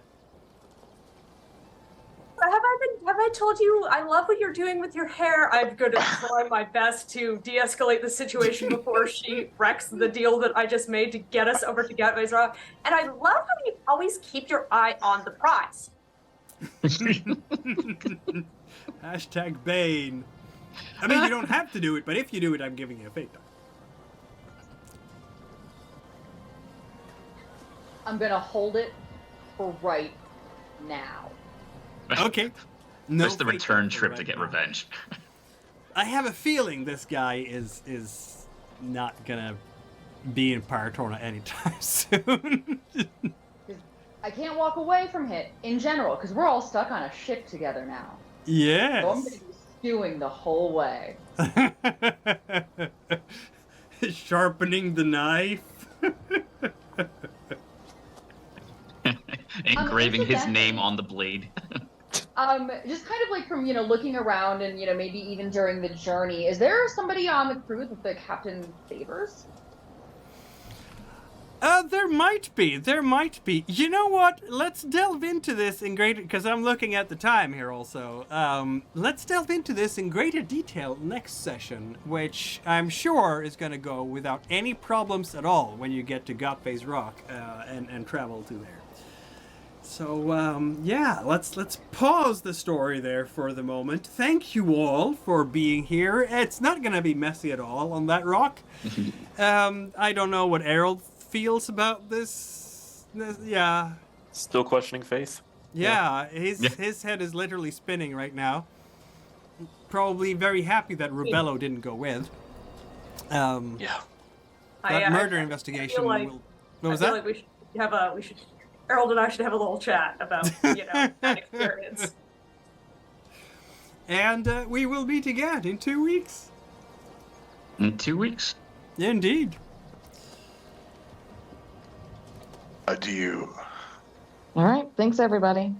Have I told you I love what you're doing with your hair? I'm going to try my best to de-escalate the situation before she wrecks the deal that I just made to get us over to Gattve's Rock. And I love how you always keep your eye on the prize. Hashtag Bane. I mean, you don't have to do it, but if you do it, I'm giving you a fate die. I'm going to hold it for right now. Okay. No, Just the return trip to get revenge. I have a feeling this guy is not gonna be in Paratorna anytime soon. I can't walk away from it in general, because we're all stuck on a ship together now. Yes. So I'm going to be stewing the whole way. Sharpening the knife. Engraving his name on the blade. Just kind of like from, looking around and, maybe even during the journey, is there somebody on the crew that the captain favors? There might be. You know what? Let's delve into this in greater... Because I'm looking at the time here also. Let's delve into this in greater detail next session, which I'm sure is going to go without any problems at all when you get to Godface Rock and travel to there. So, yeah, let's pause the story there for the moment. Thank you all for being here. It's not going to be messy at all on that rock. I don't know what Errol feels about this. Yeah. Still questioning faith? Yeah, his head is literally spinning right now. Probably very happy that Rubello didn't go with. Yeah. That murder investigation will... What was I feel that? like we should Errol and I should have a little chat about, that experience. And we will meet again in 2 weeks. In 2 weeks. Indeed. Adieu. All right. Thanks, everybody.